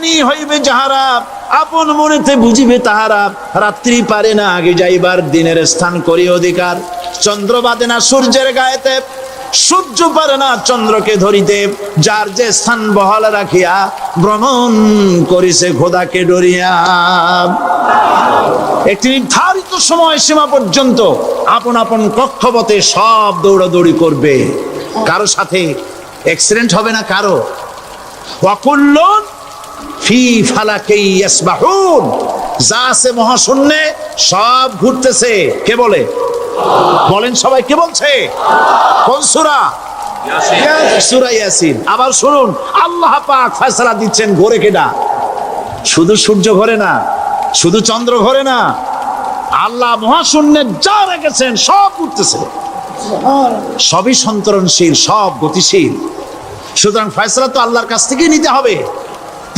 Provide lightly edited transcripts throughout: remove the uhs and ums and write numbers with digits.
জ্ঞানী হইবে যাহারা, আপন মনেতে বুঝিবে তাহারা। রাত্রি পারে না আগে যাইবার, দিনের স্থান করি অধিকার। চন্দ্র বাঁধে না সূর্যের গায়েতে, সূর্য পারে না চন্দ্রকে ধরিতে। যার যে স্থান বহাল রাখিয়া, ভ্রমণ করিছে খোদাকে ডরিয়া। একটি নির্ধারিত সময় সীমা পর্যন্ত আপন আপন কক্ষপথে সব দৌড়াদৌড়ি করবে। কারো সাথে অ্যাক্সিডেন্ট হবে না কারো। ওয়াকুল্লুন ফি ফালাকি ইয়াসবাহুন, যা আছে মহাশূন্যে সব ঘুরতেছে। কে বলে? বলেন সবাই, কে বলছে? কোন সূরা? সূরা ইয়াসিন। আবার শুনুন, আল্লাহ পাক ফয়সালা দিচ্ছেন ঘোরে কেডা? শুধু সূর্য ঘোরে না, শুধু চন্দ্র ঘোরে না, আল্লাহ মহাশূন্যে যা রেখেছেন সব ঘুরতেছে, সবই সন্তরণশীল, সব গতিশীল। সুতরাং ফয়সালা তো আল্লাহর কাছ থেকেই নিতে হবে।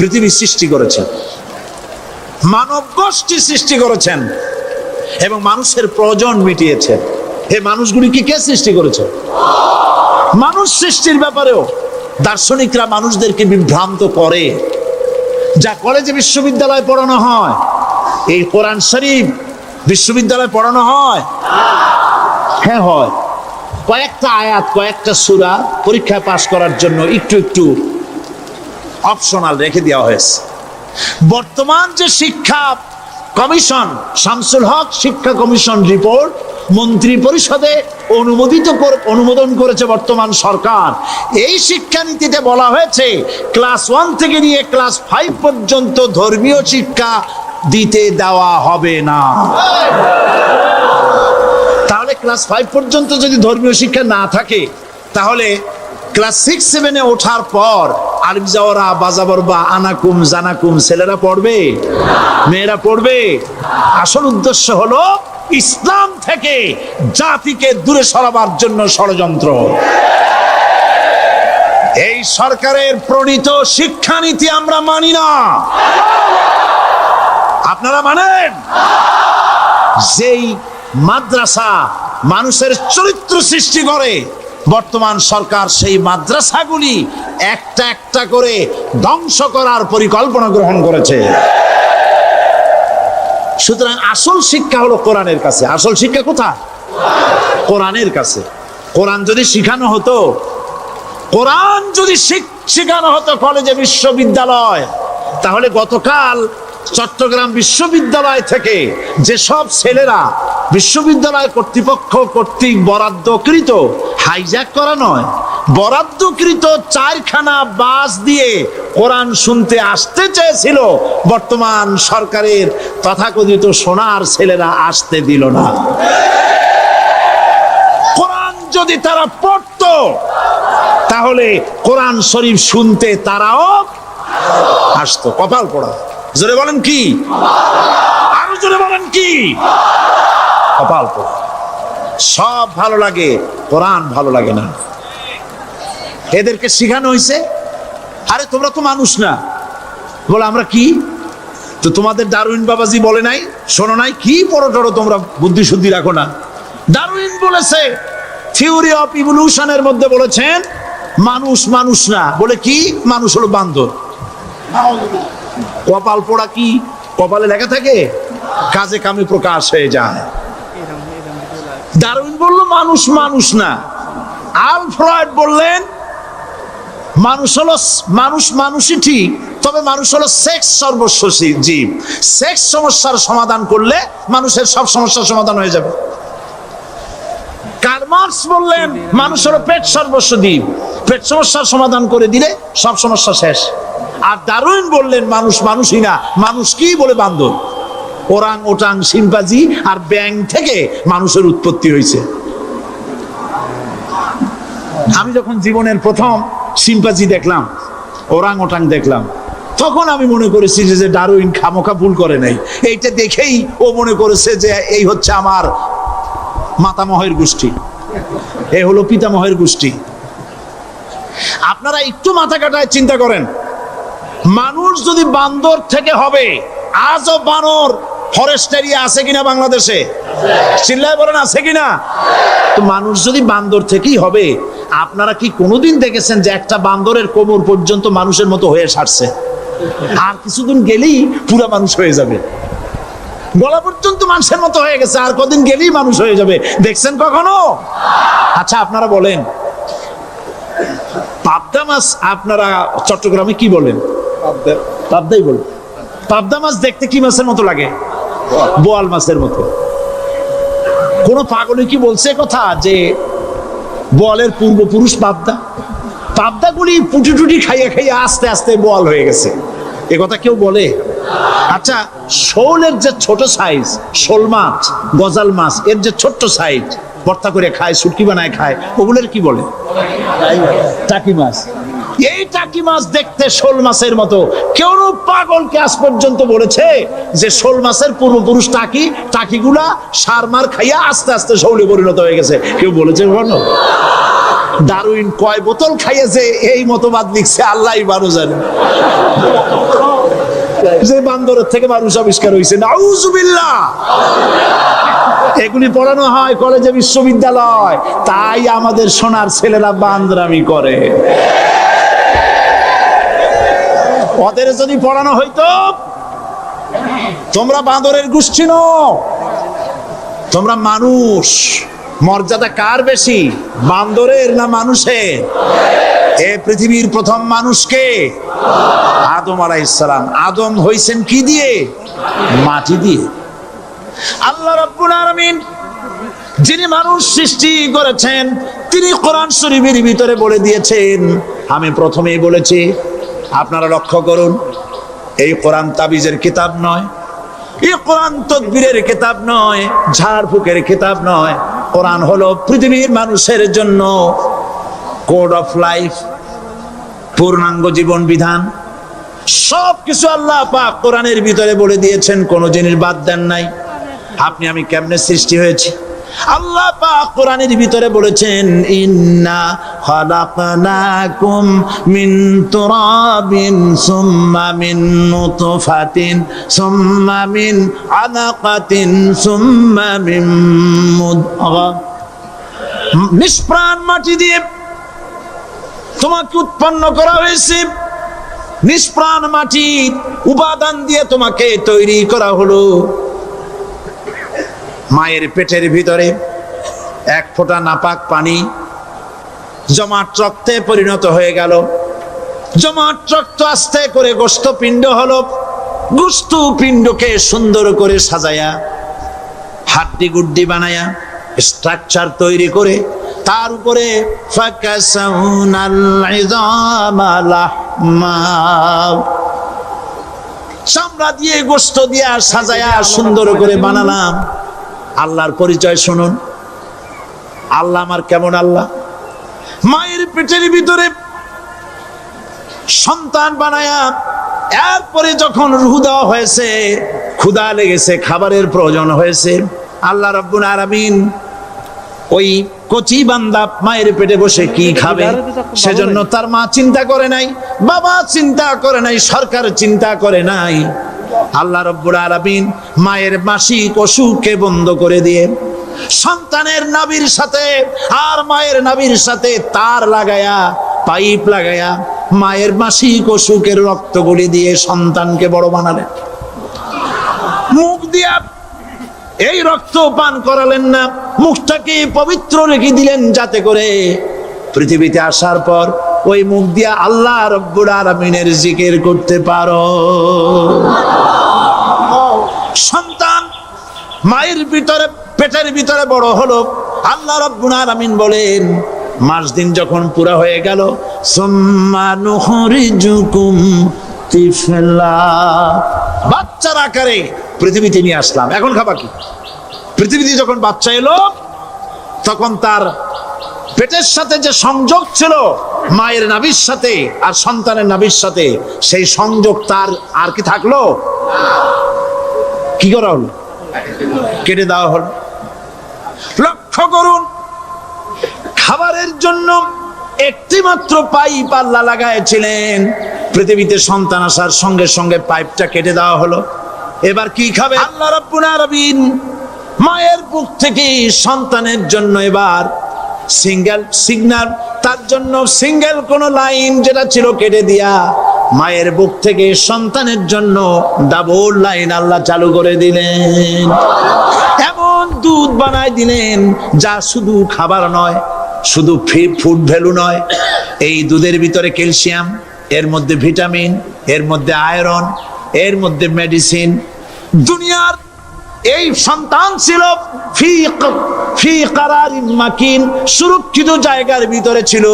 পৃথিবী সৃষ্টি করেছেন, মানব গোষ্ঠী সৃষ্টি করেছেন এবং মানুষের প্রয়োজন মিটিয়েছেন। এই মানুষগুলিকে কে সৃষ্টি করেছে? মানুষ সৃষ্টির ব্যাপারেও দার্শনিকরা মানুষদেরকে বিভ্রান্ত করে। যা কলেজে বিশ্ববিদ্যালয়ে পড়ানো হয়, এই কোরআন শরীফ বিশ্ববিদ্যালয়ে পড়ানো হয়? হ্যাঁ হয়। কয়েকটা আয়াত, কয়েকটা সূরা পরীক্ষায় পাস করার জন্য একটু একটু অপশনাল রেখে দেওয়া হয়েছে। বর্তমান যে শিক্ষা কমিশন, শামসুল হক শিক্ষা কমিশন রিপোর্ট মন্ত্রী পরিষদে অনুমোদন করেছে বর্তমান সরকার। এই শিক্ষানীতিতে বলা হয়েছে ক্লাস 1 থেকে নিয়ে ক্লাস 5 পর্যন্ত ধর্মীয় শিক্ষা দিতে দেওয়া হবে না। তাহলে ক্লাস 5 পর্যন্ত যদি ধর্মীয় শিক্ষা না থাকে, তাহলে ক্লাস 6-7-এ ওঠার পর আলিফ জাওরা বাজাবর বা আনাকুম জানাকুম ছেলেরা পড়বে? মেয়েরা পড়বে? আসল উদ্দেশ্য হলো ইসলাম থেকে জাতিকে দূরে সরাবার জন্য ষড়যন্ত্র। এই সরকারের প্রণীত শিক্ষানীতি আমরা মানি না। আপনারা মানেন? যেই মাদ্রাসা মানুষের চরিত্র সৃষ্টি করে, বর্তমান সরকার সেই মাদ্রাসাগুলি একটা একটা করে ধ্বংস করার পরিকল্পনা গ্রহণ করেছে। সুতরাং আসল শিক্ষা হলো কোরআনের কাছে। আসল শিক্ষা কোথায়? কোরআনের কাছে। কোরআন যদি শিখানো হতো, কোরআন যদি শিখানো হতো কলেজে বিশ্ববিদ্যালয়, তাহলে গতকাল চট্টগ্রাম বিশ্ববিদ্যালয় থেকে যেসব ছেলেরা বিশ্ববিদ্যালয় কর্তৃপক্ষ কর্তৃক বরাদ্দকৃত, হাইজ্যাক করা নয়, বরাদ্দকৃত 4খানা বাস দিয়ে কোরআন শুনতে আসতে চেয়েছিল, বর্তমান সরকারের তথাকথিত সোনার ছেলেরা আসতে দিল না। কোরআন যদি তারা পড়তো, তাহলে কোরআন শরীফ শুনতে তারাও আসতো। কপাল পোড়া। জোরে বলেন কি? আরো জোরে বলেন কি? কপাল পোড়া। সব ভালো লাগে, কোরআন ভালো লাগে না। এদেরকে শিখানো হয়েছে, আরে তোমরা তো মানুষ না। বলে আমরা কি? তো তোমাদের ডারউইন বাবাজি বলে নাই, শোনো নাই? কি পড়ো টড়ো তোমরা, বুদ্ধি শুদ্ধি রাখো না। ডারউইন বলেছে, থিওরি অফ ইভলিউশনের মধ্যে বলেছেন মানুষ মানুষ না। বলে কি? মানুষ হলো বান্দর। কপাল পোড়া। কি কপালে লেখা থাকে? কাজে কামে প্রকাশ হয়ে যায়। ডারউইন বলল মানুষ মানুষ না। আল ফ্রয়েড বললেন মানুষ হলো মানুষ মানুষই ঠিক, তবে মানুষ হলো সেক্স সর্বস্ব জীব। সেক্স সমস্যার সমাধান করলে মানুষের সব সমস্যার সমাধান হয়ে যাবে। কার্ল মার্কস বললেন মানুষ হলো পেট সর্বস্ব জীব, পেট সমস্যার সমাধান করে দিলে সব সমস্যা শেষ। আর ডারউইন বললেন মানুষ মানুষই না, মানুষ কি? বলে বান্দর। ওরাং ওটাং শিম্পাজি আর ব্যাং থেকে মানুষের উৎপত্তি হয়েছে। আমি যখন জীবনের প্রথম শিম্পাজি দেখলাম, ওরাং ওটাং দেখলাম, তখন আমি মনে করেছি যে ডারউইন খামোখা ভুল করে নাই। এইটা দেখেই ও মনে করেছে যে এই হচ্ছে আমার মাতামহের গোষ্ঠী, এ হলো পিতামহের গোষ্ঠী। আপনারা একটু মাথা কাটায় চিন্তা করেন, মানুষ যদি বান্দর থেকে হবে, আজও বানর ফরেস্ট এরিয়া আছে কিনা বাংলাদেশে? চিল্লায় বলেন আছে কিনা? তো মানুষ যদি বান্দর থেকেই হবে, আপনারা কি কোনোদিন দেখেছেন যে একটা বান্দরের কোমর পর্যন্ত মানুষের মতো হয়ে সারছে? আর কিছুদিন গেলেই পুরা মানুষ হয়ে যাবে, গলা পর্যন্ত মানুষের মতো হয়ে গেছে, আর কদিন গেলেই মানুষ হয়ে যাবে। দেখছেন কখনো? আচ্ছা আপনারা বলেন, পাবদা মাছ আপনারা চট্টগ্রামে কি বলেন? পাবদাই বলেন। পাবদা মাছ দেখতে কি মাছের মতো লাগে? বোয়াল মাছের মতো। কোন পাগলে কি বলছে কথা যে বোয়ালের পূর্বপুরুষ পাবদা? পাবদাগুলি পুটি টুটি খাইয়া খাইয়া আস্তে আস্তে বোয়াল হয়ে গেছে, এ কথা কেউ বলে? আচ্ছা শোলের যে ছোট সাইজ, শোল মাছ, গজাল মাছ, এর যে ছোট্ট সাইজ ভর্তা করে খায়, শুটকি বানায় খায়, ওগুলোর কি বলে? টাকি মাছ। এই টাকি মাছ দেখতে শোল মাছের মতো। কেউ পাগলকে আজ পর্যন্ত বলেছে যে শোল মাছের পূর্বপুরুষ টাকি, টাকিগুলা সার মার খাইয়া আস্তে আস্তে শোলে পরিণত হয়ে গেছে? কেউ বলেছে কখনো? ডারউইন কয় বোতল খাইয়েছে এই মতবাদ লিখছে আল্লাহই ভালো জানে। যে বান্দরের থেকে মানুষ আবিষ্কার হয়েছে, নাউজুবিল্লাহ। এগুলি পড়ানো হয় কলেজে, বিশ্ববিদ্যালয়, তাই আমাদের সোনার ছেলেরা বান্দরামি করে। ওদের যদি পড়ানো হইতো তোমরা বান্দরের গোষ্ঠী নও, তোমরা মানুষ। মর্যাদা কার বেশি, বান্দরের না মানুষের? এ পৃথিবীর প্রথম মানুষকে আদম আলাইহিস সালাম। আদম হইছেন কি দিয়ে? মাটি দিয়ে। আল্লাহ রাব্বুল আলামিন যিনি মানুষ সৃষ্টি করেছেন, তিনি কোরআন শরীফের ভিতরে বলে দিয়েছেন, আমি প্রথমেই বলেছি, আপনারা লক্ষ্য করুন, এই কোরআন তাবিজের কিতাব নয়, এই কোরআন তদবিরের কিতাব নয়, ঝাড়ফুঁকের কিতাব নয়। কোরআন হলো পৃথিবীর মানুষের জন্য কোড অফ লাইফ, পূর্ণাঙ্গ জীবন বিধান। সবকিছু আল্লাহ পাক কোরআনের ভিতরে বলে দিয়েছেন, কোন জিনিস বাদ দেন নাই। আপনি আমি কেমনে সৃষ্টি হয়েছি আল্লাহ পাক কোরআনের ভিতরে বলেছেন, ইন্না খালাকনাকুম মিন তুরাবিন সুম্মা মিন নুতফাতিন সুম্মা মিন আলাকাতিন সুম্মা মিন মুদগা। নিষ্প্রাণ মাটি দিয়ে তোমাকে উৎপন্ন করা হয়েছে, নিষ্প্রাণ মাটির উপাদান দিয়ে তোমাকে তৈরি করা হলো। মায়ের পেটের ভিতরে এক ফোঁটা নাপাক পানি জমাট রক্তে পরিণত হয়ে গেল, জমাট রক্ত আস্তে করে গোস্ত পিণ্ড হলো, গোস্ত পিণ্ডকে সুন্দর করে সাজায়া হাড্ডি গুড্ডি বানায়া স্ট্রাকচার তৈরি করে তার উপরে ফাকাসাউনাল ইযামা লাহমা, চামড়া দিয়ে গোস্ত দিয়া সাজায়া সুন্দর করে বানালাম। আল্লাহর পরিচয় শুনুন, আল্লাহ আমার কেমন আল্লাহ। মায়ের পেটের ভিতরে সন্তান বানায়া এরপরে যখন রূহ দেওয়া হয়েছে, ক্ষুধা লেগেছে, খাবারের প্রয়োজন হয়েছে, আল্লাহ রাব্বুল আলামিন ওই কচি বান্দা মায়ের পেটে বসে কি খাবে সেজন্য তার মা চিন্তা করে নাই, বাবা চিন্তা করে নাই, সরকার চিন্তা করে নাই। আল্লাহ রাব্বুল আলামিন মায়ের মাসিক অসুখকে বন্ধ করে দিয়ে সন্তানের নাভির সাথে আর মায়ের নাভির সাথে তার লাগায়া, পাইপ লাগায়া মায়ের মাসিক অসুখের রক্তগুলি দিয়ে সন্তানকে বড় বানালেন। মুখ দিয়া এই রক্ত পান করালেন না, মুখটাকে পবিত্র রেখে দিলেন যাতে করে পৃথিবীতে আসার পর ওই মুখ দিয়া আল্লাহ রাব্বুল আলামিনের জিকির করতে পারো। সন্তান মায়ের ভিতরে পেটের ভিতরে বড় হলো, আল্লাহ রাব্বুল আলামিন বলেন মাস দিন যখন পুরা হয়ে গেল, সুম্মা নুখরিজুকুম তিফলা, বাচ্চার আকারে পৃথিবীতে নিয়ে আসলাম। এখন খাবা কি? পৃথিবীতে যখন বাচ্চা এলো তখন তার পেটের সাথে যে সংযোগ ছিল মায়ের নাভির সাথে আর সন্তানের নাভির সাথে, সেই সংযোগ তার আর কি থাকলো? কি করা হলো? কেটে দেওয়া হলো। লক্ষ্য করুন, খাবারের জন্য একটি মাত্র পাইপ আল্লাহ লাগাইছিলেন, পৃথিবীতে সন্তান আসার সঙ্গে সঙ্গে পাইপটা কেটে দেওয়া হলো। এবার কি খাবে? আল্লাহ রাব্বুল আলামিন মায়ের বুক থেকে সন্তানের জন্য এবার সিঙ্গেল সিগন্যাল, তার জন্য সিঙ্গেল কোন লাইন যেটা ছিল কেটে দিয়া মায়ের বুক থেকে সন্তানের জন্য ডাবল লাইন আল্লাহ চালু করে দিলেন। এমন দুধ বানায় দিলেন যা শুধু খাবার নয়, শুধু ফুড ভ্যালু নয়, এই দুধের ভিতরে ক্যালসিয়াম, এর মধ্যে ভিটামিন, এর মধ্যে আয়রন, এর মধ্যে মেডিসিন। দুনিয়ার এই সন্তান ছিল ফি কারারিন মাকিন, সুরক্ষিত জায়গার ভিতরে ছিল,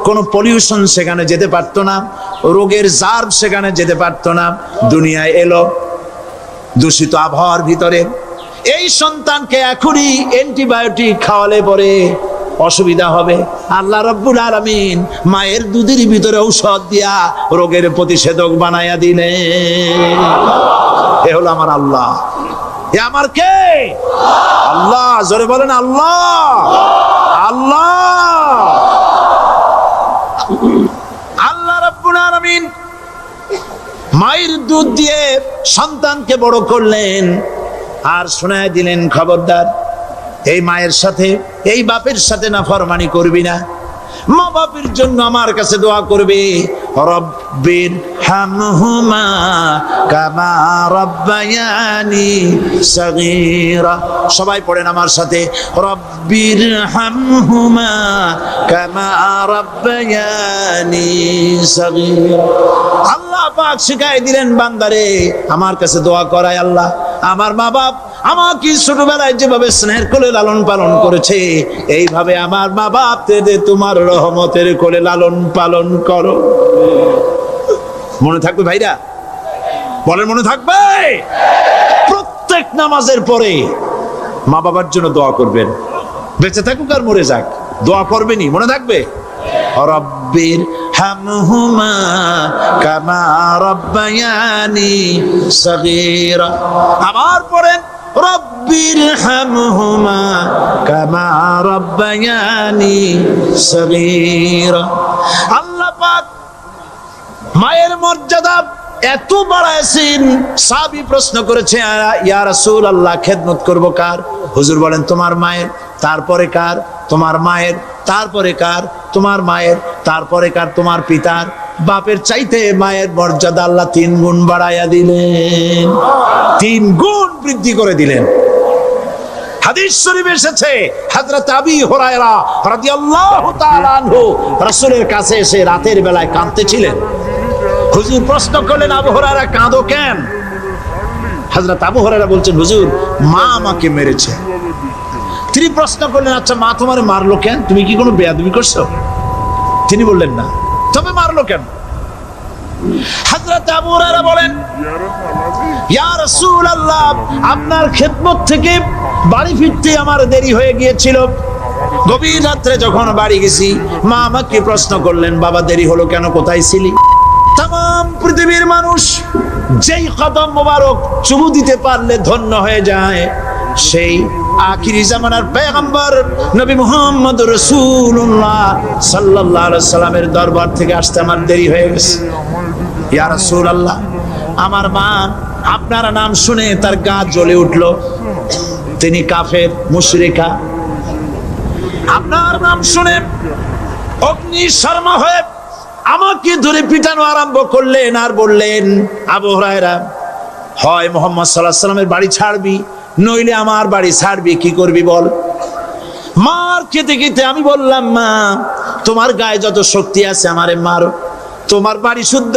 কোনো পলিউশন সেখানে যেতে পারতো না, রোগের জার্ম সেখানে যেতে পারতো না। দুনিয়ায় এলো দূষিত আবহাওয়ার ভিতরে, এই সন্তানকে এখনই অ্যান্টিবায়োটিক খাওয়ালে পরে অসুবিধা হবে। আল্লাহ রাব্বুল আলামিন মায়ের দুধের ভিতরে ঔষধ দিয়া রোগের প্রতিষেধক বানায়া দিলেন। এ হলো আমার আল্লাহ। এ আমার কে? আল্লাহ। জোরে বলেন আল্লাহ। আল্লাহ আল্লাহ রাব্বুল আলামিন মায়ের দুধ দিয়ে সন্তানকে বড় করলেন আর শোনায় দিলেন, খবরদার এই মায়ের সাথে, এই বাপের সাথে নাফরমানি করবি না। মা বাপের জন্য আমার কাছে দোয়া করবে, রব্বির হামহুমা কামা রব্বায়ানি সগীরা। সবাই পড়েন আমার সাথে, রব্বির হামহুমা কামা রব্বায়ানি সগীরা। আল্লাহ পাক শিখাই দিলেন বান্দারে আমার কাছে দোয়া করায়, আল্লাহ আমার মা বাপ আমাকে ছোটবেলায় যেভাবে স্নেহের কোলে লালন পালন করেছে, এইভাবে আমার মা বাপ তোমার রহমতের কোলে লালন পালন করো। মনে থাকবে ভাইরা? বলেন মনে থাকবে? প্রত্যেক নামাজের পরে মা বাবার জন্য দোয়া করবেন, বেঁচে থাকুক আর মরে যাক, দোয়া করবেনই। মনে থাকবে? রব্বির হামহুমা কামা রব্বায়ানি সগীরা। আবার পড়েন, রব্বির হামহুমা কামা রব্বায়ানি সগীরা। আল্লাহ পাক মায়ের মর্যাদা এত বাড়াইছেন, সাহাবী প্রশ্ন করেছে, ইয়া রাসূলুল্লাহ খেদমত করব কার? হুজুর বলেন তোমার মায়ের, তারপরে কার? তোমার মায়ের, তারপরে কার? তোমার মায়ের, তারপরে কার? তোমার পিতার। বাপের চাইতে মায়ের মর্যাদা আল্লাহ 3 গুণ বাড়াইয়া দিলেন, 3 গুণ বৃদ্ধি করে দিলেন। হাদিস শরীফে এসেছে, হযরত আবী হুরায়রা রাদিয়াল্লাহু তাআলা আনহু রাসূলের কাছে এসে রাতের বেলায় কাঁদতেছিলেন। হুজুর প্রশ্ন করলেন, আবু হুরায়রা কাঁদো কেন? হযরত আবু হুরায়রা বলছেন, হুজুর মা আমাকে মেরেছে। তিনি প্রশ্ন করলেন, আচ্ছা মা তোমারে মারলো কেন? তুমি কি কোনো বেয়াদবি করছো? তিনি বললেন না। তবে মারলো কেন? হযরত আবু হুরায়রা বলেন, ইয়া রাসূলুল্লাহ আপনার খেদমত থেকে বাড়ি ফিরতে আমার দেরি হয়ে গিয়েছিল। গভীর রাত্রে যখন বাড়ি গেছি, মা আমাকে প্রশ্ন করলেন, বাবা দেরি হলো কেন, কোথায় ছিলি? তাম পৃথিবীর মানুষ যেই কদম মোবারক চুমু দিতে পারলে ধন্য হয়ে যায়, সেই আখিরি জামানার পয়গম্বর নবী মুহাম্মদ রাসূলুল্লাহ সাল্লাল্লাহু আলাইহি সাল্লামের দরবার থেকে আসতে আমার দেরি হয়ে গেছে। ইয়া রাসূলুল্লাহ আমার মা আপনার নাম শুনে তার গা জ্বলে উঠলো, তিনি কাফের মুশরিকা। আপনার নাম শুনে অগ্নি শর্মা হয়ে আমাকে ধরে পিটানো আরম্ভ করলেন আর বললেন, আবু হুরায়রা হয় মুহাম্মদ সাল্লাল্লাহু আলাইহি সাল্লামের বাড়ি ছাড়বি, নইলে আমার বাড়ি ছাড়বি, কি করবি বল? মার খেতে খেতে আমি বললাম, মা তোমার গায়ে যত শক্তি আছে আমারে মারো, তোমার বাড়ি শুদ্ধ,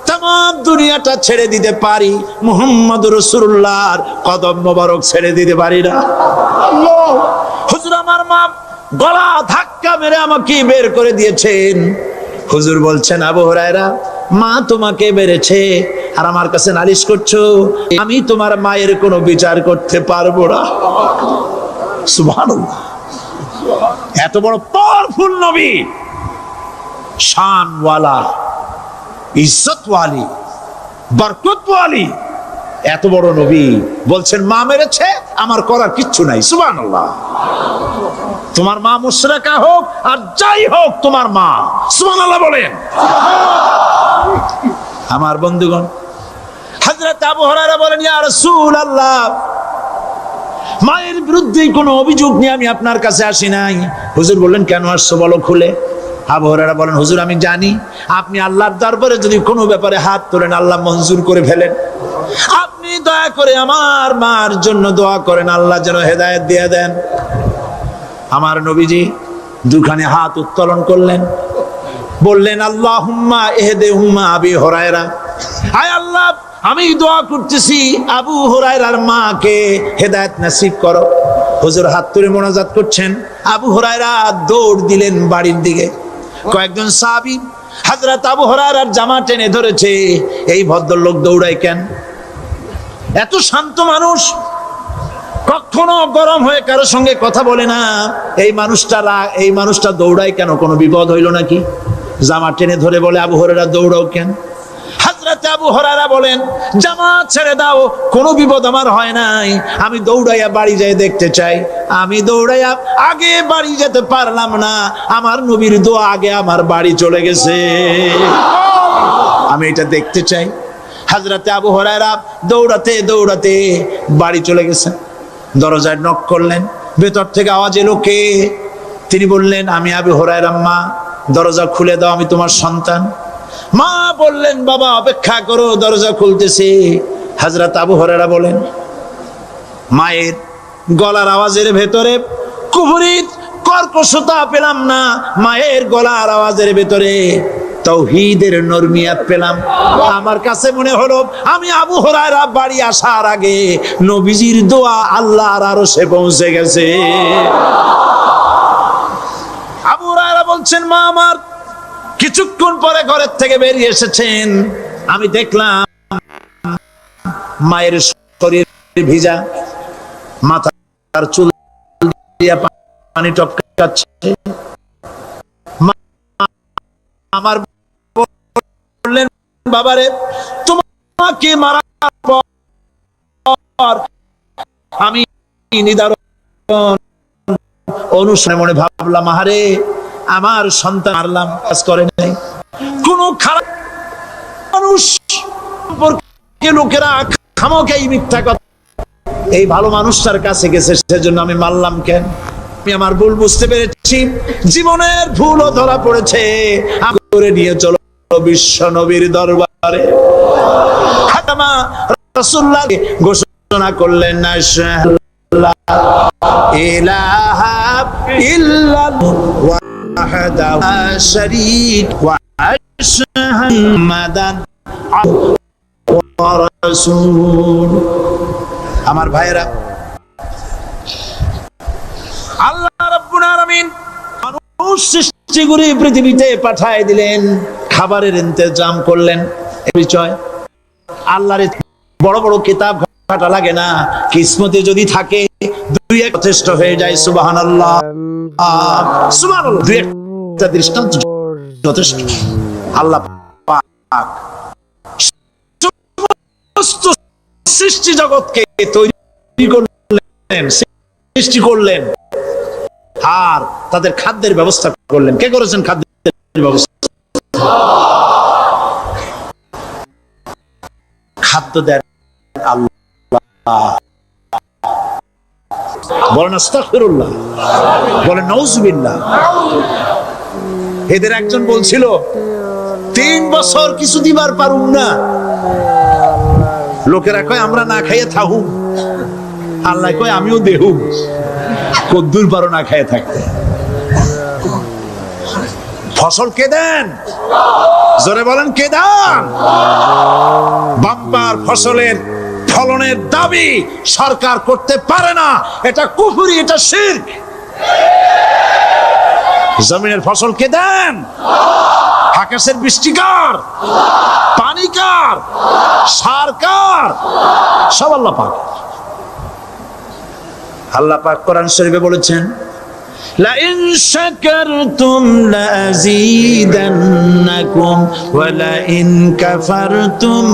তাম দুনিয়াটা ছেড়ে দিতে পারি, মুহাম্মদ রাসূলুল্লাহর কদম মোবারক ছেড়ে দিতে পারি না। হুজুর আমার মা গলা ধাক্কা মেরে আমাকে বের করে দিয়েছেন। হুজুর বলছেন, আবু হুরায়রা মা তোমাকে মেরেছে আর আমার কাছে নালিশ করছো, আমি তোমার মায়ের কোনো বিচার করতে পারবো না। সুবহানাল্লাহ, এত বড় পাওয়ারফুল নবী, শানওয়ালা, ইজ্জতওয়ালি, বরকতওয়ালি, এত বড় নবী বলছেন মা মেরেছে, আমার করার কিচ্ছু নাই। সুবহানাল্লাহ। তোমার মা মুশরিকা হোক আর যাই হোক, তোমার মা। সুবহানাল্লাহ বলেন। আমার বন্ধুগণ, হযরত আবু হুরায়রা বলেন, ইয়া রাসূলুল্লাহ মায়ের বিরুদ্ধে কোনো অভিযোগ নিয়ে আমি আপনার কাছে আসি নাই। হুজুর বললেন, কেন আসছো বলো খুলে। আবু হুরায়রা বলেন, হুজুর আমি জানি আপনি আল্লাহর দরবারে যদি কোনো ব্যাপারে হাত তোলেন আল্লাহ মঞ্জুর করে ফেলেন। আপনি দয়া করে আমার মার জন্য দোয়া করেন, আল্লাহ যেন হেদায়েত দিয়ে দেন। আমার নবীজি দুখানে হাত উত্তোলন করলেন, বললেন, আল্লাহুম্মা ইহদি উম্মা আবি হুরায়রা, আয় আল্লাহ আমি দোয়া করতেছি আবু হুরায়রার মাকে হেদায়েত নসিব করো। হুজুর হাত তুলে মোনাজাত করছেন, আবু হুরায়রা দৌড় দিলেন বাড়ির দিকে। কয়েকজন সাহাবী হযরত আবু হুরায়রার জামা টেনে ধরেছে, এই ভদ্রলোক দৌড়ায় কেন? এত শান্ত মানুষ, কখনো গরম হয়ে কারোর সঙ্গে কথা বলে না, এই মানুষটা দৌড়ায় কেন? কোনো বিপদ হইল নাকি? জামা টেনে ধরে বলে, আবু হুরায়রা দৌড়াও কেন? হযরত আবু হুরায়রা বলেন, জামা ছেড়ে দাও, কোনো বিপদ আমার হয় নাই, আমি দৌড়াইয়া বাড়ি যাই দেখতে চাই। আমি দৌড়াইয়া আগে বাড়ি যেতে পারলাম না, আমার নবীর দোয়া আগে আমার বাড়ি চলে গেছে, আমি এটা দেখতে চাই। হযরত আবু হুরায়রা দৌড়াতে দৌড়াতে বাড়ি চলে গেছেন। দরজায় নক করলেন, ভেতর থেকে আওয়াজ এলো, কে? তিনি বললেন, আমি আবু হুরায়রা, মা দরজা খুলে দাও, আমি তোমার সন্তান। মা বললেন, বাবা অপেক্ষা করো, দরজা খুলতেছি। হযরত আবু হুরায়রা বলেন, মায়ের গলার আওয়াজের ভেতরে কুফরি কর্কশতা পেলাম না, মায়ের গলার আওয়াজের ভেতরে তাওহীদের নরমিয়াত পেলাম। আমার কাছে মনে হলো আমি আবু হুরায়রা বাড়ি আসার আগে নবীজির দোয়া আল্লাহর আরশে পৌঁছে গেছে। আবু হুরায়রা বলছেন, মা আমার কিছুক্ষণ পরে ঘরের থেকে বেরিয়ে এসেছেন, আমি দেখলাম মায়ের শরীর ভিজা, মাথার চুল দিয়ে পানি টপকাচ্ছে। আমার বললেন, বাবারে তোমাকে মারার পর আমি নিদারুণ অনুসারে মনে ভাবলাম, আহারে আমার সন্তান মারলাম, কাজ করে নাই। কোন খারাপ মানুষ সম্পর্কে লোকেরা খামোখাই মিথ্যা কথা, এই ভালো মানুষটার কাছে গেছে, সেজন্য আমি মারলাম কেন? আমি আমার ভুল বুঝতে পেরেছি, জীবনের ভুলও ধরা পড়েছে, করে নিয়ে চলো বিশ্ব নবীর দরবারে। খাতামা রাসূলুল্লাহ ঘোষণা করলেন, না ইলাহা ইল্লাল্লাহ ওয়াহদাহু লা শারীকা ওয়া আশহাদু মুহাম্মাদান ওয়া রাসূল। আমার ভাইরা, আল্লাহ রাব্বুল আলামিন মানুষ সৃষ্টি করে পৃথিবীতে পাঠায় দিলেন, খাবারের ইন্তজাম করলেন। পরিচয় আল্লাহর বড় বড় কিতাব ঘাটা লাগে না, কিসমতে যদি থাকে দুই এক যথেষ্ট হয়ে যায়। সুবহানাল্লাহ, সুবহানাল্লাহ, দুই একটা দৃষ্টান্ত যথেষ্ট। আল্লাহ পাক সমস্ত সৃষ্টি জগৎকে তৈরি করলেন, সৃষ্টি করলেন, আর তাদের খাদ্যের ব্যবস্থা করলেন। কে করেছেন খাদ্যের ব্যবস্থা? খাদ্য দেন আল্লাহ। বলেন আস্তাগফিরুল্লাহ, বলেন নাউজুবিল্লাহ। এদের একজন বলছিল, 3 বছর কিছু দিবার পারুম না। লোকেরা কয় আমরা না খাইয়ে থাকু, আল্লাহ কয় আমিও দেহু, কদ্দুর পারো না খাইয়ে থাকতে। ফসল কে দেন? জোরে বলেন, কে দেন? বাম্পার ফসলের ফলনের দাবি সরকার করতে পারে না, এটা কুফরি, এটা শিরক। জমিনের ফসল কে দেন? আকাশের বৃষ্টি কার? পানি কার? সার কার? সব আল্লাহ পাক। আল্লাহ পাক কোরআন শরীফে বলেছেন, লা ইন শাকারতুম লাযীদান্নাকুম ওয়া লা ইন কাফারতুম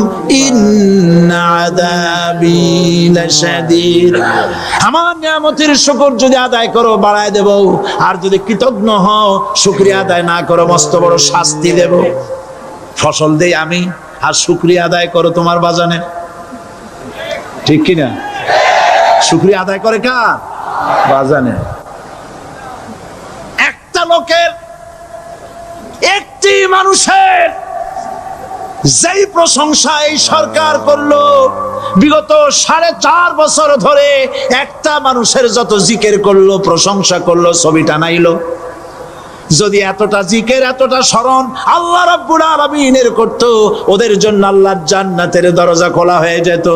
ইন্না আযাবি লাশাদীদ। আমার নিয়ামতের শুকর যদি আদায় করো বাড়ায় দেব, আর যদি কৃতজ্ঞ হও, শুকরিয়া আদায় না করো, মস্ত বড় শাস্তি দেব। ফসল দেই আমি, আর শুকরিয়া আদায় করো তোমার বাজানে, ঠিক কিনা? শুকরিয়া আদায় করে কার? বাজানে। একটা লোকের কোটি মানুষের যেই প্রশংসা এই সরকার করলো, বিগত 4.5 বছর ধরে একটা মানুষের যত জিকির করলো, প্রশংসা করলো, ছবি টানাইলো, যদি এতটা জিকির এতটা স্মরণ আল্লাহ রাব্বুল আলামিনের করত, ওদের জন্য আল্লাহর জান্নাতের দরজা খোলা হয়ে যেত।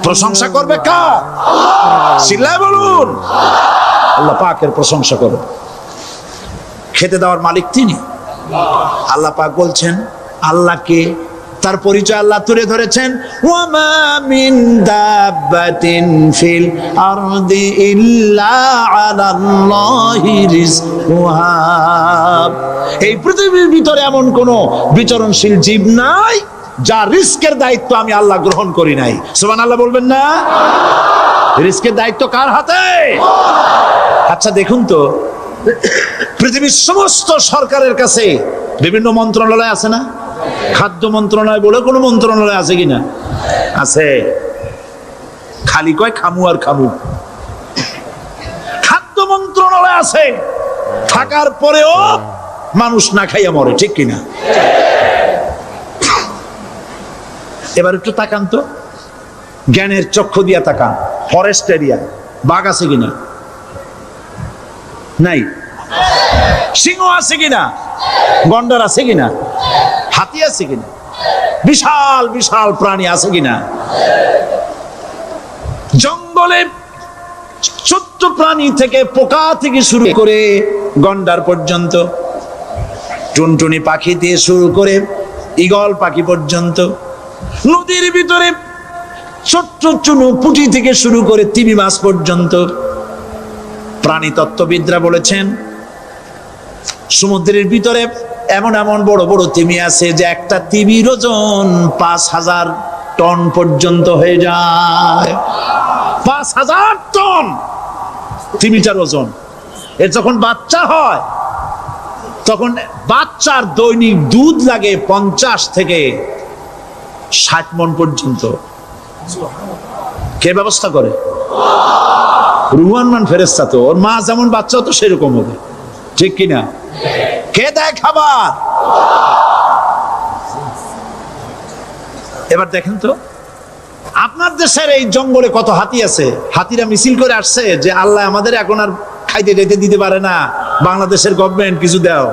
প্রশংসা করবে কার? চিল্লায় বলুন, আল্লাহ পাকের প্রশংসা করো। খেতে দেওয়ার মালিক তিনি। আল্লাহ পাক বলছেন আল্লাহকে, তার পরিচয় আল্লাহ তুলে ধরেছেন, ওয়ামা মিন দাব্বাতিন ফিল আরদি ইল্লা আলাল্লাহি রিজকুহা। এই পৃথিবীর ভিতরে এমন কোন বিচরণশীল জীব নাই যার রিস্কের দায়িত্ব আমি আল্লাহ গ্রহণ করি নাই। সুবহানাল্লাহ বলবেন না? রিস্কের দায়িত্ব কার হাতে? আচ্ছা দেখুন তো, পৃথিবীর সমস্ত সরকারের কাছে বিভিন্ন মন্ত্রণালয় আছে না? খাদ্য মন্ত্রণালয় বলে কোনো মন্ত্রণালয় আছে কিনা? আছে। খালি কয় খামু আর খামু। খাদ্য মন্ত্রণালয় আছে, থাকার পরেও মানুষ না খাইয়া মরে, ঠিক কিনা? এবার একটু তাকান তো, জ্ঞানের চক্ষু দিয়া তাকান, ফরেস্ট এরিয়া বাঘ আছে কিনা? নাই। সিংহ আছে কিনা? গন্ডার আছে কিনা? হাতি আছে কিনা? বিশাল বিশাল প্রাণী আছে কিনা? জঙ্গলে ছোট্ট প্রাণী থেকে পোকা থেকে শুরু করে গন্ডার পর্যন্ত, টুনটুনি পাখি দিয়ে শুরু করে ঈগল পাখি পর্যন্ত, নদীর ভিতরে ছোট্ট চুনু পুঁটি থেকে শুরু করে তিমি মাছ পর্যন্ত। প্রাণী তত্ত্ববিদরা বলেছেন সমুদ্রের ভিতরে এমন এমন বড় বড় তিমি আছে যে একটা তিমির ওজন 5000 টন পর্যন্ত হয়ে যায়। 5000 টন তিমিটার ওজন। এর যখন বাচ্চা হয় তখন বাচ্চার দৈনিক দুধ লাগে 50 থেকে 60 মণ পর্যন্ত। কে ব্যবস্থা করে? রুহান ফেরেশতা। তো ওর মা যেমন বাচ্চা হতো সেরকম হবে, ঠিক কিনা? কে দেয় খাবার? এবার দেখেন তো, আপনার দেশের এই জঙ্গলে কত হাতি আছে। হাতিরা মিছিল করে আসছে যে আল্লাহ আমাদের এখন আর খাইতে যেতে দিতে পারে না, বাংলাদেশের গভর্নমেন্ট কিছু দাও।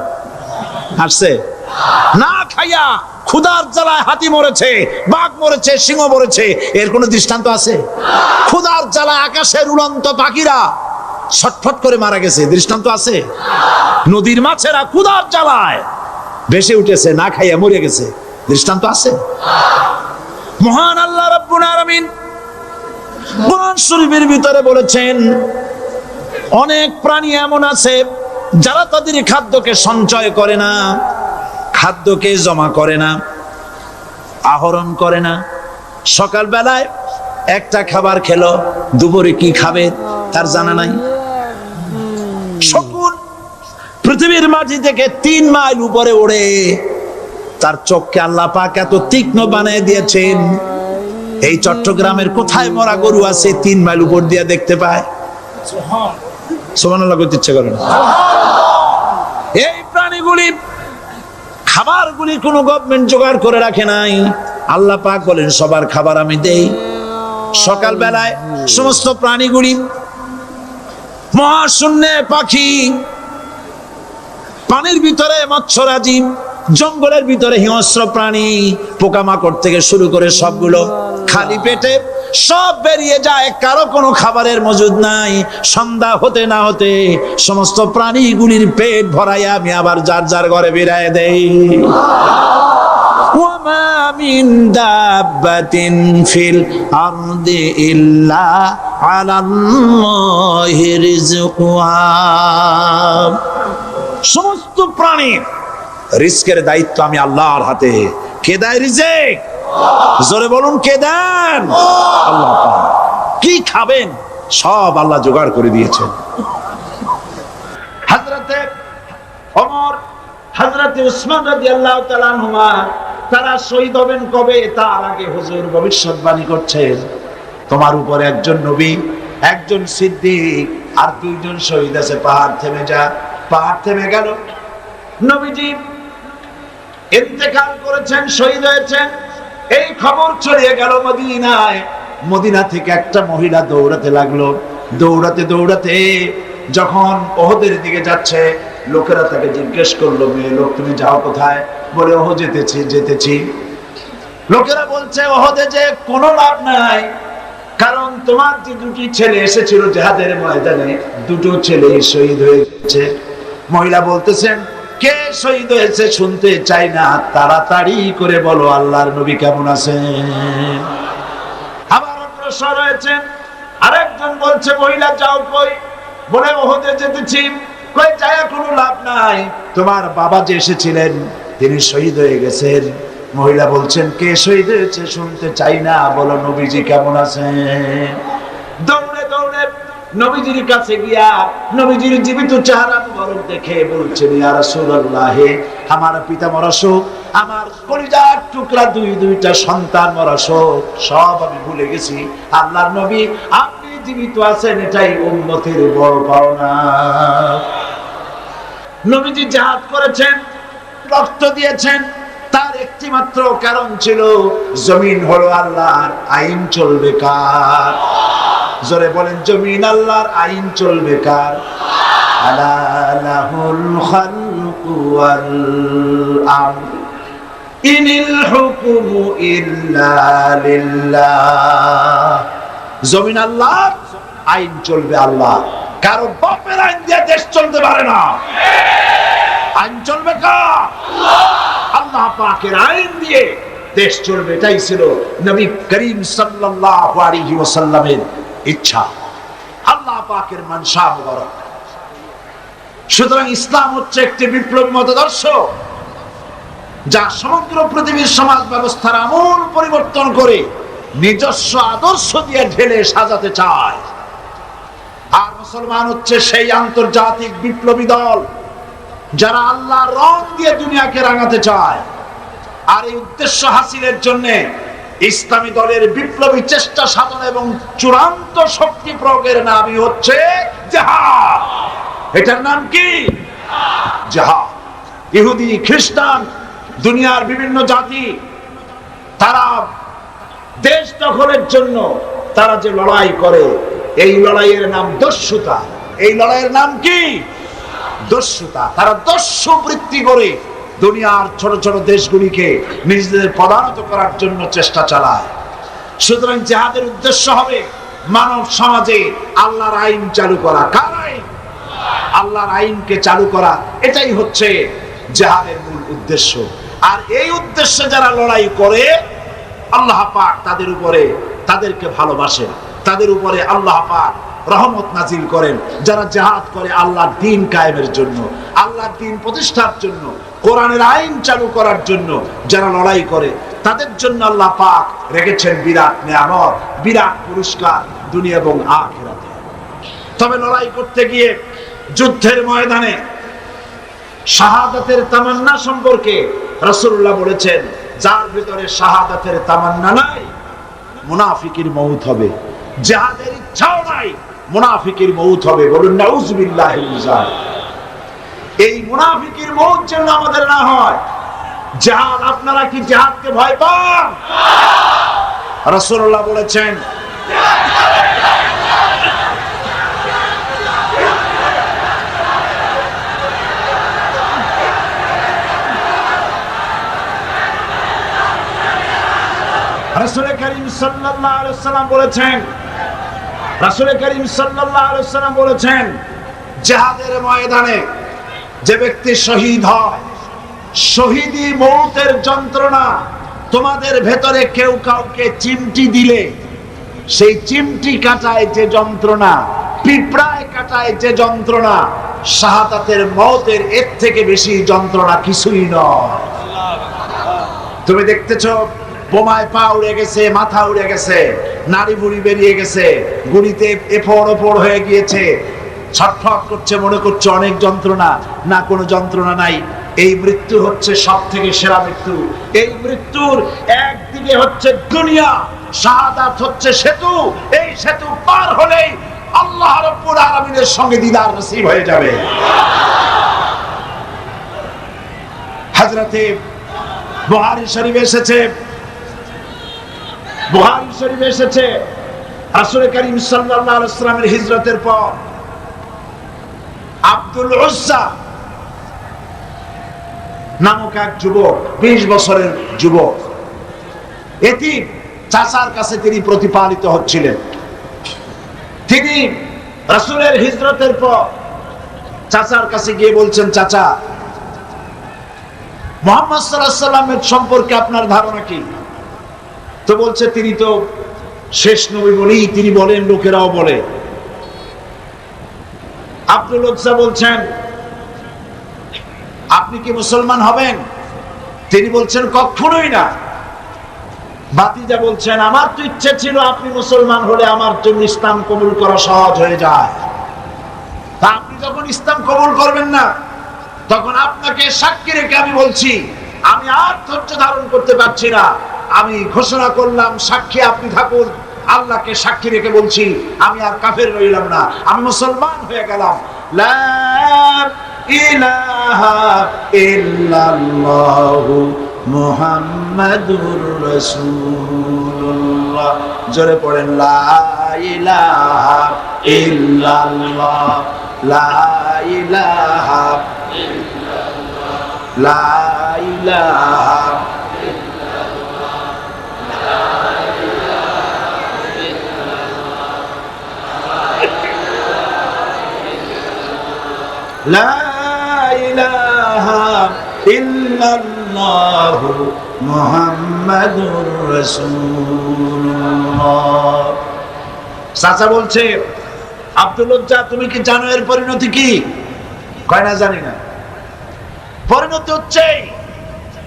আসছে না, খাইয়া ক্ষুধার জ্বালায় হাতি মরেছে, বাঘ মরেছে, সিংহ মরেছে। এর কোন দৃষ্টান্ত আছে? ক্ষুধার জ্বালায় আকাশের উড়ন্ত পাখিরা ছটফট করে মারা গেছে, দৃষ্টান্ত আছে? নদীর মাছেরা ক্ষুধার জ্বালায় ভেসে উঠেছে, না খাইয়া মরে গেছে, দৃষ্টান্ত আছে? মহান আল্লাহ রাব্বুল আলামিন কোরআন শরীফের ভিতরে বলেছেন অনেক প্রাণী এমন আছে যারা তাদের খাদ্যকে সঞ্চয় করে না, খাদ্যকে জমা করে না, আহরণ করে না। সকাল বেলায় একটা খাবার খেলো, দুপুরে কি খাবে তার জানা নাই। শকুন পৃথিবীর মাটি থেকে 3 মাইল উপরে ওড়ে, তার চোখকে আল্লাহ পাক এত তীক্ষ্ণ বানিয়ে দিয়েছেন। এই চট্টগ্রামের কোথায় মরা গরু আছে 3 মাইল উপর দিয়ে দেখতে পায়? সুবহানাল্লাহ করতে ইচ্ছে করে না। এই প্রাণীগুলি খাবারগুলি কোন গভর্নমেন্ট জোগাড় করে রাখে নাই। আল্লাহ পাক বলেন সবার খাবার আমি দেই। সকাল বেলায় সমস্ত প্রাণীগুলি, মহাশূন্যে পাখি, পানির ভিতরে মৎস্যরাজি, জঙ্গলের ভিতরে হিংস্র প্রাণী, পোকামাকড় থেকে শুরু করে সবগুলো খালি পেটে সব বেরিয়ে যায়, কারো কোনো খাবারের মজুদ নাই। সন্ধ্যা হতে না হতে সমস্ত প্রাণীগুলির পেট ভরাইয়া আমি আবার যার যার ঘরে বেরিয়ে দেই। ওয়ামা মিন দাব্বাতিন ফিল আরদি ইল্লা আলাল্লাহি রিজকুহা। সমস্ত প্রাণীর রিজকের দায়িত্ব আমি আল্লাহর হাতে। কে দেয় রিজক? জোরে বলুন, কে দেন? আল্লাহ পাক। কি খাবেন সব আল্লাহ জোগাড় করে দিয়েছেন। হযরতে ওমর, হযরতে উসমান রাদিয়াল্লাহু তাআলা আনহুমা তারা শহীদ হবেন কবে তার আগে হুজুর ভবিষ্যৎবাণী করছেন, তোমার উপরে একজন নবী, একজন সিদ্দিক আর 2জন শহীদ আছে, পাহাড় থেমে যা। পাহাড় থেমে গেল। নবীজি ইন্তেকাল করেছেন, শহীদ হয়েছেন, এই খবর ছড়িয়ে গেল মদিনায়। মদিনা থেকে একটা মহিলা দৌড়াতে লাগলো। দৌড়াতে দৌড়াতে যখন ওহদের দিকে যাচ্ছে, লোকেরা তাকে জিজ্ঞেস করলো, মেয়ে লোক তুমি যাও কোথায়? বলে ওহ যেতেছি। লোকেরা বলছে ওহদে যে কোনো লাভ নাই, কারণ তোমার যে দুটি ছেলে এসেছিল জিহাদের ময়দানে, দুটো ছেলে শহীদ হয়েছে। মহিলা বলতেছেন, কে শহীদ হয়েছে শুনতে চাই না, তাড়াতাড়ি করে বলো আল্লাহর নবী কেমন আছেন। আবার অগ্রসর হয়েছেন। আরেকজন বলছে, মহিলা যাও কই? বলে ওহদে যেতেছি। কই যায় কোনো লাভ নাই, তোমার বাবা যে এসেছিলেন তিনি শহীদ হয়ে গেছেন। মহিলা বলছেন, কে শহীদ হয়েছে শুনতে চাই না, বলো নবীজি কেমন আছেন। দৌড়ে দৌড়ে নবীজির কাছে গিয়া নবীজির জীবিত চেহারা মুবারক দেখে বলছেন, ইয়া রাসূলুল্লাহ, আমার পিতা মরা শোক, আমার কলিজার টুকরা দুইটা সন্তান মরা শোক সব আমি ভুলে গেছি। আল্লাহর নবী আপনি জীবিত আছেন, এটাই উম্মতের বড় পাওনা। নবীজি জিহাদ করেছেন, রক্ত দিয়েছেন, তার একটি মাত্র কারণ ছিল, জমিন হলো আল্লাহর, আইন চলবে কার? জোরে বলেন, জমিন আল্লাহর, আইন চলবে কার? আলা লাহুল খালকু ওয়াল আমর ইনিল হুকমু ইল্লা লিল্লাহ। জমিন আল্লাহর, আইন চলবে আল্লাহ। কারো বাপের আইন দিয়ে দেশ চলতে পারে না। আইন চলবে কার? আল্লাহ পাকের আইন দিয়ে দেশ চলবে। এটাই ছিল নবী করিম সাল্লাল্লাহু আলাইহি ওয়াসাল্লামের ইচ্ছা, আল্লাহ পাকের মানসা মুবারক। সুতরাং ইসলাম হচ্ছে একটি বিপ্লবী মতাদর্শ, যা সমগ্র পৃথিবীর সমাজ ব্যবস্থার আমূল পরিবর্তন করে নিজস্ব আদর্শ দিয়ে ঢেলে সাজাতে চায়। আর মুসলমান হচ্ছে সেই আন্তর্জাতিক বিপ্লবী দল যারা আল্লাহর রং দিয়ে দুনিয়াকে রাঙাতে চায়। আর এই উদ্দেশ্য হাসিলের জন্য ইসলামী দলের বিপ্লবী চেষ্টা সাধন এবং চূড়ান্ত শক্তি প্রয়োগের নামই হচ্ছে জিহাদ। এটার নাম কি? জিহাদ। ইহুদি, খ্রিস্টান, দুনিয়ার বিভিন্ন জাতি, তারা দেশ দখলের জন্য তারা যে লড়াই করে, এই লড়াইয়ের নাম দস্যুতা। এই লড়াইয়ের নাম কি? দস্যুতা। তারা দস্যু বৃত্তি করে দুনিয়ার ছোট ছোট দেশগুলিকে নিজেদের পদানত করার জন্য চেষ্টা চালায়। সুতরাং জিহাদের উদ্দেশ্য হবে মানব সমাজে আল্লাহর আইন চালু করা। কার আইন? আল্লাহর আইনকে চালু করা। এটাই হচ্ছে জিহাদের মূল উদ্দেশ্য। আর এই উদ্দেশ্যে যারা লড়াই করে, আল্লাহ পাক তাদের উপরে, তাদেরকে ভালোবাসেন, তাদের উপরে আল্লাহ পাক রহমত নাজিল করেন। যারা জিহাদ করে আল্লাহর দ্বীন কায়েমের জন্য, আল্লাহর দ্বীন প্রতিষ্ঠার জন্য, কোরআনের আইন চালু করার জন্য যারা লড়াই করে, তাদের জন্য আল্লাহ পাক রেখেছেন বিরাট নিয়ামত, বিরাট পুরস্কার দুনিয়া এবং আখিরাতে। তবে লড়াই করতে গিয়ে যুদ্ধের ময়দানে শাহাদাতের তামান্না সম্পর্কে রাসূলুল্লাহ বলেছেন, যার ভিতরে শাহাদাতের তামান্না নাই, মুনাফিকের মউত হবে। জিহাদের ইচ্ছাও নাই, মুনাফিকের মউত হবে। বলুন নাউযুবিল্লাহি মিন যালিক। এই মুনাফিকের মউত যেন আমাদের না হয়। জিহাদ, আপনারা কি জিহাদকে ভয় পান? রাসূলুল্লাহ বলেছেন, রাসূল করিম সাল্লাল্লাহু আলাইহি ওয়াসাল্লাম বলেছেন, রাসূল করিম সাল্লাল্লাহু আলাইহি ওয়াসাল্লাম বলেছেন, জিহাদের ময়দানে যে ব্যক্তি শহীদ হয়, শহীদি মউতের যন্ত্রণা তোমাদের ভেতরে কেউ কাউকে চিমটি দিলে সেই চিমটি কাটায় যে যন্ত্রণা, পিঁপড়ায় কাটায় যে যন্ত্রণা, শাহাদাতের মউতের এর থেকে বেশি যন্ত্রণা কিছুই নয়। তুমি দেখতেছো বোমায় পা উড়ে গেছে, মাথা উড়ে গেছে, নাড়ি বুড়ি বেরিয়ে গেছে, গুলিতে এফোড় ওপড় হয়ে গিয়েছে, ছটফট করছে, মনে করছে অনেক যন্ত্রণা। না, কোনো যন্ত্রণা নাই। এই মৃত্যু হচ্ছে সব থেকে সেরা মৃত্যু। এই মৃত্যুর একদিকে হচ্ছে দুনিয়া, শাহাদাত হচ্ছে সেতু। এই সেতু পার হলেই আল্লাহ রাব্বুল আলামিনের সঙ্গে দিদার নসিব হয়ে যাবে। হযরতে বুখারী শরীফে এসেছে, বুখারী শরীফে এসেছে রাসূল করিম সাল্লাল্লাহু আলাইহি ওয়াসাল্লামের হিজরতের পর আব্দুল উজ্জা নামক এক যুবক, 20 বছরের যুবক, এতিম, চাচার কাছে তিনি প্রতিপালিত হচ্ছিলেন। তিনি রাসূলের হিজরতের পর চাচার কাছে গিয়ে বলছেন, চাচা, মুহাম্মদ সাল্লাল্লাহু আলাইহি ওয়াসাল্লামের সম্পর্কে আপনার ধারণা কি? তো বলছে, তিনি তো শেষ নবী বলি তিনি বলেন, লোকেরাও বলে। আব্দুল উজ্জা বলছেন, আপনি কি মুসলমান হবেন? তিনি বলছেন, কখনোই না। ভাতিজা বলছেন, আমার তো ইচ্ছে ছিল আপনি মুসলমান হলে আমার জন্য ইসলাম কবুল করা সহজ হয়ে যায়। তা আপনি যখন ইসলাম কবুল করবেন না, তখন আপনাকে সাক্ষী রেখে আমি বলছি, আমি আর ধৈর্য ধারণ করতে পারছি না। আমি ঘোষণা করলাম, সাক্ষী আপনি থাকুন, আল্লাহকে সাক্ষী রেখে বলছি, আমি আর কাফের রইলাম না, আমি মুসলমান হয়ে গেলাম। লা ইলাহা ইল্লাল্লাহু মুহাম্মাদুর রাসূলুল্লাহ। জোরে পড়েন, লা ইলাহা ইল্লাল্লাহ, লা ইলাহা ইল্লাল্লাহ, লা ইলাহা লা ইলাহা ইল্লাল্লাহু মুহাম্মাদুর রাসূলুল্লাহ। চাচা বলছে, আব্দুল উজ্জা, তুমি কি জানো এর পরিণতি কি? কয় না, জানি না। পরিণতি হচ্ছে,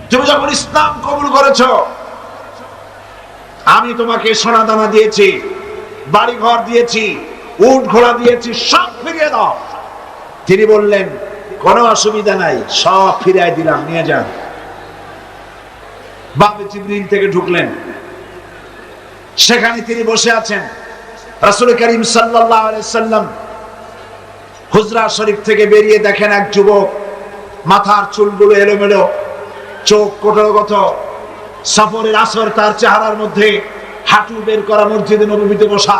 তুমি যখন ইসলাম কবুল করেছো, আমি তোমাকে সোনা দানা দিয়েছি, বাড়ি ঘর দিয়েছি, উট ঘোড়া দিয়েছি, সব ফিরিয়ে দাও। তিনি বললেন, কোনো অসুবিধা নাই, সব ফিরিয়ে দিলাম, নিয়ে যান। বাবে জিবরিল থেকে ঢুকলেন, সেখানে তিনি বসে আছেন। রাসূল করিম সাল্লাল্লাহু আলাইহি সাল্লাম হুজরা শরীফ থেকে বেরিয়ে দেখেন এক যুবক, মাথার চুলগুলো এলোমেলো, চোখ কোটরগত, সফরের আসর তার চেহারার মধ্যে, হাঁটু বের করা, মসজিদে নববীতে বসা।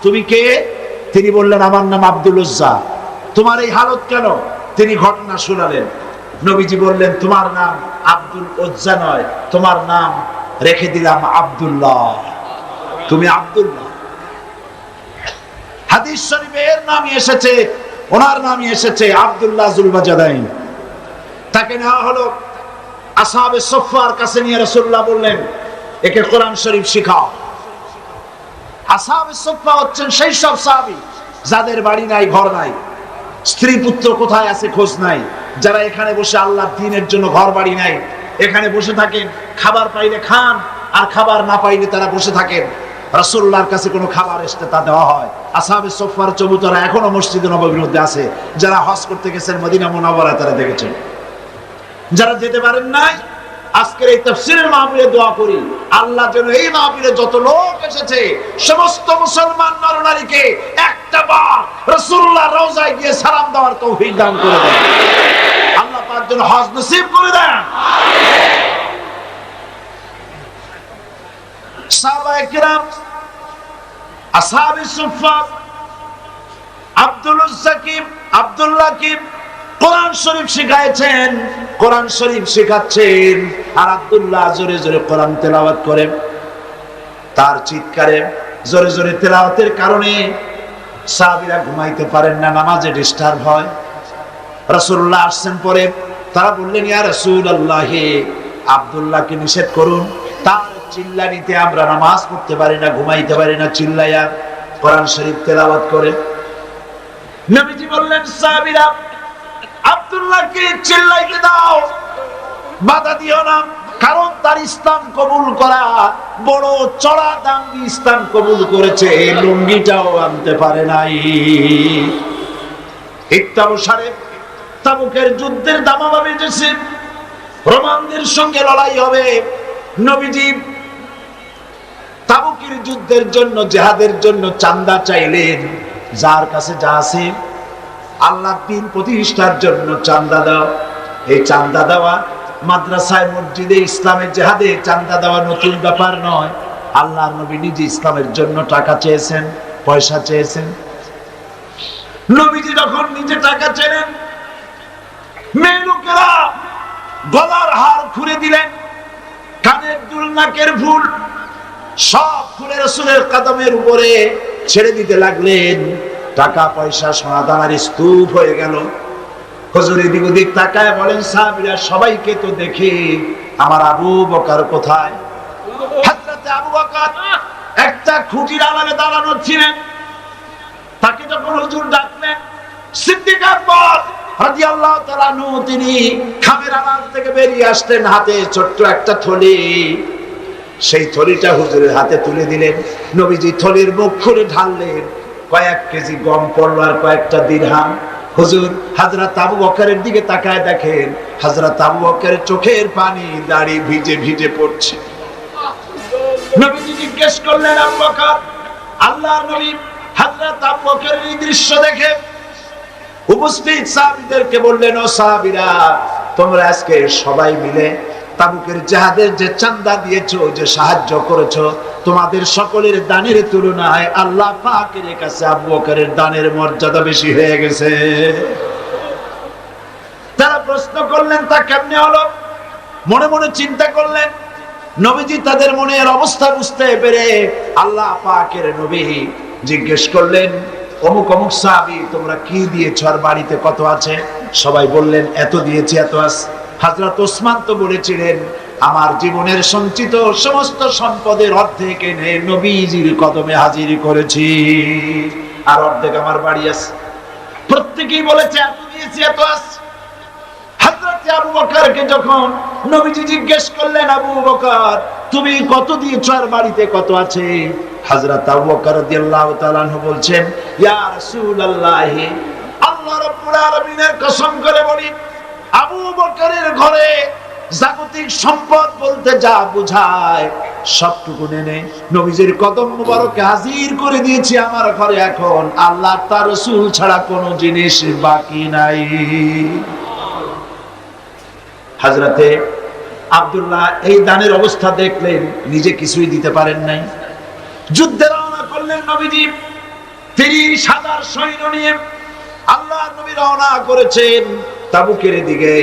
তুমি কে? তিনি বললেন, আমার নাম আব্দুল উজ্জা। তোমার এই হালত কেন? তিনি ঘটনা শোনালেন। নবীজি বললেন, তোমার নাম আব্দুল উজ্জা নয়, তোমার নাম রেখে দিলাম আব্দুল্লাহ, তুমি আব্দুল্লাহ। হাদিস শরীফে এর নামই এসেছে, ওনার নামই এসেছে আব্দুল্লাহ যুলবাজাদাইন। তাকে নেওয়া হলো আসহাবে সুফফার কাছে, নিয়ে রাসূলুল্লাহ বললেন, একে কোরআন শরীফ শিখাও। আসহাবে সুফফা হচ্ছেন সেই সব সাহাবী যাদের বাড়ি নাই, ঘর নাই, স্ত্রী পুত্র কোথায় আছে খোঁজ নাই, যারা এখানে বসে আল্লাহর দ্বীনের জন্য ঘর বাড়ি নাই, এখানে বসে থাকেন, খাবার পাইলে খান, আর খাবার না পাইলে তারা বসে থাকেন। রাসূলুল্লাহর কাছে কোনো খাবার এসে তা দেওয়া হয়। আসহাবে সুফফার চবুতরা এখনো মসজিদে নববীর মধ্যে আছে। যারা হজ করতে গেছেন মদিনা মুনাওয়ারায়, তারা দেখেছেন। যারা যেতে পারেন নাই, আজকের এই তাফসীরের মাহফিলে দোয়া করি, আল্লাহ যেন এই মাহফিলে যত লোক এসেছে সমস্ত মুসলমান নরনারীকে একটা বার রাসূলুল্লাহর রওজায় গিয়ে সালাম দেওয়ার তৌফিক দান করে দেন। আল্লাহ পাক যেন হজ নসিব করে দেন। সাহাবায়ে কিরাম, আসহাবে সুফফা, আব্দুল উজ্জা কি, আব্দুল্লাহ কি কোরআন শরীফ শিখাইছেন, কোরআন শরীফ শেখাচ্ছেন, আর আব্দুল্লাহ জোরে জোরে কোরআন তেলাওয়াত করেন। তার চিৎকারে, জোরে জোরে তেলাওয়াতের কারণে সাহাবীরা ঘুমাইতে পারেন না, নামাজে ডিস্টার্ব হয়। রাসূলুল্লাহ আসছেন পরে, তারা বললেন, ইয়া রাসূলুল্লাহ, আব্দুল্লাহকে নিষেধ করুন, তার চিল্লানিতে আমরা নামাজ পড়তে পারি না, ঘুমাইতে পারি না, চিল্লাইয়া কোরআন শরীফ তেলাওয়াত করে। নবীজি বললেন, সাহাবীরা, আব্দুল্লাহকে চিল্লাইতে দাও, বাধা দিও না, কারণ তার ইসলাম কবুল করা বড় চড়া দাম দিয়ে ইসলাম কবুল করেছে, এই লুঙ্গিটাও আনতে পারে নাই। ইত্তাবসারে তাবুকের যুদ্ধের দামামা বেজেছে, রোমানদের সঙ্গে লড়াই হবে। নবীজি তাবুকের যুদ্ধের জন্য, জিহাদের জন্য চাঁদা চাইলেন, যার কাছে যা আছে, আল্লাহ দ্বীন প্রতিষ্ঠার জন্য চাঁদা দাও। এই চাঁদা দেওয়া মাদ্রাসায় মসজিদে ইসলামের জিহাদে চাঁদা দেওয়া নতুন ব্যাপার নয়। আল্লাহর নবী নিজে ইসলামের জন্য টাকা চেয়েছেন, পয়সা চেয়েছেন। নবীজি যখন নিজে টাকা চেলেন, মেয়ে লোকেরা গলার হার খুলে দিলেন, কানের দুল, নাকের ফুল সব খুলে রাসূলের কদমের উপরে ছেড়ে দিতে লাগলেন। টাকা পয়সা সোনা দানার স্তূপ হয়ে গেল। হুজুর এদিক ওদিক তাকায় বলেন, সাহাবীরা সবাইকে তো দেখে, আমার আবু বকর কোথায়? হযরত আবু বকর একটা খুঁটির আড়ালে দাঁড়ানো ছিলেন। তাকে যখন হুজুর ডাকলেন, সিদ্দিক আকবর রাদিয়াল্লাহু তাআলা আনহু তিনি খামের আড়াল থেকে বেরিয়ে আসলেন, হাতে ছোট্ট একটা থলি। সেই থলিটা হুজুরের হাতে তুলে দিলেন। নবীজি থলির মুখ খুলে ঢাললেন, কয়েক কেজি গম পড়ল আর কয়েকটা দিরহাম। হুজুর হযরত আবু বকরের দিকে তাকায় দেখেন, হযরত আবু বকরের চোখের পানি দাড়ি ভিজে ভিজে পড়ছে। নবীজি জিজ্ঞেস করলেন, আবু বকর, আল্লাহর নবী হযরত আবু বকরের এই দৃশ্য দেখে উপস্থিত সাহাবীদেরকে বললেন, ও সাহাবীরা, তোমরা আজকে সবাই মিলে তাবুকের জিহাদের যে চাঁদা দিয়েছো, যে সাহায্য করেছো, তোমাদের সকলের দানের তুলনায় আল্লাহ পাকের কাছে আবু বকরের দানের মর্যাদা বেশি হয়ে গেছে। তারা প্রশ্ন করলেন, তা কেমনে হলো? মনে মনে চিন্তা করলেন। নবীজি তাদের মনের অবস্থা বুঝতে পেরে আল্লাহ পাকের নবী জিজ্ঞেস করলেন, অমুক অমুক সাহাবী, তোমরা কি দিয়েছো আর বাড়িতে কত আছে? সবাই বললেন, এত দিয়েছি, এত আছে। হযরত ওসমান তো বলেছিলেন, আমার জীবনের সঞ্চিত সমস্ত সম্পদের অর্ধেক এনে নবীজির কদমে হাজির করেছি, আর অর্ধেক আমার বাড়ি আছে। প্রত্যেকেই বলেছে, এত দিয়েছি, এত আছে। হযরত আবু বকরকে যখন নবীজি জিজ্ঞেস করলেন, আবু বকর, তুমি কত দিয়েছো আর বাড়িতে কত আছে? হযরত আবু বকর রাদিয়াল্লাহু তাআলা আনহু বলছেন, ইয়া রাসূলুল্লাহ, আল্লাহ রাব্বুল আলামিনের কসম করে বলি, আবু বকরের ঘরে জাগতিক সম্পদ বলতে যা বোঝায় সবটুকু এনে নবীজির কদম মুবারকে হাজির করে দিয়েছি আমার ঘরে। এখন আল্লাহ তার রাসূল ছাড়া কোনো জিনিস বাকি নাই। হযরতে আব্দুল্লাহ এই দানের অবস্থা দেখলেন, নিজে কিছুই দিতে পারেন নাই। যুদ্ধে রওনা করলেন নবীজি ৩০,০০০ সৈন্য নিয়ে। আল্লাহর নবী রওনা করেছেন তাবুকের দিকে,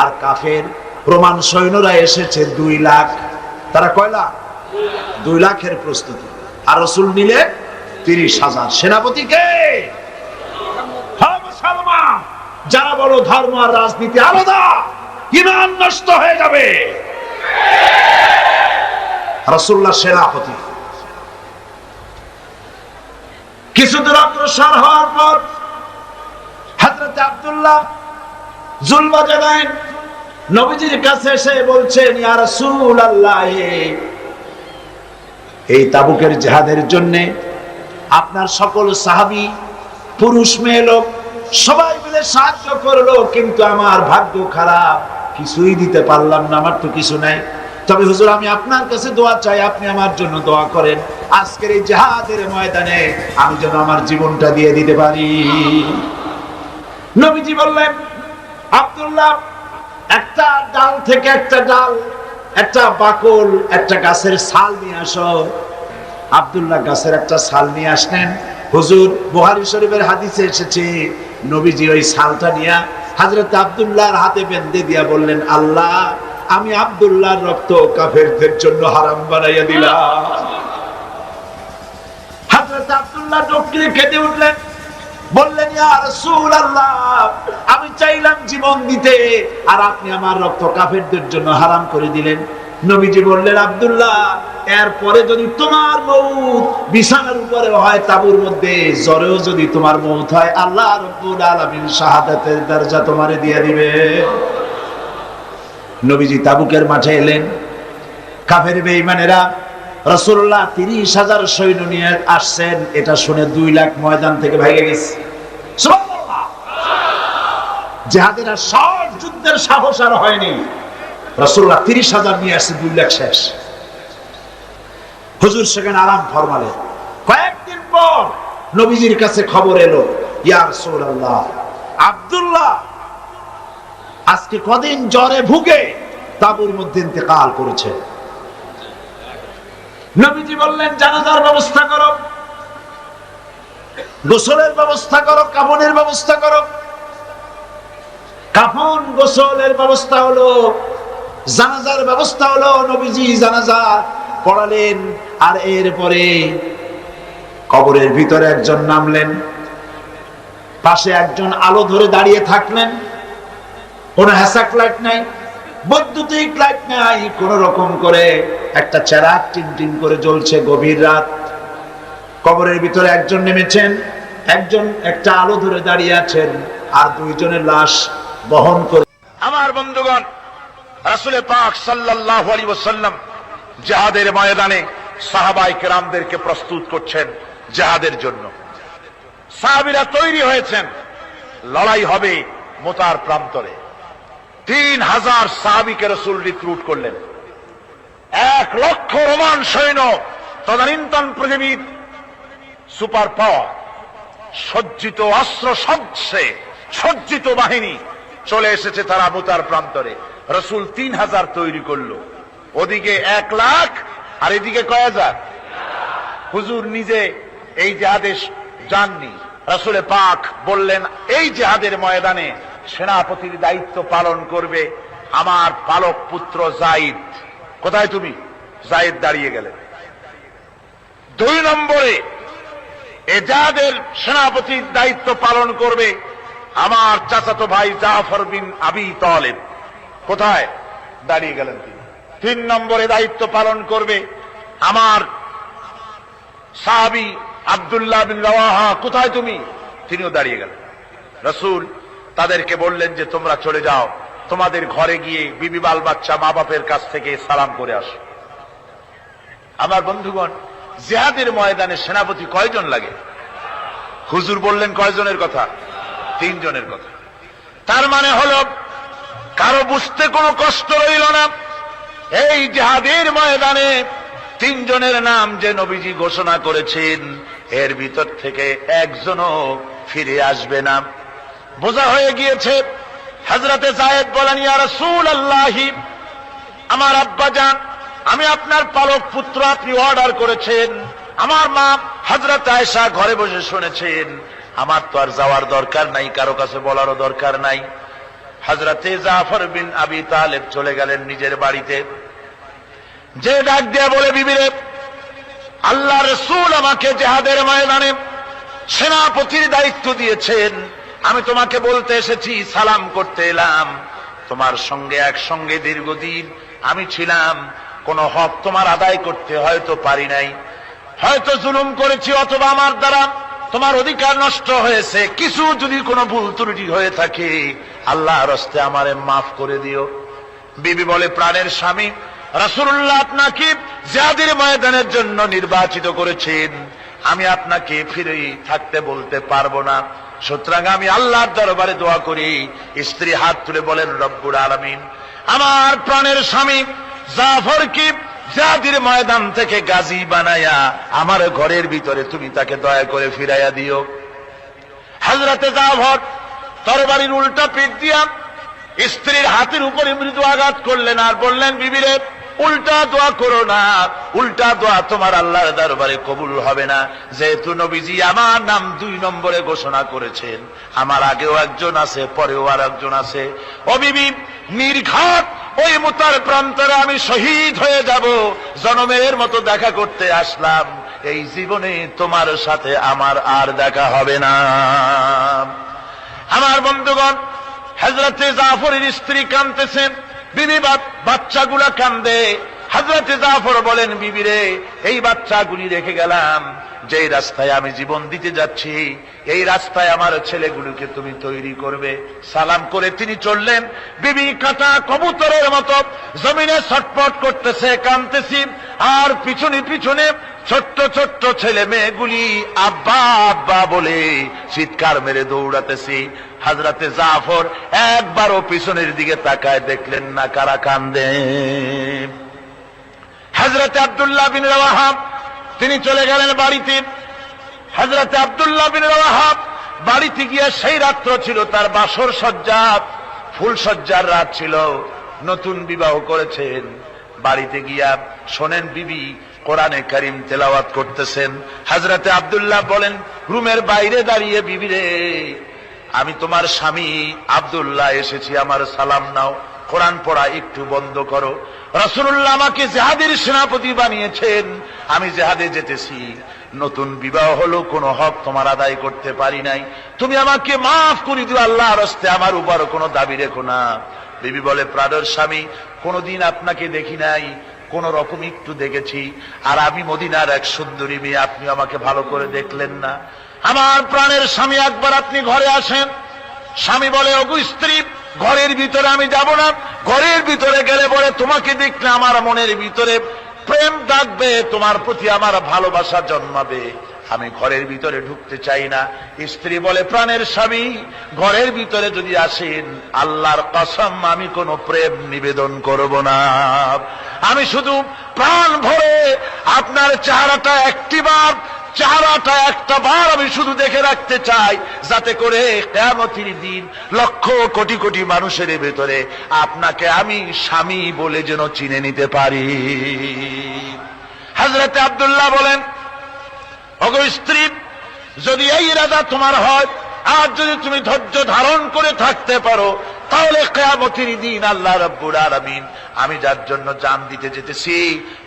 আর কাফের রোমান সৈন্যরা এসেছে ২ লাখ। তারা কয় লাখ? ২ লাখের প্রস্তুতি। আর রাসূল নিলে ৩০,০০০। সেনাপতি কে? হ্যাঁ মুসলমান। যারা বলো ধর্ম আর রাজনীতি আলাদা, ঈমান নষ্ট হয়ে যাবে। রাসূলুল্লাহ সেনাপতি। কিছু দূর অগ্রসর হওয়ার পর হযরত আব্দুল্লাহ জুলবাজাদাইন নবীজির কাছে এসে বলছেন, ইয়া রাসূলুল্লাহ, এই তাবুকের জিহাদের জন্য আপনার সকল সাহাবী, পুরুষ মেয়ে লোক সবাই মিলে সাহায্য করলো, কিন্তু আমার ভাগ্য খারাপ, কিছুই দিতে পারলাম না, আমার তো কিছু নাই। তবে হুজুর, আমি আপনার কাছে দোয়া চাই, আপনি আমার জন্য দোয়া করেন, আজকের এই জিহাদের ময়দানে আমি যেন আমার জীবনটা দিয়ে দিতে পারি। নবীজি বললেন, আব্দুল্লাহ, একটা ডাল থেকে একটা ডাল, একটা বাকল, একটা গাছের ছাল নিয়ে আসো। আব্দুল্লাহ গাছের একটা ছাল নিয়ে আসলেন। হুজুর, বুখারী শরীফের হাদিসে এসেছে, নবীজি ওই ছালটা নিয়ে হযরত আব্দুল্লাহর হাতে বেঁধে দিয়া বললেন, আল্লাহ, আমি আব্দুল্লাহর রক্ত কাফেরদের জন্য হারাম বানাইয়া দিলাম। হযরত আব্দুল্লাহ ডোকরে কেঁদে উঠলেন, বললেন, ইয়া রাসূলুল্লাহ, আমি চাইলাম জীবন দিতে, আর আপনি আমার রক্ত কাফেরদের জন্য হারাম করে দিলেন। নবীজি বললেন, আব্দুল্লাহ, এরপরে যদি তোমার মউত বিছানার উপরে হয়, তাবুর মধ্যে জ্বরেও যদি তোমার মউত হয়, আল্লাহ রাব্বুল আলামিন শাহাদাতের দরজা তোমারে দিয়ে দিবে। নবীজি তাবুকের মাঠে এলেন। কাফের বেঈমানেরা রাসূলুল্লাহ ৩০,০০০ সৈন্য নিয়ে আসছেন, এটা শুনে ২ লাখ ময়দান থেকে ভাগে গেছে। সুবহানাল্লাহ। জিহাদের সব যুদ্ধের সাহস আর হয়নি। রাসূলুল্লাহ ৩০,০০০ নিয়ে আসছে, ২ লাখ শেষ। হুজুর সেখানে আরাম ফরমালেন। কয়েকদিন পর নবীজির কাছে খবর এলো, ইয়া রাসূলুল্লাহ, আব্দুল্লাহ আজকে কদিন জ্বরে ভুগে তাঁবুর মধ্যে ইন্তেকাল করেছে। নবীজি বললেন জানাজার ব্যবস্থা করো, গোসলের ব্যবস্থা করো, কাফনের ব্যবস্থা করো। কাফন গোসলের ব্যবস্থা হলো, জানাজার ব্যবস্থা হলো। নবীজি জানাজা পড়ালেন, আর এরপরে কবরের ভিতরে একজন নামলেন, পাশে একজন আলো ধরে দাঁড়িয়ে থাকলেন। কোনো হ্যাসাক লাইট নাই, বৈদ্যুতিক লাইট নাই, কোন রকম করে একটা চেরাগ টিনটিন করে জ্বলছে, গভীর রাত। কবরের ভিতরে একজন নেমেছেন, একজন একটা আলো ধরে দাঁড়িয়ে আছেন, আর দুইজনের লাশ বহন করে। আমার বন্ধুগণ, রাসূল পাক সাল্লাল্লাহু আলাইহি ওয়াসাল্লাম জিহাদের ময়দানে সাহাবায়ে কেরামদেরকে প্রস্তুত করছেন জিহাদের জন্য। সাহাবীরা তৈরি হয়েছেন, লড়াই হবে মুতার প্রান্তরে। 3000 সাহাবীকে রাসূল রিক্রুট করলেন। 1 লক্ষ রোমান সৈন্য, তদানীন্তন পৃথিবীর সুপার পাওয়ার, সজ্জিত অস্ত্র সজ্জিত বাহিনী চলে এসেছে তারা মুতার প্রান্তরে। রাসূল 3000 তৈরি করলো, ওদিকে 1 লাখ আর এদিকে কয় হাজার। হুজুর নিজে এই জিহাদে যাননি। রাসূল পাক বললেন এই জিহাদের ময়দানে সেনাপতির দায়িত্ব পালন করবে আমার পালক পুত্র যায়েদ। কোথায় তুমি? যায়েদ দাঁড়িয়ে গেলেন। 2 নম্বরে এই জিহাদের সেনাপতির দায়িত্ব পালন করবে আমার চাচাতো ভাই জাফর বিন আবি তালেব। কোথায়? দাঁড়িয়ে গেলেন তিনি। 3 নম্বরে দায়িত্ব পালন করবে আমার সাহাবী আব্দুল্লাহ বিন রাওয়াহা। কোথায় তুমি? তিনিও দাঁড়িয়ে গেলেন। রাসূল তাদেরকে বললেন যে তোমরা চলে যাও, তোমাদের ঘরে গিয়ে বিবি বাল বাচ্চা মা বাপের কাছ থেকে সালাম করে আসো। আমার বন্ধুগণ, জিহাদের ময়দানে সেনাপতি কয়জন লাগে? হুজুর বললেন কয়জনের কথা? 3 জনের কথা। তার মানে হলো কারো বুঝতে কোনো কষ্ট রইল না, এই জিহাদের ময়দানে 3 জনের নাম যে নবীজি ঘোষণা করেছেন, এর ভিতর থেকে একজনও ফিরে আসবে না। বোঝা হয়ে গিয়েছে। হযরতে যায়েদ বলেন ইয়া রাসূলুল্লাহ, আমার আব্বা জান, আমি আপনার পালক পুত্র, আপনি অর্ডার করেছেন। আমার মা হযরত আয়েশা ঘরে বসে শুনেছেন। আমার তো আর যাওয়ার দরকার নাই, কারো কাছে বলারও দরকার নাই। হযরতে জাফর বিন আবি তালেব চলে গেলেন নিজের বাড়িতে। যে ডাক দিয়ে বলে বিবিরে, আল্লাহ রাসূল আমাকে জিহাদের ময়দানে সেনাপতির দায়িত্ব দিয়েছেন, আমি তোমাকে বলতে এসেছি, সালাম করতে এলাম। তোমার সঙ্গে একসঙ্গে দীর্ঘদিন আমি ছিলাম, কোন হক তোমার আদায় করতে হয়তো পারি নাই, হয়তো জুলুম করেছি, অথবা আমার দ্বারা তোমার অধিকার নষ্ট হয়েছে। কিছু যদি কোনো ভুল ত্রুটি হয়ে থাকে, আল্লাহর হস্তে আমারে মাফ করে দিও। বিবি বলে, প্রাণের স্বামী রাসূলুল্লাহ আপনাকে জিহাদের ময়দানের জন্য নির্বাচিত করেছেন, আমি আপনাকে ফিরে থাকতে বলতে পারবো না। সুতরাং আমি আল্লাহর দরবারে দোয়া করি। স্ত্রী হাত তুলে বলেন, রব্বুল আলামিন, আমার প্রাণের স্বামী জাফরকে জিহাদের ময়দান থেকে গাজী বানায়া আমার ঘরের ভিতরে তুমি তাকে দয়া করে ফিরাইয়া দিও। হযরতে জাফর তরবারির উল্টা পিঠ দিয়া স্ত্রীর হাতের উপরে মৃদু আঘাত করলেন, আর বললেন, বিবিরে, উল্টা দোয়া করো না, উল্টা দোয়া তোমার আল্লাহর দরবারে কবুল হবে না। যেহেতু নবীজি আমার নাম 2 নম্বরে ঘোষণা করেছেন, আমার আগেও একজন আছে, পরেও আর একজন আছে। ও বিবি, নির্ঘাত ওই মুতার প্রান্তরে আমি শহীদ হয়ে যাব। জনমের মতো দেখা করতে আসলাম, এই জীবনে তোমার সাথে আমার আর দেখা হবে না। আমার বন্ধুগণ, হযরতে জাফরের স্ত্রী কাঁদতেছেন, বিবি বাচ্চাগুলা কান্দে। হযরতে জাফর বলেন, বিবিরে, এই বাচ্চাগুলি রেখে গেলাম, যেই রাস্তায় আমি জীবন দিতে যাচ্ছি, এই রাস্তায় আমার ছেলেগুলোকে তুমি তৈরি করবে। সালাম করে তিনি চললেন। বিবি কাটা কবুতরের মতো জমিনে ছটফট করতেছে, কাঁদতেছি, আর পিছনে পিছনে ছোট্ট ছোট্ট ছেলে মেয়েগুলি আব্বা আব্বা বলে চিৎকার মেরে দৌড়াতেছি। হযরতে জাফর একবারও পিছনের দিকে তাকায় দেখলেন না কারা কান্দে। হযরতে আব্দুল্লাহ বিন রাওয়াহা তিনি চলে গেলেন বাড়িতে। হযরতে আব্দুল্লাহ বিন রাওয়াহা বাড়িতে গিয়ে, সেই রাত্র ছিল তার বাসর সজ্জা, ফুল সজ্জার রাত ছিল। নতুন বিবাহ করেছেন, বাড়িতে গিয়া শোনেন বিবি কোরআনে কারিম তেলাওয়াত করতেছেন। হযরতে আব্দুল্লাহ বলেন রুমের বাইরে দাঁড়িয়ে, বিবি রে, আমি তোমার স্বামী আব্দুল্লাহ এসেছি, আমার সালাম নাও, কোরআন পড়া একটু বন্ধ করো। রাসূলুল্লাহ আমাকে জিহাদের সেনাপতি বানিয়েছেন, আমি জিহাদে যেতেছি, নতুন বিবাহ হলো, কোনো হক তোমার আদায় করতে পারি নাই, তুমি আমাকে মাফ করে দিও, আল্লাহর হস্তে আমার উপর কোনো দাবি রেখো না। বিবি বলে, প্রাণের স্বামী, কোনদিন আপনাকে দেখি নাই, কোন রকম একটু দেখেছি, আর আমি মদিনার এক সুন্দরী মেয়ে, আপনি আমাকে ভালো করে দেখলেন না। আমার প্রাণের স্বামী, একবার আপনি ঘরে আসেন। স্বামী বলে, ওগো স্ত্রী, ঘরের ভিতরে আমি যাব না, ঘরের ভিতরে গেলে বলে তোমাকে দেখলে আমার মনের ভিতরে প্রেম ডাকবে, তোমার প্রতি আমার ভালোবাসা জন্মাবে, আমি ঘরের ভিতরে ঢুকতে চাই না। স্ত্রী বলে, প্রাণের স্বামী, ঘরের ভিতরে যদি আসেন, আল্লাহর কসম আমি কোনো প্রেম নিবেদন করব না, আমি শুধু প্রাণ ভরে আপনার চেহারাটা একটা বার আমি শুধু দেখে রাখতে চাই, যাতে করে কিয়ামতের দিন লক্ষ কোটি কোটি মানুষের ভেতরে আপনাকে আমি স্বামী বলে যেন চিনে নিতে পারি। হযরতে আব্দুল্লাহ বলেন, ওগো স্ত্রী, যদি এই ইরাদা তোমার হয়, আর যদি তুমি ধৈর্য ধারণ করে থাকতে পারো, তাহলে কিয়ামতের দিন আল্লাহ রাব্বুল আলামিন আমি যার জন্য জান দিতে যেতেছি,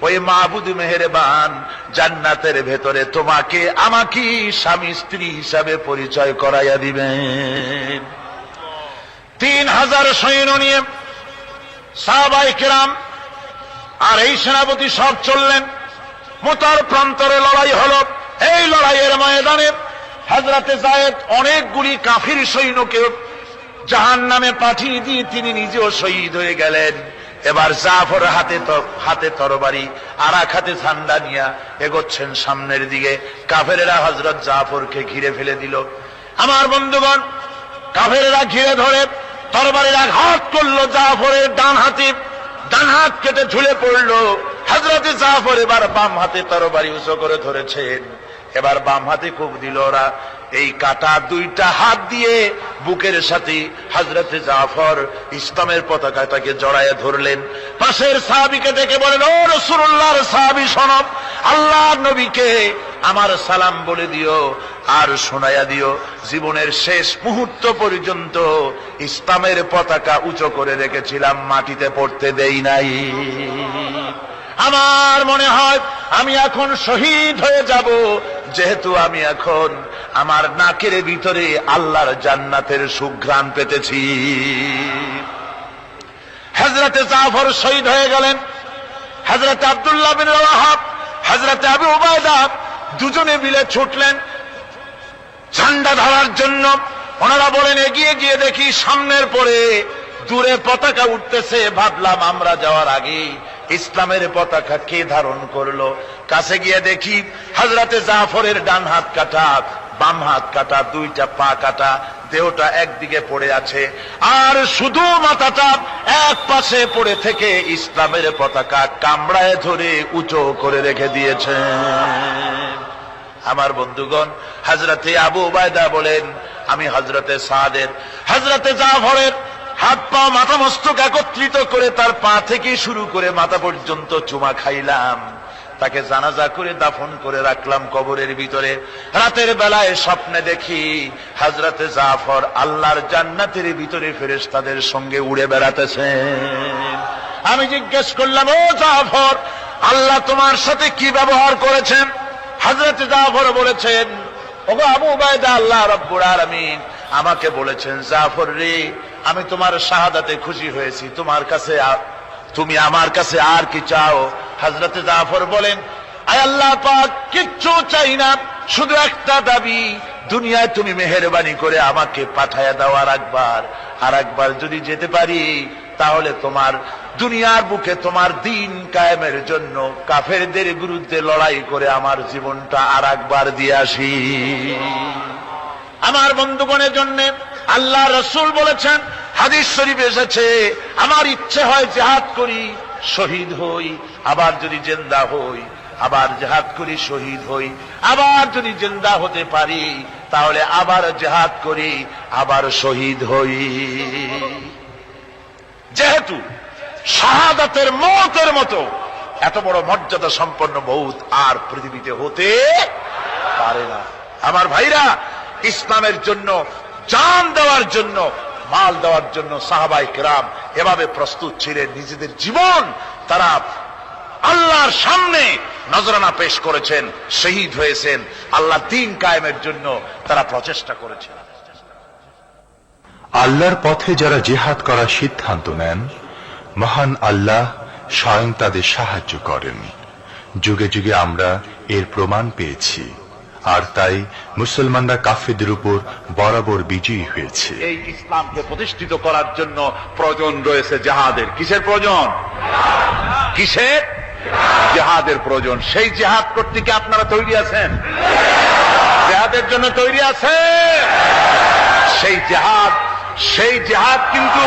ওই মাবুদ মেহেরবান জান্নাতের ভেতরে তোমাকে আমাকে স্বামী স্ত্রী হিসাবে পরিচয় করাইয়া দিবেন। 3000 সৈন্য নিয়ে সাহাবায়ে কেরাম আর এই সেনাপতি সব চললেন। মুতার প্রান্তরে লড়াই হলো। এই লড়াইয়ের ময়দানে হযরতে যায়েদ অনেকগুলি কাফির সৈন্যকে জাহান্নামে পাঠিয়ে দিয়ে তিনি নিজেও শহীদ হয়ে গেলেন। এবার জাফর হাতে তরবারি, আর এক হাতে ঝান্ডা নিয়ে এগোচ্ছেন সামনের দিকে। কাফেরেরা হযরত জাফরকে ঘিরে ফেলে দিল। আমার বন্ধুগণ, কাফেরেরা ঘিরে ধরে তরবারির আঘাত করলো জাফরের ডান হাতে, ডান হাত কেটে ঝুলে পড়লো। হযরতে জাফর এবার বাম হাতে তরবারি উঁচু করে ধরেছেন, এবার বাম হাতে কোপ দিল ওরা। এই কাটা দুইটা হাত দিয়ে বুকের সাথে হযরতে জাফর ইসলামের পতাকাটাকে জড়ায় ধরলেন। পাশের সাহাবীকে ডেকে বলেন, ও রাসূলুল্লাহর সাহাবী শোনো, আল্লাহর নবীকে আমার সালাম বলে দিও, আর শোনায়া দিও, জীবনের শেষ মুহূর্ত পর্যন্ত ইসলামের পতাকা উঁচু করে রেখেছিলাম, মাটিতে পড়তে দেই নাই। আমার মনে হয় আমি এখন শহীদ হয়ে যাব, যেহেতু আমি এখন আমার নাকের ভিতরে আল্লাহর জান্নাতের সুঘ্রাণ পেতেছি। হযরতে জাফর শহীদ হয়ে গেলেন। হযরতে আব্দুল্লাহ বিন রাওয়াহা, হযরতে আবু উবাইদা দুজনে মিলে ছুটলেন ঝান্ডা ধরার জন্য। ওনারা বলেন, এগিয়ে গিয়ে দেখি সামনের পরে দূরে পতাকা উঠতেছে। ভাবলাম আমরা যাওয়ার আগে ইসলামের পতাকা কে ধারণ করলো। কাছে গিয়ে দেখি হযরতে জাফরের ডান হাত কাটা, বাম হাত কাটা, দুইটা পা কাটা, দেহটা একদিকে পড়ে আছে, আর শুধু মাথাটা এক পাশে পড়ে থেকে ইসলামের পতাকা কামড়ায় ধরে উঁচু করে রেখে দিয়েছে। আমার বন্ধুগণ, হযরতে আবু উবাইদা বলেন, আমি হযরতে সাদের, হযরতে জাফরের হাত পা মাথা মস্তক একত্রিত করে তার পা থেকে শুরু করে মাথা পর্যন্ত চুমা খাইলাম। তাকে জানাজা করে দাফন করে রাখলাম কবরের ভিতরে। রাতের বেলায় স্বপ্নে দেখি হযরতে জাফর আল্লাহর জান্নাতের ভিতরে ফেরেশতাদের সঙ্গে উড়ে বেড়াতেছেন। আমি জিজ্ঞেস করলাম, ও জাফর, আল্লাহ তোমার সাথে কি ব্যবহার করেছেন? হযরতে জাফর বলেছেন, ওগো আবু উবাইদা, আল্লাহ রাব্বুল আলামিন আমাকে বলেছেন, জাফর রে, আমি তোমার শাহাদাতে খুশি হয়েছি, তুমি আমার কাছে আর কি চাও? হযরতে জাফর বলেন, আয় আল্লাহ পাক, কিচ্ছু চাই না, শুধু একটা দাবি, দুনিয়ায় তুমি মেহেরবানি করে আমাকে পাঠায়া দাও আর একবার যদি যেতে পারি, তাহলে তোমার দুনিয়ার বুকে তোমার দিন কায়েমের জন্য কাফেরদের বিরুদ্ধে লড়াই করে আমার জীবনটা আর একবার দিয়ে আসি। আমার বন্ধুগণের জন্য আল্লাহ রাসূল বলেছেন, হাদিস শরীফে এসেছে, আমার ইচ্ছে হয় জিহাদ করি, শহীদ হই, আবার যদি জিন্দা হই, আবার জিহাদ করি, শহীদ হই, আবার যদি জিন্দা হতে পারি, তাহলে আবার জিহাদ করি, আবার শহীদ হই। যেহেতু শাহাদাতের মওতের মতো এত বড় মর্যাদা সম্পন্ন মওত আর পৃথিবীতে হতে পারে না। আমার ভাইরা, ইসলামের জন্য জান দেওয়ার জন্য, মাল দেওয়ার জন্য সাহাবায়ে কেরাম এভাবে প্রস্তুত ছিলেন। নিজেদের জীবন তারা আল্লাহর সামনে নজরানা পেশ করেছেন, শহীদ হয়েছেন। আল্লাহ দ্বীন কায়েমের জন্য তারা প্রচেষ্টা করেছেন। আল্লাহর পথে যারা জিহাদ করার সিদ্ধান্ত নেন, মহান আল্লাহ স্বয়ং তাদের সাহায্য করেন। যুগে যুগে আমরা এর প্রমাণ পেয়েছি, আর তাই মুসলমানরা কাফেরদের উপর বরাবর বিজয়ী হয়েছে। এই ইসলামকে প্রতিষ্ঠিত করার জন্য প্রয়োজন রয়েছে জিহাদের। কিসের প্রয়োজন? কিসের? জিহাদের প্রয়োজন। সেই জিহাদ করতে কি আপনারা তৈরি আছেন? জিহাদের জন্য তৈরি আছেন? সেই জিহাদ কিন্তু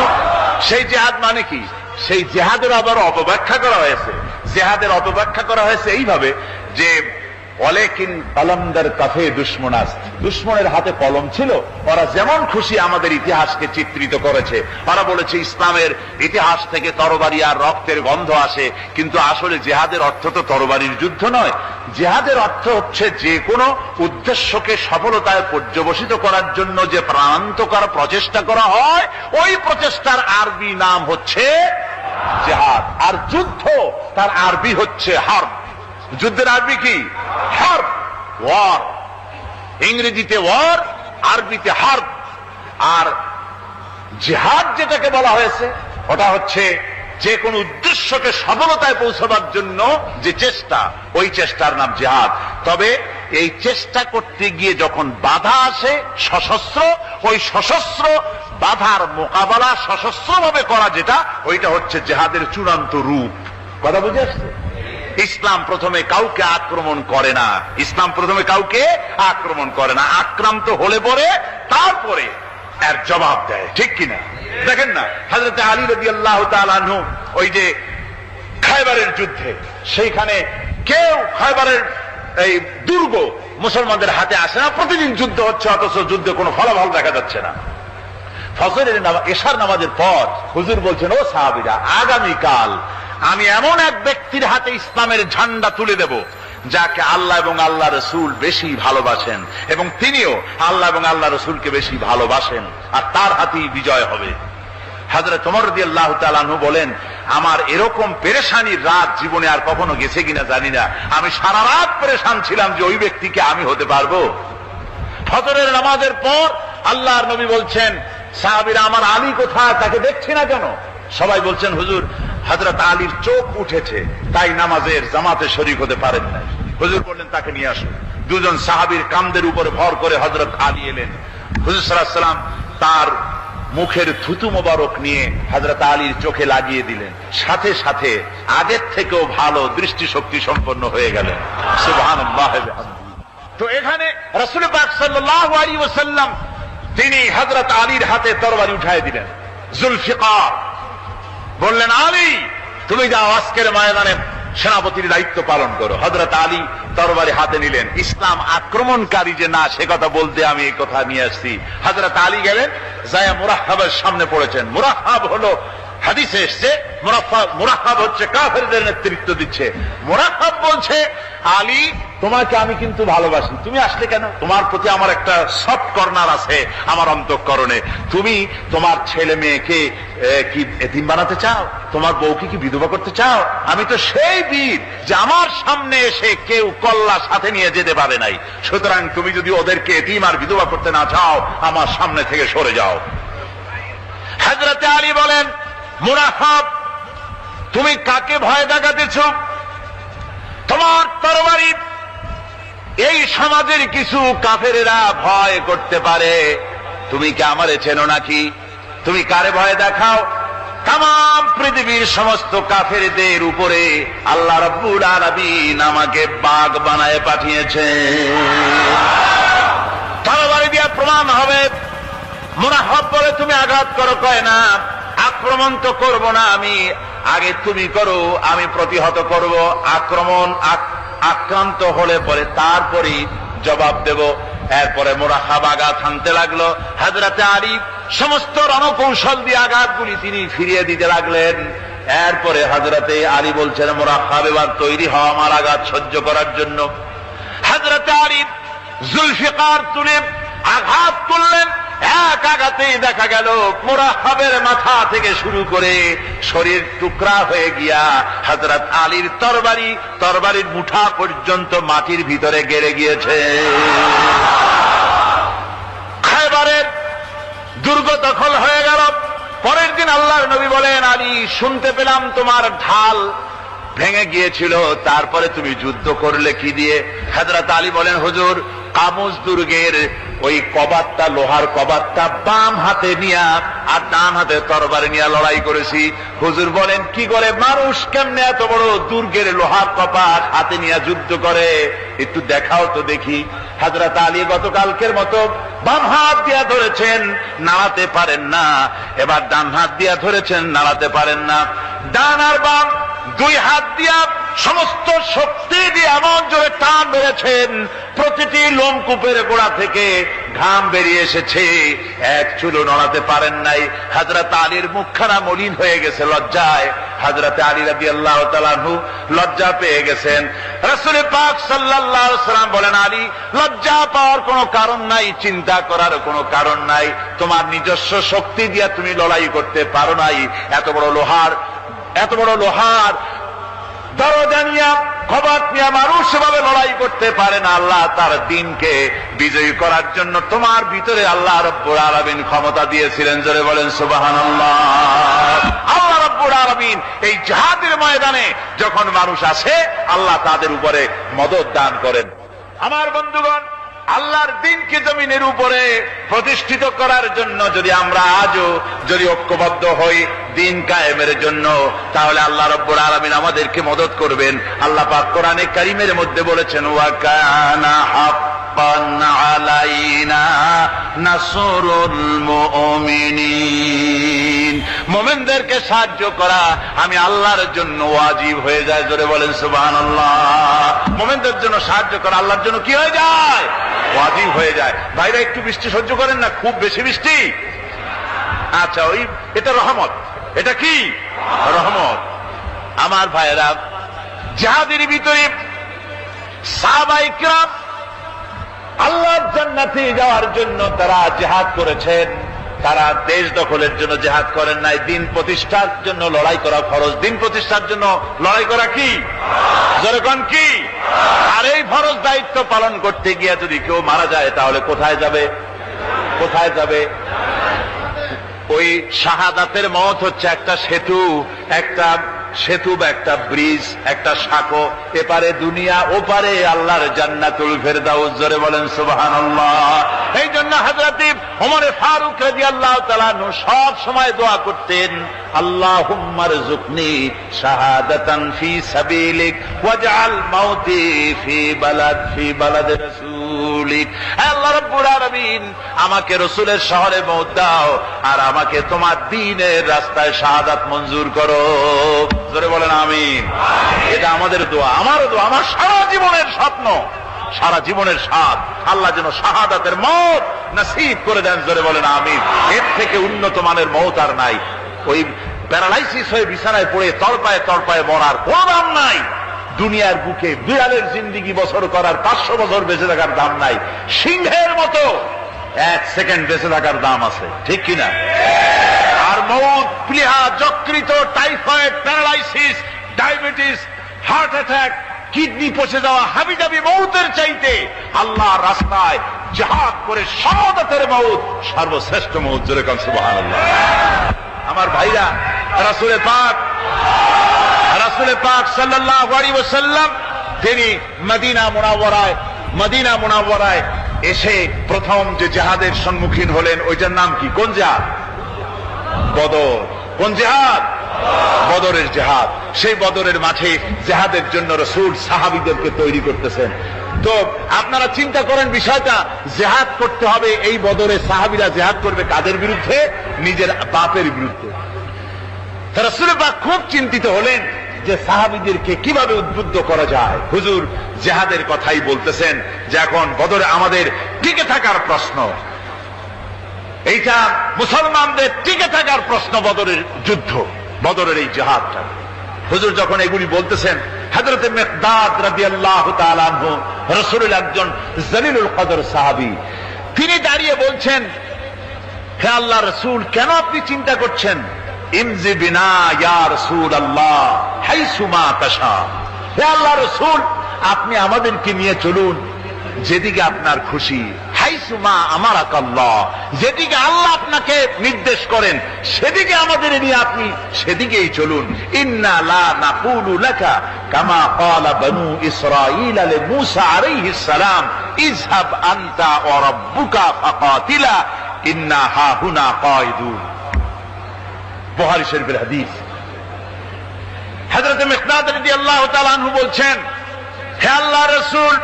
সেই জিহাদ মানে কি? সেই জিহাদের আবার অপব্যাখ্যা করা হয়েছে। জিহাদের অপব্যাখ্যা করা হয়েছে এইভাবে যে ওয়ালাকিন কলমদার কাফে দুশমনাস, দুশমনের হাতে কলম ছিল, ওরা যেমন খুশি আমাদের ইতিহাসকে চিত্রিত করেছে। ওরা বলেছে ইসলামের ইতিহাস থেকে তরবারি আর রক্তের গন্ধ আসে, কিন্তু আসলে জিহাদের অর্থ তো তরবারির যুদ্ধ নয়। জিহাদের অর্থ হচ্ছে যে কোনো উদ্দেশ্যকে সফলতায় পর্যবসিত করার জন্য যে প্রাণান্তকর প্রচেষ্টা করা হয়, ওই প্রচেষ্টার আরবি নাম হচ্ছে জিহাদ। আর যুদ্ধ তার আরবি হচ্ছে হার্ব। যুদ্ধের আরবি কি? হার্ব, ওয়ার। ইংরেজিতে ওয়ার, আরবিতে হার্ব। আর জিহাদ যেটাকে বলা হয়েছে ওটা হচ্ছে যে কোনো উদ্দেশ্যকে সফলতায় পৌঁছবার জন্য যে চেষ্টা, ওই চেষ্টার নাম জিহাদ। তবে এই চেষ্টা করতে গিয়ে যখন বাধা আসে সশস্ত্র, ওই সশস্ত্র বাধার মোকাবেলা সশস্ত্রভাবে করা যেটা, ওইটা হচ্ছে জিহাদের চূড়ান্ত রূপ। কথা বুঝে আসছে? ইসলাম প্রথমে কাউকে আক্রমণ করে না। ইসলাম প্রথমে কাউকে আক্রমণ করে না। আক্রান্ত হলে পরে তারপরে এর জবাব দেয়। ঠিক কিনা? দেখেন না, হযরত আলী রাদিয়াল্লাহু তাআলা আনহু ওই যে খায়বারের যুদ্ধে, সেইখানে কেউ খায়বারের এই দুর্গ মুসলমানদের হাতে আসে না। প্রতিদিন যুদ্ধ হচ্ছে, অথচ যুদ্ধে কোনো ফলাফল দেখা যাচ্ছে না। ফজরের এশার নামাজের পর হুজুর বলছেন, ও সাহাবীরা, আগামীকাল আমি এমন এক ব্যক্তির হাতে ইসলামের ঝান্ডা তুলে দেব যাকে আল্লাহ এবং আল্লাহ রসুল বেশি ভালোবাসেন, এবং তিনিও আল্লাহ এবং আল্লাহ রসুলকে বেশি ভালোবাসেন, আর তার হাতেই বিজয় হবে। হযরত ওমর রাদিয়াল্লাহু তাআলা আনহু বলেন, আমার এরকম পেরেশানির রাত জীবনে আর কখনো গেছে কিনা জানি না। আমি সারা রাত পেরেশান ছিলাম যে ওই ব্যক্তিকে আমি হতে পারবো। ফজরের নামাজের পর আল্লাহর নবী বলছেন, সাহাবীরা, আমার আলী কোথায়? তাকে দেখছি না কেন? সবাই বলছেন, হুজুর, হযরত আলীর চোখ উঠেছে, তাই নামাজের জামাতে শরীক হতে পারেন না। হুজুর বললেন, তাকে নিয়ে আসুন। দুজন সাহাবীর কাঁধের উপরে ভর করে হযরত আলী এলেন। হুজুর সাল্লাল্লাহু আলাইহি ওয়াসাল্লাম তার মুখের থুতু মোবারক নিয়ে হযরত আলীর চোখে লাগিয়ে দিলেন। সাথে সাথে আগের থেকেও ভালো দৃষ্টিশক্তি সম্পন্ন হয়ে গেলেন। সুবহানাল্লাহ। তো এখানে রাসূল পাক সাল্লাল্লাহু আলাইহি ওয়াসাল্লাম তিনি হযরত আলীর হাতে তরবারি উঠায় দিলেন, জুলফিকার। বললেন, আলী, তুমি যাও, আজকের ময়দানে সেনাপতির দায়িত্ব পালন করো। হযরত আলী তরবারি হাতে নিলেন। ইসলাম আক্রমণকারী যে না, সে কথা বলতে আমি এই কথা নিয়ে আসছি। হযরত আলী গেলেন, যায়া মুরাহহাবের সামনে পড়েছেন। মুরাহহাব হলো, হাদিসে এসেছে, মুরাহহাব হচ্ছে কাফেরদের নেতৃত্ব দিচ্ছে। মুরাহহাব বলছে, আলী, তোমাকে আমি কিন্তু ভালোবাসি, তুমি আসলে কেন? তোমার প্রতি আমার একটা সফট কর্নার আছে আমার অন্তঃকরণে। তুমি তোমার ছেলে মেয়েকে কি এতিম বানাতে চাও? তোমার বউকে কি বিধবা করতে চাও? আমি তো সেই বীর যে আমার সামনে এসে কেউ কল্লা সাথে নিয়ে যেতে পারে নাই। সুতরাং তুমি যদি ওদেরকে এতিম আর বিধবা করতে না চাও, আমার সামনে থেকে সরে যাও। হযরত আলী বলেন, মুরাহহাব, তুমি কাকে ভয় দেখাতেছ? তোমার তরবারি এই সমাজের কিছু কাফেরেরা ভয় করতে পারে। তুমি কি আমারে চেনো নাকি? তুমি কারে ভয় দেখাও? তাম পৃথিবীর সমস্ত কাফেরদের উপরে আল্লাহ রাব্বুল আলামিন আমাকে বাগ বানায় পাঠিয়েছেন। তরবারি দিয়ে প্রমাণ হবে। মুরাহহাব বলে, তুমি আঘাত করো। কয় না, আক্রমণ তো করব না আমি, আগে তুমি করো, আমি প্রতিহত করব। আক্রান্ত হলে পরে তারপরে জবাব দেব। এরপরে মুরাহহাব আঘাত হানতে লাগলো। হযরত আলী সমস্ত রণকৌশল দিয়ে আঘাতগুলি তিনি ফিরিয়ে দিতে লাগলেন। এরপরে হযরতে আলী বলছেন মুরাক্কাব এবার তৈরি হও আমার আঘাত সহ্য করার জন্য। হযরতে আলী জুলফিকার তুলে আঘাত করলেন। এক আঘাতেই দেখা গেল মুরাক্কাবের মাথা থেকে শুরু করে শরীর টুকরা হয়ে গিয়া হযরত আলীর তরবারির মুঠা পর্যন্ত মাটির ভিতরে গেড়ে গিয়েছে। খায়বারের দুর্গ দখল হয়ে গেল। পরের দিন আল্লাহর নবী বলেন, আলী শুনতে পেলাম তোমার ঢাল ভেঙে গিয়েছিল, তারপরে তুমি যুদ্ধ করলে কি দিয়ে? হযরত আলী বলেন, হুজুর কামুজ দুর্গের ওই কবাতটা, লোহার কবাতটা বাম হাতে নিয়া আর ডান হাতে তরবারি নিয়ে লড়াই করেছি। হুজুর বলেন, কি করে? মানুষ কেমনে এত বড় দুর্গের লোহার কপাট হাতে নিয়ে যুদ্ধ করে? একটু দেখাও তো দেখি। হযরত আলী গতকালকের মতো বাম হাত দিয়া ধরেছেন, নাড়াতে পারেন না। এবার ডান হাত দিয়া ধরেছেন, নাড়াতে পারেন না। ডান আর বাম দুই হাত দিয়া সমস্ত শক্তি দিয়ে এমন জোরে টান ধরেছেন, প্রতিটি লোমকূপের গোড়া থেকে ঘাম বেরিয়ে এসেছে, এক চুলও নড়াতে পারেন নাই। হযরত আলীর মুখখানা মলিন হয়ে গেছে লজ্জায়। হযরত আলী রাদিয়াল্লাহু তাআলা আনহু লজ্জা পেয়ে গেছেন। রাসূল পাক সাল্লাল্লাহু আলাইহি ওয়াসাল্লাম বলেন, আলী লজ্জা পাওয়ার কোনো কারণ নাই, চিন্তা করার কোনো কারণ নাই। তোমার নিজস্ব শক্তি দিয়া তুমি লড়াই করতে পারো নাই। এত বড় লোহার দরজা নিয়া, কবাত নিয়া মানুষ সেভাবে লড়াই করতে পারে না। আল্লাহ তার দ্বীনকে বিজয়ী করার জন্য তোমার ভিতরে আল্লাহ রব্বুল আলামিন ক্ষমতা দিয়েছিলেন। জোরে বলেন সুবহানাল্লাহ। আল্লাহ রব্বুল আলামিন এই জিহাদের ময়দানে যখন মানুষ আসে, আল্লাহ তাদের উপরে মদদ দান করেন। আমার বন্ধুগণ, আল্লাহর দ্বীনকে জমিনের উপরে প্রতিষ্ঠিত করার জন্য যদি আমরা আজও যদি ঐক্যবদ্ধ হই দ্বীন কায়েমের জন্য, তাহলে আল্লাহ রাব্বুল আলামিন আমাদেরকে মদদ করবেন। আল্লাহ পাক কোরআনে কারীমের মধ্যে বলেছেন, ওয়া কানা হাক্কান আলাইনা নাসরুল মুমিনিন। মুমিনদেরকে সাহায্য করা আমি আল্লাহর জন্য ওয়াজিব হয়ে যায়। জোরে বলেন সুবহানাল্লাহ। মুমিনদের জন্য সাহায্য করা আল্লাহর জন্য কি হয়ে যায়? ওয়াজিব হয়ে যায়। ভাইরা একটু বৃষ্টি সহ্য করেন না, খুব বেশি বৃষ্টি। আচ্ছা, এটা রহমত। এটা কি রহমত? আমার ভাইরা, জিহাদের ভিতরে সাহাবায়ে কিরাম আল্লাহর জান্নাতে যাওয়ার জন্য তারা জিহাদ করেছেন। তারা দেশ দখলের জন্য জিহাদ করেন নাই। দ্বীন প্রতিষ্ঠার জন্য লড়াই করা ফরজ। দ্বীন প্রতিষ্ঠার জন্য লড়াই করা কি? যেরকম কি? আর এই ফরজ দায়িত্ব পালন করতে গিয়ে যদি কেউ মারা যায়, তাহলে কোথায় যাবে? কোথায় যাবে? ওই শাহাদাতের মওত হচ্ছে একটা সেতু বা একটা ব্রিজ, একটা সাঁকো। এপারে দুনিয়া, ওপারে আল্লাহর জান্নাতুল ফেরদাউস। জোরে বলেন সুবহানাল্লাহ। এই জন্য হযরত ওমর ফারুক রাদিয়াল্লাহু তাআলা আনহু সব সময় দোয়া করতেন, আল্লাহুম্মা রযুকনি শাহাদাতান ফি সাবিলিক ওয়াজআল মাউতি ফি বালাদ রাসূলিক। আল্লাহ রাব্বুল আলামিন, আমাকে রাসূলের শহরে মওত দাও, আর আমাকে তোমার দ্বীনের রাস্তায় শাহাদাত মঞ্জুর করো। জোরে বলেন আমিন। এটা আমাদের দোয়া, আমারও দোয়া, আমার সারা জীবনের স্বপ্ন, সারা জীবনের স্বাদ, আল্লাহ যেন শাহাদাতের মওত নসিব করে দেন। জোরে বলেন আমিন। এর থেকে উন্নত মানের মওত আর নাই। ওই প্যারালাইসিস হয়ে বিছানায় পড়ে তড়পায় মরার কোন দাম নাই। দুনিয়ার বুকে বিড়ালের জিন্দিগি বছর করার 500 বছর বেঁচে থাকার দাম নাই। সিংহের মতো 1 সেকেন্ড বেঁচে থাকার দাম আছে, ঠিক কিনা? আর মওত, প্লীহা, যকৃত, typhoid, paralysis, diabetes, heart attack, kidney পচে যাওয়া, হাবিজাবি মওতের চাইতে আল্লাহর রাস্তায় জিহাদ করে শাহাদাতের মওত সর্বশ্রেষ্ঠ মওত। জোরে কোন সুবহানাল্লাহ। আমার ভাইরা, রাসূলে পাক সাল্লাল্লাহু আলাইহি ওয়াসাল্লাম তিনি মদিনা মুনাওয়ারায় এসে প্রথম যে জিহাদের সম্মুখীন হলেন, ওইটার নাম কি? কোন জিহাদ? বদর। কোন জিহাদ? বদরের জিহাদ। সেই বদরের মাঠে জিহাদের জন্য রাসূল সাহাবীদেরকে তৈরি করতেছেন। তো আপনারা চিন্তা করেন বিষয়টা, জিহাদ করতে হবে। এই বদরে সাহাবীরা জিহাদ করবে কাদের বিরুদ্ধে? নিজের বাপের বিরুদ্ধে। রাসূল পাক খুব চিন্তিত হলেন যে সাহাবীদেরকে কিভাবে উদ্বুদ্ধ করা যায়। হুজুর জিহাদের কথাই বলতেছেন যে এখন বদরে আমাদের টিকে থাকার প্রশ্ন। এইটা মুসলমানদের টিকে থাকার প্রশ্ন, বদরের যুদ্ধ। বদরের এই জিহাদটা। হুজুর যখন এগুলি বলতেছেন, হযরতে মিকদাদ রাদিয়াল্লাহু তাআলা আনহু রাসূলের একজন জলিলুল কদর সাহাবী, তিনি দাঁড়িয়ে বলছেন, হে আল্লাহ রাসূল, কেন আপনি চিন্তা করছেন? ইমজি বিনা ইয়া রাসূলুল্লাহ হাইসু মা তাশা। হে আল্লাহ রাসূল, আপনি আমাদেরকে নিয়ে চলুন যেদিকে আপনার খুশি। হাইসুমা আমারাকাল্লাহ, যেদিকে আল্লাহ আপনাকে নির্দেশ করেন সেদিকে আমাদের নিয়ে আপনি সেদিকেই চলুন। ইন্না লা নাকুলু লাকা কামা ক্বালা বনু ইসরাঈল লিমূসা আলাইহিস সালাম ইযহাব আনতা ওয়া রাব্বুকা ফাকাতিলা ইন্না হাহুনা কায়িদুন। বুখারী শরীফের হাদিস। হযরত মিকদাদ রাদিয়াল্লাহু তাআলা আনহু বলছেন, হে আল্লাহর রাসূল,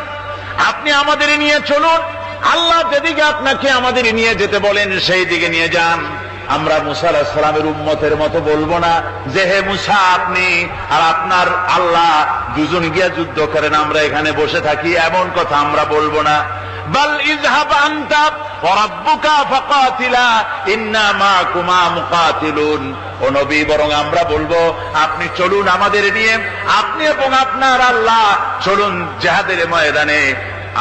আপনি আমাদের নিয়ে চলুন, আল্লাহ যেদিকে আপনাকে আমাদের নিয়ে যেতে বলেন সেই দিকে নিয়ে যান। আমরা মুসা আলাইহিস সালামের উম্মতের মতো বলবো না যে হে মুসা আপনি আর আপনার আল্লাহ দুজন গিয়া যুদ্ধ করেন, আমরা এখানে বসে থাকি, এমন কথা আমরা বলবো না। বাল ইযহাব আনতা ওয়া রাব্বুকা ফাকাতিলা ইন্না মাকুমা মুকাতিলুন। ও নবী, বরং আমরা বলবো আপনি চলুন আমাদের নিয়ে, আপনি এবং আপনার আল্লাহ চলুন জিহাদের ময়দানে,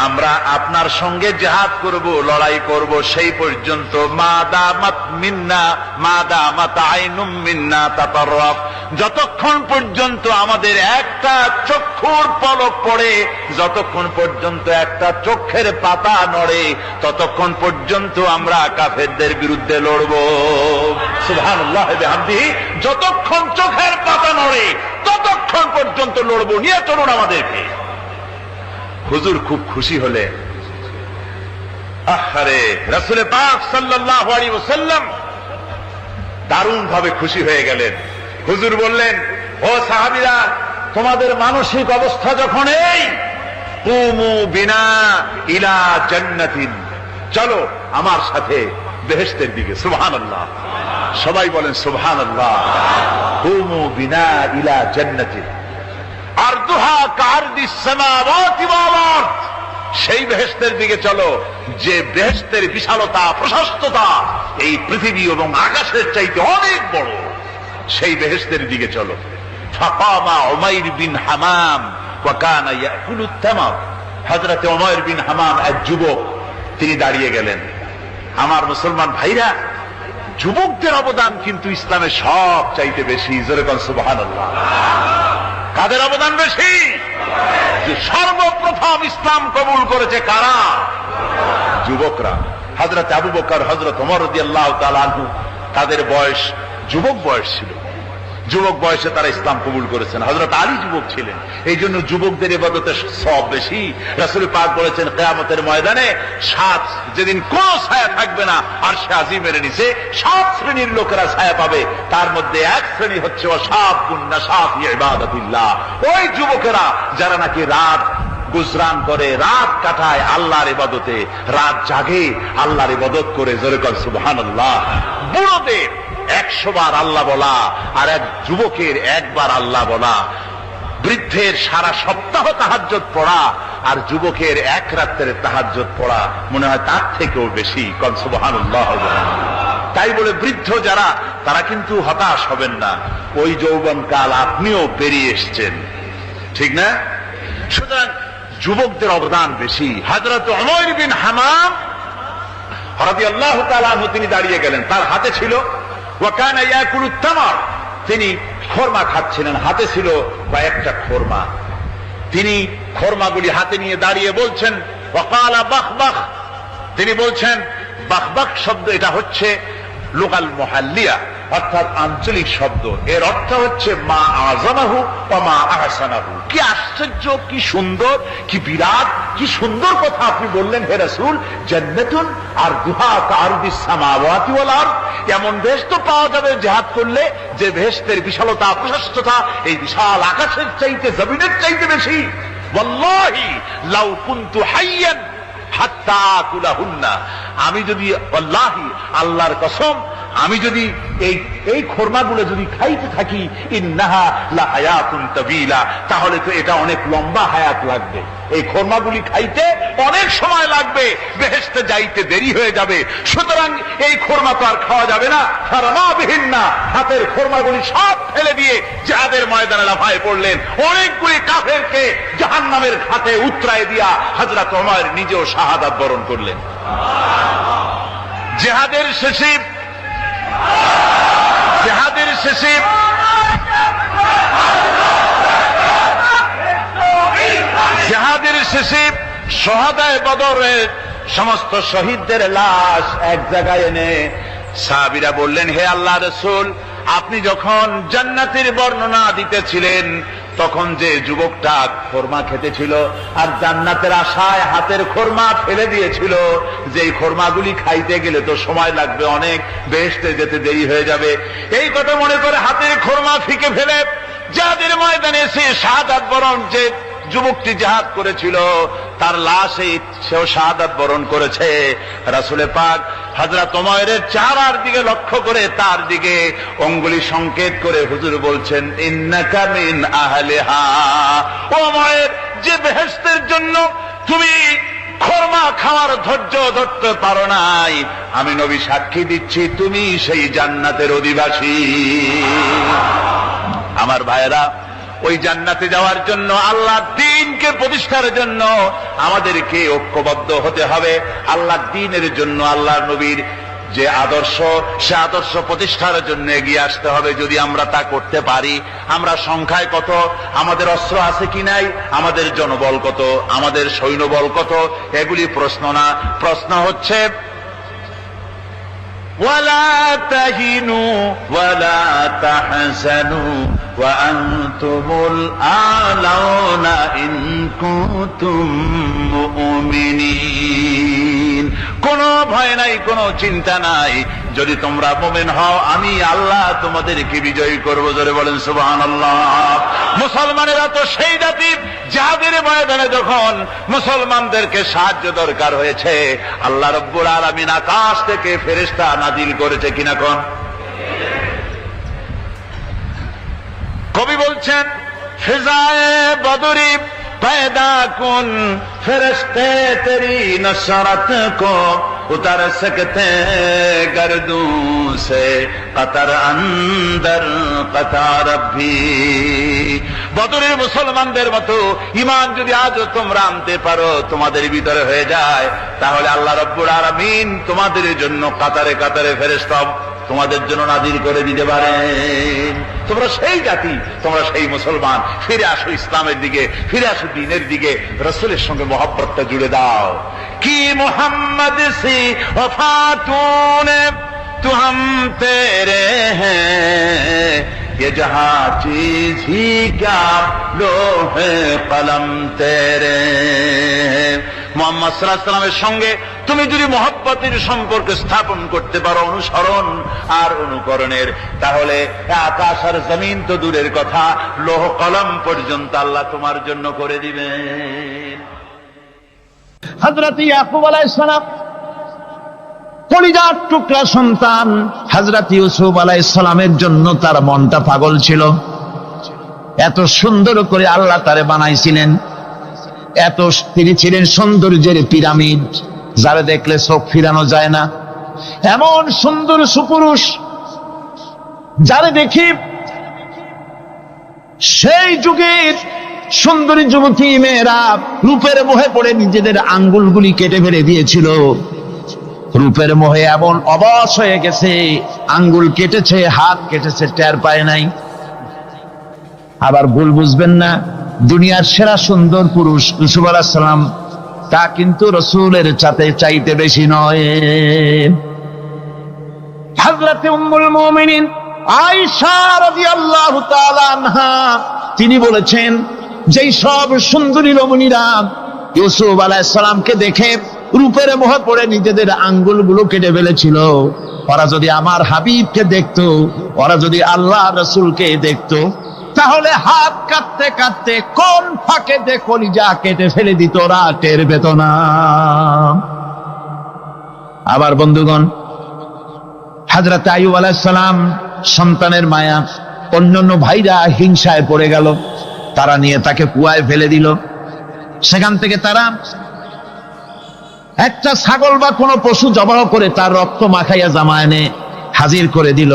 আমরা আপনার সঙ্গে জিহাদ করব, লড়াই করব সেই পর্যন্ত। মাদামাত মিন্না মাদামাত আইনুম মিন্না তাতাররাফ, যতক্ষণ পর্যন্ত আমাদের একটা চক্ষুর পলক পড়ে, যতক্ষণ পর্যন্ত একটা চোখের পাতা নড়ে, ততক্ষণ পর্যন্ত আমরা কাফেরদের বিরুদ্ধে লড়ব। সুবহানাল্লাহ ওয়া বিহামদিহি, যতক্ষণ চোখের পাতা নড়ে ততক্ষণ পর্যন্ত লড়ব, নিয়ে চলুন আমাদেরকে। হুজুর খুব খুশি হলে, আহারে রাসূল পাক সাল্লাল্লাহু আলাইহি ওয়াসাল্লাম দারুণ ভাবে খুশি হয়ে গেলেন। হুজুর বললেন, ও সাহাবীরা, তোমাদের মানসিক অবস্থা যখন এই, কুমু বিনা ইলা জান্নাতিন, চলো আমার সাথে বেহেশতের দিকে। সুবহানাল্লাহ, সবাই বলেন সুবহানাল্লাহ। কুমু বিনা ইলা জান্নাতিন আরদুহা কারদিস সামাওয়াতি ওয়াল আরদ, সেই বেহেশতের দিকে চলো যে বেহেশতের বিশালতা প্রশস্ততা এই পৃথিবী এবং আকাশের চাইতে অনেক বড়, সেই বেহেশতের দিকে চলো। ফাকামা উমাইর বিন হামাম ওয়া কানা ইয়াকুলুত তামার। হযরত উমাইর বিন হামাম এক যুবক, তিনি দাঁড়িয়ে গেলেন। আমার মুসলমান ভাইরা, যুবকদের অবদান কিন্তু ইসলামে সব চাইতে বেশি। জোরে বলেন সুবহানাল্লাহ। কাদের অবদান বেশি? যে সর্বপ্রথম ইসলাম কবুল করেছে কারা? যুবকরা। হযরত আবু বকর, হযরত ওমর রাদিয়াল্লাহু তাআলা আনহু, তাদের বয়স যুবক বয়স ছিল, যুবক বয়সে তারা ইসলাম কবুল করেছেন। হযরত আলী যুবক ছিলেন, এই জন্য যুবকদের ইবাদতে সব বেশি। রাসূল পাক বলেছেন, কিয়ামতের ময়দানে যেদিন কোন ছায়া থাকবে না, আরশে আজিমের নিচে 7 শ্রেণীর লোকেরা ছায়া পাবে। তার মধ্যে এক শ্রেণী হচ্ছে ওয়াশাবুন নাশা ফি ইবাদাতিল্লাহ, ওই যুবকেরা যারা নাকি রাত গুজরান করে, রাত কাটায় আল্লাহর ইবাদতে, রাত জাগে আল্লাহর ইবাদত করে। জোরে বলেন সুবহানাল্লাহ। বুড়োদের 100 বার আল্লাহ বলা আর এক যুবকের একবার আল্লাহ বলা, বৃদ্ধের সারা সপ্তাহ তাহাজ্জুদ পড়া আর যুবকের এক রাত্রের তাহাজ্জুদ পড়া মনে হয় তার থেকেও বেশি। কন সুবহানাল্লাহ। তাই বলে বৃদ্ধ যারা, তারা কিন্তু হতাশ হবেন না, ওই যৌবনকাল আপনিও পেরিয়ে এসছেন, ঠিক না? সুতরাং যুবকদের অবদান বেশি। হযরত উমাইর বিন হামাম রাদিয়াল্লাহু তাআলা আনহু, তিনি দাঁড়িয়ে গেলেন, তার হাতে ছিল ওয়া কানা ইয়াকুলুত তামার, তিনি খোরমা খাচ্ছিলেন, হাতে ছিল কয়েকটা খোরমা। তিনি খোরমাগুলি হাতে নিয়ে দাঁড়িয়ে বলছেন ওয়া ক্বালা বাখবাখ, তিনি বলছেন বাখবাখ শব্দ, এটা হচ্ছে লোকাল মুহাল্লিয়া, অর্থাৎ আঞ্চলিক শব্দ। এর অর্থ হচ্ছে মা আযামাহু ওয়া মা আহসানাহু। কি আশ্চর্য, কি সুন্দর, কি বিরাট, কি সুন্দর কথা আপনি বললেন হে রাসূল। জান্নাতুন আরদুহা কারদিস সামাওয়াতি ওয়াল আরদ, এমন বেহেশত তো পাওয়া যাবে জিহাদ করলে যে বেহেশতের বিশালতা প্রশস্ততা এই বিশাল আকাশের চাইতে, জমিনের চাইতে বেশি। ওয়াল্লাহি লাউ কুনতু হাইয়ান হাত্তা আকুলাহুন্না, আমি যদি, আল্লাহি আল্লাহর কসম, আমি যদি এই খোরমাগুলো যদি খাইতে থাকি ইন্নাহা লা হায়াতুন তাবিলা, তাহলে তো এটা অনেক লম্বা হায়াত লাগবে। এই খোরমাগুলি খাইতে অনেক সময় লাগবে, বেহেশতে যাইতে দেরি হয়ে যাবে। সুতরাং এই খোরমা তো আর খাওয়া যাবে না। ফারামাবিহিন না, হাতের খোরমাগুলি সব ফেলে দিয়ে জিহাদের ময়দানে লাফায় পড়লেন। অনেকগুলি কাফেরকে জাহান্নামের খাতে উতরায় দিয়া হযরত ওমর নিজেও শাহাদাত বরণ করলেন। জিহাদের শেষে শহাদায়ে বদরের সমস্ত শহীদদের লাশ এক জায়গায় এনে সাহাবীরা বললেন, হে আল্লাহর রাসূল, আপনি যখন জান্নাতের বর্ণনা দিতেছিলেন তখন যে যুবকটা খোরমা খেতেছিল আর জান্নাতের আশায় হাতের খোরমা ফেলে দিয়েছিল, যে খোরমাগুলি খাইতে গেলে তো সময় লাগবে অনেক, বেহেশতে যেতে দেরি হয়ে যাবে, এই কথা মনে করে হাতের খোরমা ফিকে ফেলে জিহাদের ময়দানে এসে শাহাদাত বরণ যে যুবকটি জিহাদ করেছিল তার লাশে সেও শাহাদাত বরণ করেছে। রাসূল পাক হযরত ওমরের চেহারার দিকে লক্ষ্য করে তার দিকে অঙ্গুলি সংকেত করে হুজুর বলছেন, ইন্নাকা মিন আহলিহা। ওমর, যে বেহেশতের জন্য তুমি খোরমা খাওয়ার ধৈর্য ধরতে পারো নাই, আমি নবী সাক্ষী দিচ্ছি তুমি সেই জান্নাতের অধিবাসী। আমার ভাইয়েরা, ওই জান্নাতে যাওয়ার জন্য, আল্লাহর দ্বীনকে প্রতিষ্ঠার জন্য আমাদেরকে ঐক্যবদ্ধ হতে হবে। আল্লাহর দ্বীনের জন্য আল্লাহর নবীর যে আদর্শ, সে আদর্শ প্রতিষ্ঠার জন্য এগিয়ে আসতে হবে। যদি আমরা তা করতে পারি, আমরা সংখ্যায় কত, আমাদের অস্ত্র আছে কি নাই, আমাদের জনবল কত, আমাদের সৈন্যবল কত, এগুলি প্রশ্ন না। প্রশ্ন হচ্ছে ولا تهنوا ولا تحزنوا وأنتم الأعلون إن كنتم مؤمنين। কোনো ভয় নাই, কোনো চিন্তা নাই, যদি তোমরা মুমিন হও আমি আল্লাহ তোমাদেরকে বিজয়ী করব। জোরে বলেন সুবহানাল্লাহ। মুসলমানেরা তো সেই জাতি, যাদের ময়দানে যখন মুসলমানদেরকে সাহায্য দরকার হয়েছে, আল্লাহ রাব্বুল আলামিন আকাশ থেকে ফেরেশতা নাজিল করেছে কিনা কোন? কবি বলছেন, ফিজায়ে বদরি पैदा कुन फरिश्ते तेरी नसरत को उतर सकते गर्दों से कतर अंदर कतार भी। বদরের মুসলমানদের মতো ঈমান যদি আজও তোমরা আনতে পারো, তোমাদের ভিতরে হয়ে যায়, তাহলে আল্লাহ রাব্বুল আলামিন তোমাদের জন্য কাতারে কাতারে ফেরেশতা তোমাদের জন্য নাজিল করে দিতে পারেন। তোমরা সেই জাতি, তোমরা সেই মুসলমান। ফিরে আসো ইসলামের দিকে, ফিরে আসো দ্বীনের দিকে, রাসূলের সঙ্গে মহব্বতটা জুড়ে দাও। কি মুহাম্মদ সি ওফা তूने तू हम तेरे हैं, ये जहां चीज ही क्या लोहे कलम तेरे। মুহাম্মদ সাল্লাল্লাহু আলাইহি ওয়াসাল্লামের সঙ্গে তুমি যদি মহব্বতের সম্পর্ক স্থাপন করতে পারো, অনুসরণ আর অনুকরণের, তাহলে আকাশ আর জমিন তো দূরের কথা, লৌহ কলম পর্যন্ত আল্লাহ তোমার জন্য করে দিবেন। হযরত ইয়াকুব আলাইহিস সালাম কলিজার টুকরা সন্তান হযরত ইউসুফ আলাইহিস সালামের জন্য তার মনটা পাগল ছিল। এত সুন্দর করে আল্লাহ তারে বানাইছিলেন, এত তিনি ছিলেন সৌন্দর্যের পিরামিড, যারা দেখলে চোখ ফিরানো যায় না, এমন সুন্দর সুপুরুষ যারা দেখি সেই যুগের সুন্দরী যুবতী মেয়েরা রূপের মোহে পড়ে নিজেদের আঙ্গুলগুলি কেটে ফেলে দিয়েছিল। রূপের মোহে এমন অবশ হয়ে গেছে, আঙ্গুল কেটেছে, হাত কেটেছে, টের পায় নাই। আবার ভুল বুঝবেন না, দুনিয়ার সেরা সুন্দর পুরুষ ইউসুফ আলাইহিস সালাম, তা কিন্তু রাসূলের চাইতে বেশি নয়। হযরত উম্মুল মুমিনিন আয়েশা রাদিয়াল্লাহু তাআলা আনহা তিনি বলেছেন, যেই সব সুন্দরী রমণীরা ইউসুফ আলাইহিস সালামকে দেখে রূপের মোহে পড়ে নিজেদের আঙ্গুলগুলো কেটে ফেলেছিল, ওরা যদি আমার হাবিবকে দেখতো, ওরা যদি আল্লাহ রাসূলকে দেখতো, তাহলে হাত কাটতে কাটতে কোন ফাঁকে কলিজা কেটে ফেলে দিত, ওরা টের পেত না। আবার বন্ধুগণ, হযরত আইয়ুব আলাইহিস সালাম সন্তানের মায়া, অন্যান্য ভাইরা হিংসায় পড়ে গেল, তারা নিয়ে তাকে কুয়ায় ফেলে দিল। সেখান থেকে তারা একটা ছাগল বা কোনো পশু জবাহ করে তার রক্ত মাখাইয়া জামা এনে হাজির করে দিল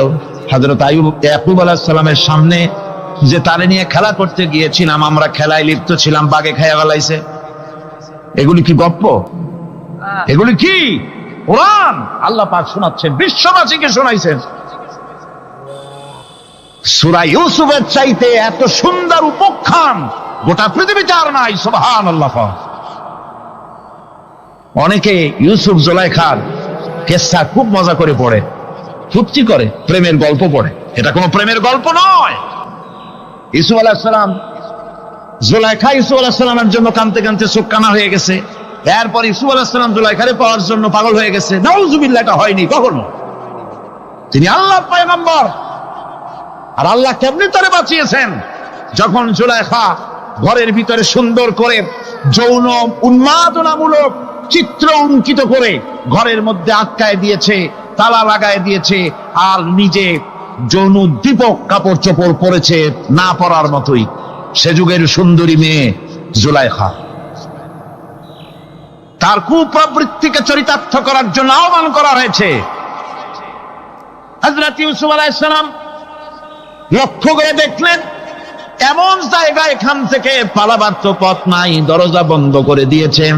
হযরত ইয়াকুব আলাইহিস সালামের সামনে, যে তারে নিয়ে খেলা করতে গিয়েছিলাম আমরা, খেলায় লিপ্ত ছিলাম, বাগে খাইয়া ফেলাইছে। এগুলি কি গপ্প? এগুলি কি কোরআন? আল্লাহ পাক শোনাচ্ছেন, বিশ্ববাসীকে শোনাইছেন। সূরা ইউসুফের চাইতে এত সুন্দর উপাখ্যান গোটা পৃথিবীতে আর নাই। সুবহানাল্লাহ। অনেকে ইউসুফ জুলাইখার কেসা খুব মজা করে পড়ে, ফুর্তি করে, প্রেমের গল্প পড়ে। এটা কোনো প্রেমের গল্প নয়। ইউসুফ আলাইহিস সালাম, জুলাইখা ইউসুফ আলাইহিস সালামের জন্য কাঁদতে কাঁদতে চোখ কানা হয়ে গেছে। এরপর ইউসুফ আলাইহিস সালাম জুলাইখারে পাওয়ার জন্য পাগল হয়ে গেছে। নাউজুবিল্লাহ, এটা হয়নি কখনো। তিনি আল্লাহর পয়গম্বর, আর আল্লাহ কেমনি তারে বাঁচিয়েছেন? যখন জুলাইখা ঘরের ভিতরে সুন্দর করে যৌন উন্মাদনামূলক চিত্র অঙ্কিত করে ঘরের মধ্যে আটকায় দিয়েছে, তালা লাগায় দিয়েছে, আর নিজে যৌন দীপক কাপড় চোপড় পরেছে না পরার মতোই। সে যুগের সুন্দরী মেয়ে জুলাইখা। তার কুপ্রবৃত্তিকে চরিতার্থ করার জন্য আহ্বান করা হয়েছে। হযরত ইউসুফ আলাইহিস সালাম লক্ষ্য করে দেখলেন এমন জায়গা, এখান থেকে পালাবার তো পথ নাই, দরজা বন্ধ করে দিয়েছেন।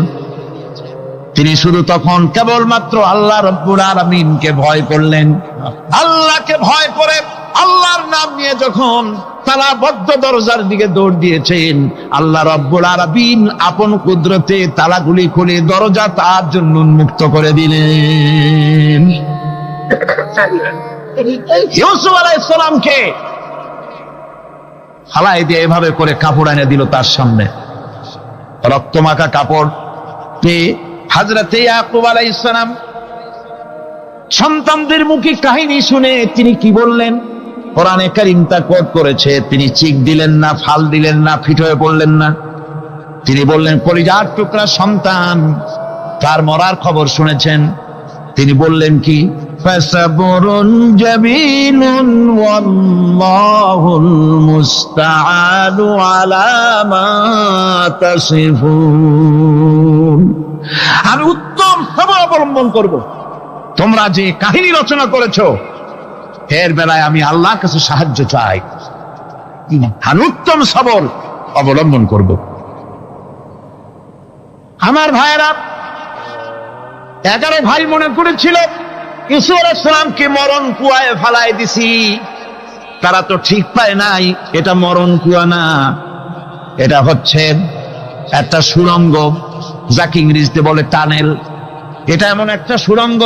তিনি শুধু তখন কেবলমাত্র আল্লাহ রাব্বুল আলামিনকে ভয় করলেন। আল্লাহকে ভয় করে আল্লাহর নাম নিয়ে যখন তালাবদ্ধ দরজার দিকে দৌড় দিয়েছেন, আল্লাহ রাব্বুল আলামিন আপন কুদরতে তালাগুলি খুলে দরজা তার জন্য উন্মুক্ত করে দিলেন। ইউসুফ আলাইহিস সালামকে ফালাই দিয়ে এভাবে করে কাপড় এনে দিল তার সামনে, রক্তমাখা কাপড় পেয়ে হযরত ইয়াকুব আলাইহিস সালাম সন্তানদের মুখে কাহিনী শুনে তিনি কি বললেন? কোরআনে কারীম তা কোট করেছে। তিনি চিক দিলেন না, ফাল দিলেন না, ফিট হয়ে পড়লেন না। তিনি বললেন, কলিজার টুকরা সন্তান, তার মরার খবর শুনেছেন? তিনি বললেন কি? ফাসাবরুন জামিলুন ওয়াল্লাহুল মুস্তাআনু আলা মা তাসিফুন। আমি উত্তম সবর অবলম্বন করব। তোমরা যে কাহিনী রচনা করেছো এর বেলায় আমি আল্লাহর কাছে সাহায্য চাই, আমি উত্তম সবর অবলম্বন করব। আমার ভাইয়েরা, 11 ভাই মনে করেছিল ইউসুফ আলাইহিস সালামকে মরণ কুয়ায় ফালায় দিছি। তারা তো ঠিক পায় নাই এটা মরণ কুয়া না, এটা হচ্ছে একটা সুড়ঙ্গ, যাকে ইংরেজিতে বলে টানেল। এটা এমন একটা সুড়ঙ্গ,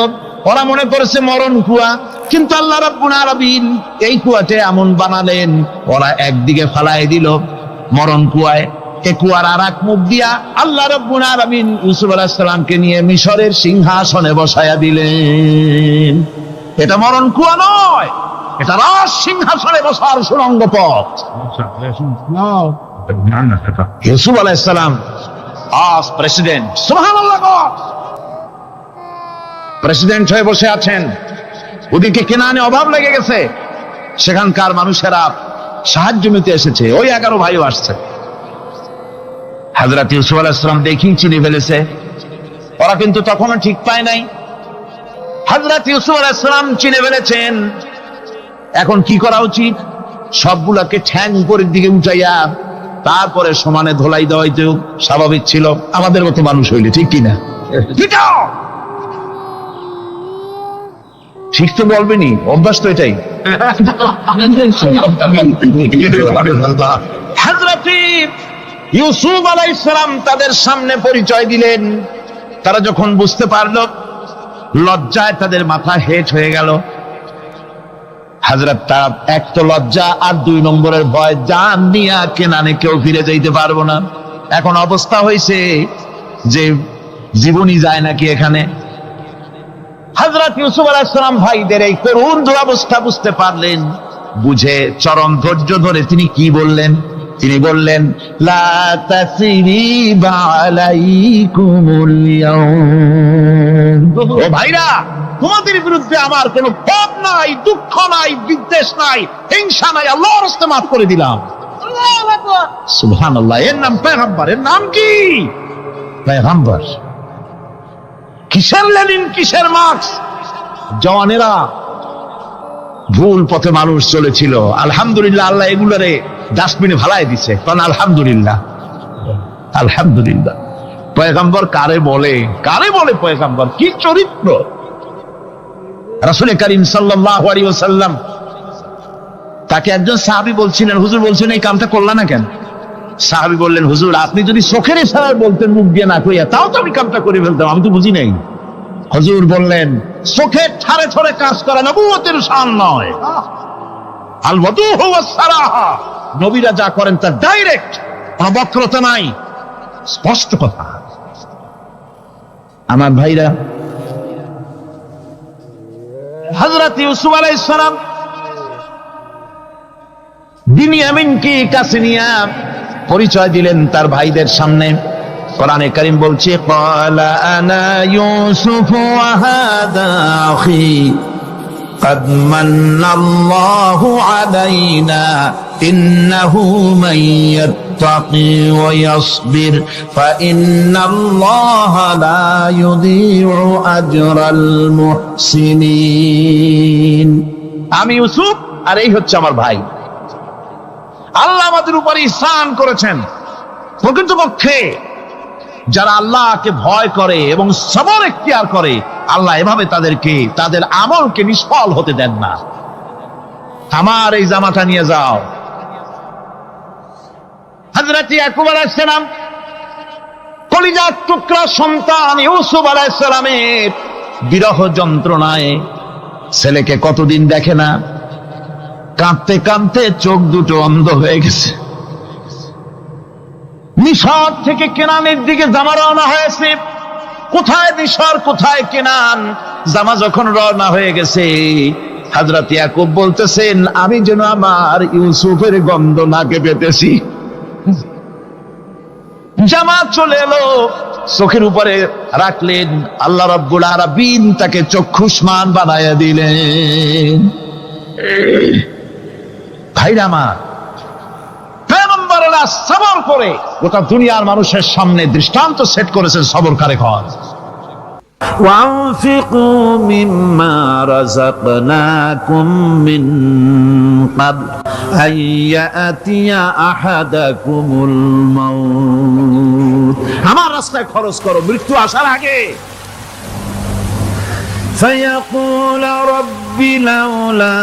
ওরা মনে করেছে মরণ কুয়া, কিন্তু আল্লাহ রাব্বুল আলামিন এই কুয়াতে এমন বানালেন, ওরা একদিকে ফালায় দিল মরণ কুয়ায়, এই কুয়ার আর এক মুখ দিয়া আল্লাহ রাব্বুল আলামিন ইউসুফ আলাইহিস সালামকে নিয়ে মিশরের সিংহাসনে বসায়া দিলেন। এটা মরণ কুয়া নয়, এটা রাজ সিংহাসনে বসার সুড়ঙ্গ পথ। ইউসুফ আলাইহিস সালাম আজ প্রেসিডেন্ট, সুবহানাল্লাহ, প্রেসিডেন্ট হয়ে বসে আছেন। ওদিকে কেনানে অভাব লেগে গেছে, সেখানকার মানুষেরা সাহায্য নিতে এসেছে, ওই 11 ভাইও আসছে। হযরত ইউসুফ আলাইহিস সালাম দেখেই চিনে ফেলেছে, ওরা কিন্তু তখনও ঠিক পায় নাই। হযরত ইউসুফ আলাইহিস সালাম চিনে ফেলেছেন। এখন কি করা উচিত? সবগুলাকে ঠ্যাং উপরের দিকে উঠাইয়া তারপরে সমানে ধোলাই দেওয়াই তো স্বাভাবিক ছিল, আমাদের মতো মানুষ হইলে, ঠিক কিনা? ঠিক তো বলবেনি, অভ্যাস তো এটাই। হযরত ইউসুফ আলাইহিস সালাম তাদের সামনে পরিচয় দিলেন। তারা যখন বুঝতে পারল, লজ্জায় তাদের মাথা হেট হয়ে গেল। হযরত তার এক তো লজ্জা, আর 2 নম্বরের ভয়, জান নিয়া কেনানে কেউ ফিরে যাইতে পারবো না। এখন অবস্থা হয়েছে যে জীবনই যায় নাকি এখানে। হযরত ইউসুফ আলাইহিস সালাম ভাইদের এই করুণ দুরবস্থা বুঝতে পারলেন, বুঝে চরম ধৈর্য ধরে তিনি কি বললেন? তিনি বললেন, লা তাসরিবা আলাইকুমুল ইয়াউম। ও ভাইরা, তোমাদের বিরুদ্ধে আমার কোনো ক্ষোভ নাই, দুঃখ নাই, বিদ্বেষ নাই, হিংসা নাই, আল্লাহর রাস্তায় মাফ করে দিলাম। সুবহানাল্লাহ। এর নাম পয়গম্বর। এর নাম কি? পয়গম্বর। কিসের লেনিন, কিসের মার্কস? জওয়ানেরা, ভুল পথে মানুষ চলেছিল, আলহামদুলিল্লাহ আল্লাহ এগুলোরে ডাস্টবিনে ফালাই দিছে। কারণ আলহামদুলিল্লাহ, আলহামদুলিল্লাহ। পয়গম্বর কারে বলে? কারে বলে পয়গম্বর? কি চরিত্র! রাসূল করিম সাল্লাল্লাহু আলাইহি ওয়াসাল্লাম তাকে একজন সাহাবী বলছিলেন, হুজুর বলছেন এই কামটা করলা না কেন? সাহাবী বললেন, হুজুর আপনি যদি চোখের ইশারায় বলতেন মুখ দিয়ে না কইয়া, তাও তো আমি কামটা করে ফেলতাম, আমি তো বুঝি নাই। হুজুর বললেন, চোখের ঠারে ঠারে কাজ করা নবুয়তের শান নয়। আল ওয়াদুহু ওয়াস সারাহা, নবীরা যা করেন তা ডাইরেক্ট, কোনো বক্রতা নাই, স্পষ্ট কথা। আমার ভাইরা, হযরত ইউসুফ আলাইহিস সালাম বিনিয়ামিনকে কাছে নিয়ে পরিচয় দিলেন তার ভাইদের সামনে। কোরআনে কারীম বলছে, ক্বালা আনা ইউসুফ ওয়া হাদা আখি قد من الله علينا إنه من يتقي ويصبر فإن الله لا يضيع أجر المحسنين। আমি ইউসুফ আর এই হচ্ছে আমার ভাই। আল্লাহ আমাদের উপর ইহসান করেছেন। প্রকৃতপক্ষে যারা আল্লাহকে ভয় করে এবং সবর ইখতিয়ার করে, আল্লাহ এভাবে তাদেরকে, তাদের আমলকে নিষ্ফল হতে দেন না। আমার এই জামাটা নিয়ে যাও। হযরত ইয়াকুব আলাইহিস সালাম কলিজার টুকরা সন্তান ইউসুফ আলাইহিস সালামের বিরহ যন্ত্রণায় ছেলেকে কতদিন দেখে না, কাঁদতে কাঁদতে চোখ দুটো অন্ধ হয়ে গেছে। মিশর থেকে কেনানের দিকে জামা রওনা হয়েছে। কোথায় মিশর, কোথায় কেনান? জামা যখন রওনা হয়ে গেছে, হযরত ইয়াকুব বলতেছেন, আমি যেন আমার ইউসুফের গন্ধ নাকে পেতেছি। জামা চলে এলো, চোখের উপরে রাখলেন, আল্লাহ রাব্বুল আলামিন তাকে চক্ষুষ্মান বানায়া দিলেন। ভাইরা আমার, পয়গম্বরেরা সবর করে গোটা দুনিয়ার মানুষের সামনে দৃষ্টান্ত সেট করেছেন সবরকারী হন। وَأَنفِقُوا مِمَّا رَزَقْنَاكُم مِّن قَبْلِ أَن يَأْتِيَ أَحَدَكُمُ الْمَوْتُ, আমার রাস্তায় খরচ করো মৃত্যু আসার আগে। فيقول رب لولا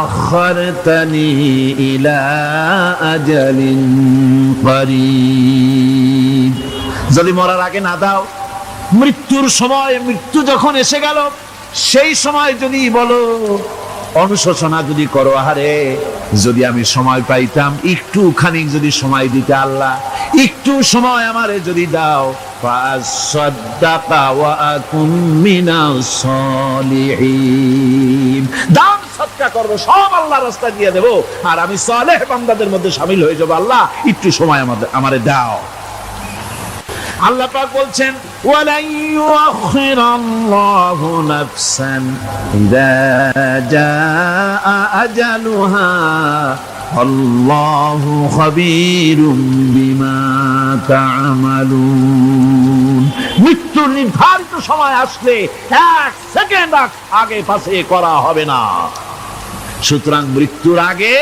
أخرتني إلى أجل قريب, যদি মরার আগে না দাও, মৃত্যুর সময়, মৃত্যু যখন এসে গেল সেই সময় যদি বলো, অনুশোচনা যদি করো, আহারে যদি আমি সময় পাইতাম, একটুখানি যদি সময় দিতে, আল্লাহ একটু সময় আমারে যদি দাও, ফাসাদদাকা ওয়া আকুম মিনাস সালিহিন, দান সদকা করব, সব আল্লাহর রাস্তায় দিয়ে দেব, আর আমি সালেহ বান্দাদের মধ্যে শামিল হয়ে যাব। আল্লাহ একটু সময় আমারে দাও। আল্লাহ পাক বলছেন, ওয়ালাই ইউআখিরাল্লাহু নাফসান ইযা জাআ আজালুহা আল্লাহু খাবীরুম বিমা তা'মালুন। মৃত্যুর নির্ধারিত সময় আসলে এক সেকেন্ড আগে পাশে করা হবে না। সুতরাং মৃত্যুর আগে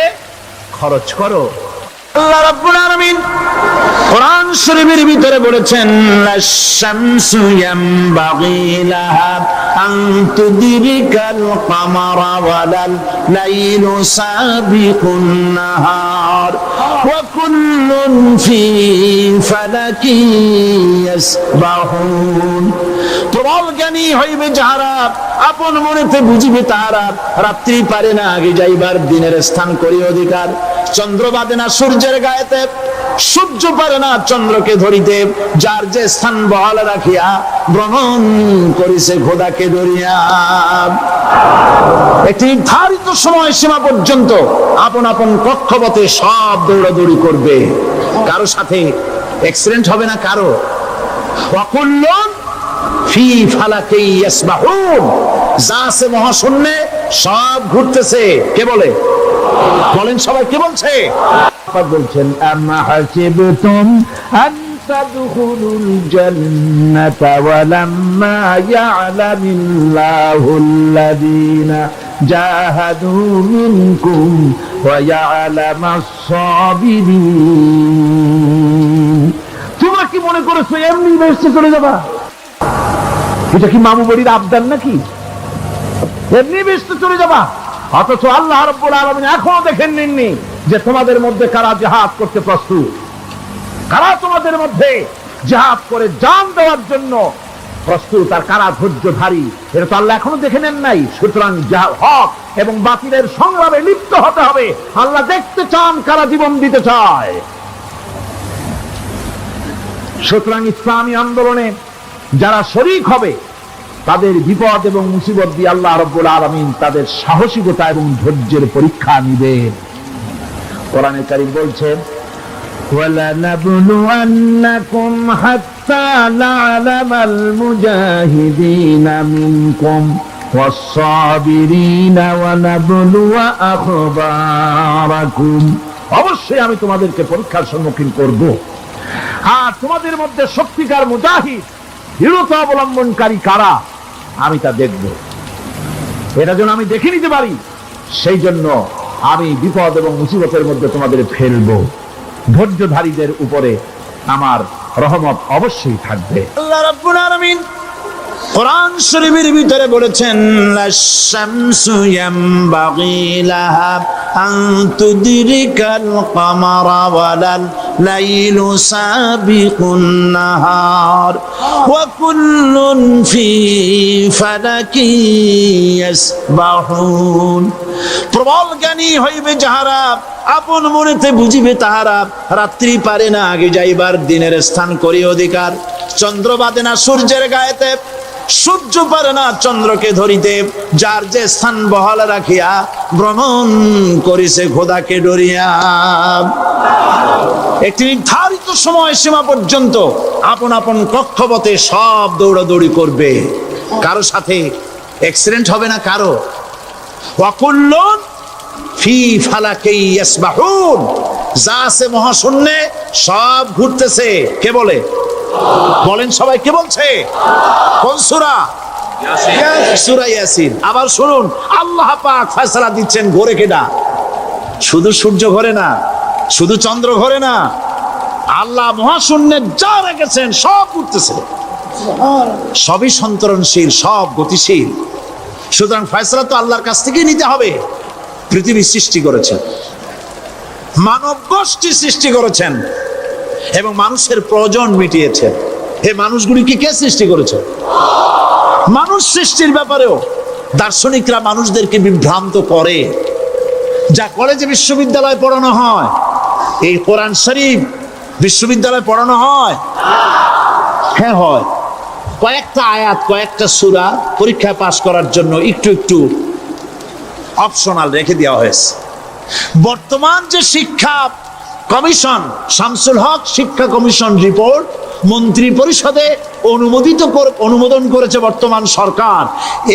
খরচ করো। আল্লাহ রাব্বুল আলামিন কোরআন শরীফের ভিতরে বলেছেন, লাশ-শামসু ইয়ামবাগি লাহা আন তুদরিকাল কামারা ওয়ালাল লাইলু সাবিকুন নাহার ওয়া কুল্লুন ফি ফালাকিন ইয়াসবাহুন। প্রবল জ্ঞানী হইবে যাহারা, আপন মনেতে বুঝিবে তাহারা, রাত্রি পারে না আগে যাইবার, দিনের স্থান করি অধিকার। চন্দ্র বাদে না সূর্যের গায়েতে, সূর্য পারে না চন্দ্রকে ধরিতে, যার যে স্থান বহাল রাখিয়া ভ্রমণ করিছে খোদাকে ধরিয়া। একটি নির্ধারিত সময় সীমা পর্যন্ত আপন আপন কক্ষপথে সব দৌড়াদৌড়ি করবে, কারো সাথে অ্যাক্সিডেন্ট হবে না কারো। ওয়াকুল্লুন ফি ফালাকি ইয়াসবাহুন, যা আছে মহাশূন্যে সব ঘুরতেছে। কে বলে? বলেন সবাই, কে বলছে? বলছেন আম্মা হাসিবতুম আন তাদখুলুল জান্নাতা ওয়া লাম্মা ইয়া'লামিল্লাহুল্লাযীনা জাহাদু মিনকুম ওয়া ইয়া'লামাস সাবিরিন। তোমরা কি মনে করেছো এমনি বেহেশতে চলে যাবা? এটা কি মামু বাড়ির আবদার নাকি? এমনি বেহেশতে চলে যাবা? অথচ আল্লাহ রাব্বুল আলামিন এখনো দেখেন নিননি যে তোমাদের মধ্যে কারা জিহাদ করতে প্রস্তুত, কারা তোমাদের মধ্যে জিহাদ করে জান দেওয়ার জন্য প্রস্তুত, আর কারা ধৈর্যধারী, এটা তো আল্লাহ এখনো দেখে নেন নাই। সুতরাং হক এবং বাতিলের সংগ্রামে লিপ্ত হতে হবে। আল্লাহ দেখতে চান কারা জীবন দিতে চায়। সুতরাং ইসলামী আন্দোলনে যারা শরীক হবে তাদের বিপদ এবং মুসিবত দিয়ে আল্লাহ রাব্বুল আলামিন তাদের সাহসিকতা এবং ধৈর্যের পরীক্ষা নিবেন। কোরআনে কারীম বলছেন وَلَنَبْلُوَنَّكُمْ حَتَّى نَعْلَمَ الْمُجَاهِدِينَ مِنكُمْ وَالصَّابِرِينَ وَنَبْلُوَ أَخْبَارَكُمْ। অবশ্যই আমি তোমাদেরকে পরীক্ষার সম্মুখীন করব, আর তোমাদের মধ্যে সত্যিকার মুজাহিদ, দৃঢ়তা অবলম্বনকারী কারা আমি তা দেখব। এটা যেন আমি দেখে নিতে পারি, সেই জন্য আমি বিপদ এবং মুসিবতের মধ্যে তোমাদের ফেলবো। ধৈর্যধারীদের উপরে আমার রহমত অবশ্যই থাকবে। আল্লাহ রাব্বুল আলামিন কোরআন শরীফের ভিতরে বলেছেন লাশ-শামসু ইয়ামবাগি লাহা আন তুদরিকাল কামারা ওয়ালাল লাইলু সাবিকুন নাহার ওয়া কুল্লুন ফি ফালাকি ইয়াসবাহুন। প্রবল জ্ঞানী হইবে যাহারা, আপন মনেতে বুঝিবে তাহারা। রাত্রি পারে না আগে যাইবার, দিনের স্থান করি অধিকার। চন্দ্র বাদে না সূর্যের গায়েতে, সূর্য পারে না চন্দ্রকে ধরিতে। যার যে স্থান বহাল রাখিয়া ভ্রমণ করিছে খোদাকে ডরিয়া। একটি নির্ধারিত সময় সীমা পর্যন্ত আপন আপন কক্ষপথে সব দৌড়াদৌড়ি করবে। কারো সাথে অ্যাক্সিডেন্ট হবে না কারো। ওয়াকুল্লুন ফি ফালাকি ইয়াসবাহুন, যা আছে মহাশূন্যে সব ঘুরতেছে। কে বলে? বলেন সবাই, কে বলছে? কোন সূরা? সূরা ইয়াসিন। আবার শুনুন, আল্লাহ পাক ফয়সালা দিচ্ছেন ঘোরে কেডা? শুধু সূর্য ঘোরে না, শুধু চন্দ্র ঘোরে না, আল্লাহ মহাশূন্যে যা রেখেছেন সব ঘুরতেছে, সবই সন্তরণশীল, সব গতিশীল। সুতরাং ফয়সালা তো আল্লাহর কাছ থেকেই নিতে হবে। পৃথিবী সৃষ্টি করেছেন, মানব গোষ্ঠী সৃষ্টি করেছেন এবং মানুষের প্রয়োজন মিটিয়েছেন। এই মানুষগুলিকে কে সৃষ্টি করেছে? মানুষ সৃষ্টির ব্যাপারেও দার্শনিকরা মানুষদেরকে বিভ্রান্ত করে। যা কলেজে বিশ্ববিদ্যালয়ে পড়ানো হয়, এই কোরআন শরীফ বিশ্ববিদ্যালয়ে পড়ানো হয়? হ্যাঁ হয়। কয়েকটা আয়াত, কয়েকটা সূরা পরীক্ষায় পাস করার জন্য একটু একটু অপশনাল রেখে দেওয়া হয়েছে। বর্তমান যে শিক্ষা কমিশন, শামসুল হক শিক্ষা কমিশন রিপোর্ট মন্ত্রী পরিষদে অনুমোদন করেছে বর্তমান সরকার।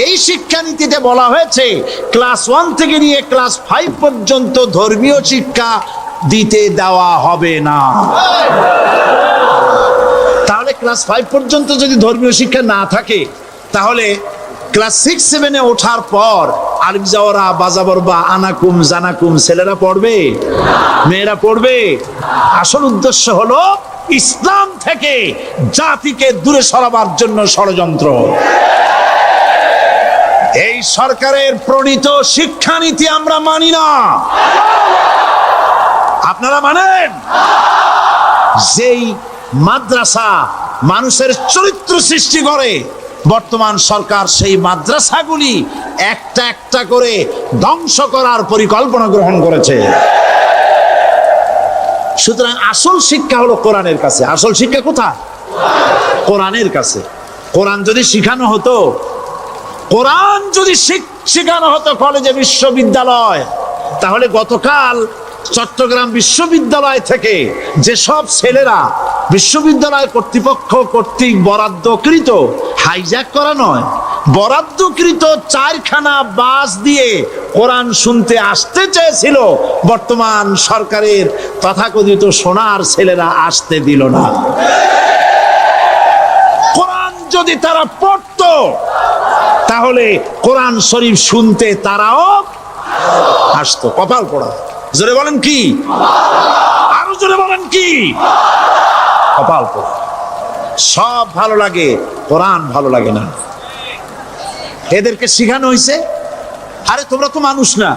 এই শিক্ষানীতিতে বলা হয়েছে ক্লাস 1 থেকে নিয়ে ক্লাস 5 পর্যন্ত ধর্মীয় শিক্ষা দিতে দেওয়া হবে না। তাহলে ক্লাস 5 পর্যন্ত যদি ধর্মীয় শিক্ষা না থাকে, তাহলে ক্লাস 6-7-এ ওঠার পর আলিফ জাওরা বাজাবর বা আনাকুম জানাকুম ছেলেরা পড়বে? মেয়েরা পড়বে? আসল উদ্দেশ্য হলো ইসলাম থেকে জাতিকে দূরে সরাবার জন্য ষড়যন্ত্র। এই সরকারের প্রণীত শিক্ষানীতি আমরা মানি না। আপনারা মানেন? যেই মাদ্রাসা মানুষের চরিত্র সৃষ্টি করে, বর্তমান সরকার সেই মাদ্রাসাগুলি একটা একটা করে ধ্বংস করার পরিকল্পনা গ্রহণ করেছে। সুতরাং আসল শিক্ষা হলো কোরআনের কাছে। আসল শিক্ষা কোথায়? কোরআনের কাছে। কোরআন যদি শিখানো হতো, কোরআন যদি শিখানো হতো কলেজে বিশ্ববিদ্যালয়, তাহলে গতকাল চট্টগ্রাম বিশ্ববিদ্যালয় থেকে যেসব ছেলেরা বিশ্ববিদ্যালয় কর্তৃপক্ষ কর্তৃক বরাদ্দকৃত, হাইজ্যাক করা নয়, বরাদ্দকৃত 4খানা বাস দিয়ে কোরআন শুনতে আসতে চেয়েছিল, বর্তমান সরকারের তথাকথিত সোনার ছেলেরা আসতে দিল না। কোরআন যদি তারা পড়তো তাহলে কোরআন শরীফ শুনতে তারাও আসতো। কপাল পড়া। জোরে বলেন কি? আরো জোরে বলেন কি? কপাল পড়া। সব ভালো লাগে, কোরআন ভালো লাগে না। এদেরকে শিখানো হয়েছে, আরে তোমরা তো মানুষ না।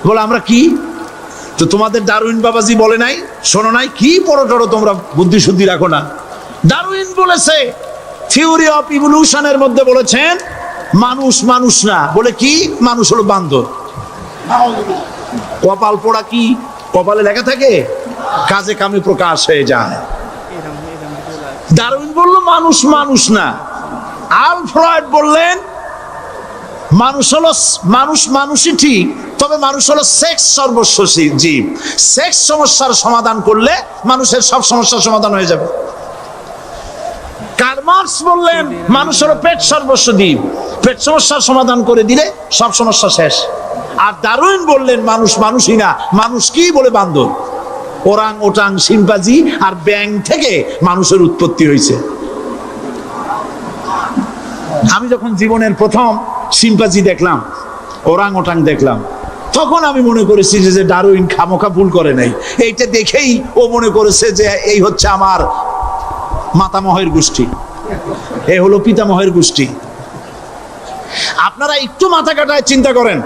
বলে আমরা কি? তো তোমাদের ডারউইন বাবাজি বলে নাই, শোনো নাই? কি পড়ো টড়ো তোমরা, বুদ্ধি শুদ্ধি রাখো না। ডারউইন বলেছে, থিওরি অফ ইভলিউশনের মধ্যে বলেছেন মানুষ মানুষ না। বলে কি? মানুষ হলো বান্দর। কপাল পোড়া। কি কপালে লেখা থাকে? কাজে কামে প্রকাশ হয়ে যায়। ডারউইন বলল মানুষ মানুষ না। আলফ্রেড বললেন মানুষ হলো মানুষ মানুষই ঠিক, তবে মানুষ হলো সেক্স সর্বস্ব জীব। সেক্স সমস্যার সমাধান করলে মানুষের সব সমস্যার সমাধান হয়ে যাবে। কার্ল মার্কস বললেন মানুষ হলো পেট সর্বস্ব জীব, পেট সমস্যার সমাধান করে দিলে সব সমস্যা শেষ। আর ডারউইন বললেন মানুষ মানুষই না, মানুষ কি? বলে বান্দর। ওরাং ওটাং শিম্পাজি আর ব্যাং থেকে মানুষের উৎপত্তি হয়েছে। আমি যখন জীবনের প্রথম শিম্পাজি দেখলাম, ওরাং ওটাং দেখলাম, তখন আমি মনে করেছি যে ডারউইন খামোখা ভুল করে নাই। এইটা দেখেই ও মনে করেছে যে এই হচ্ছে আমার মাতামহের গোষ্ঠী, এ হলো পিতামহের গোষ্ঠী। আপনারা একটু মাথা কাটায় চিন্তা করেন,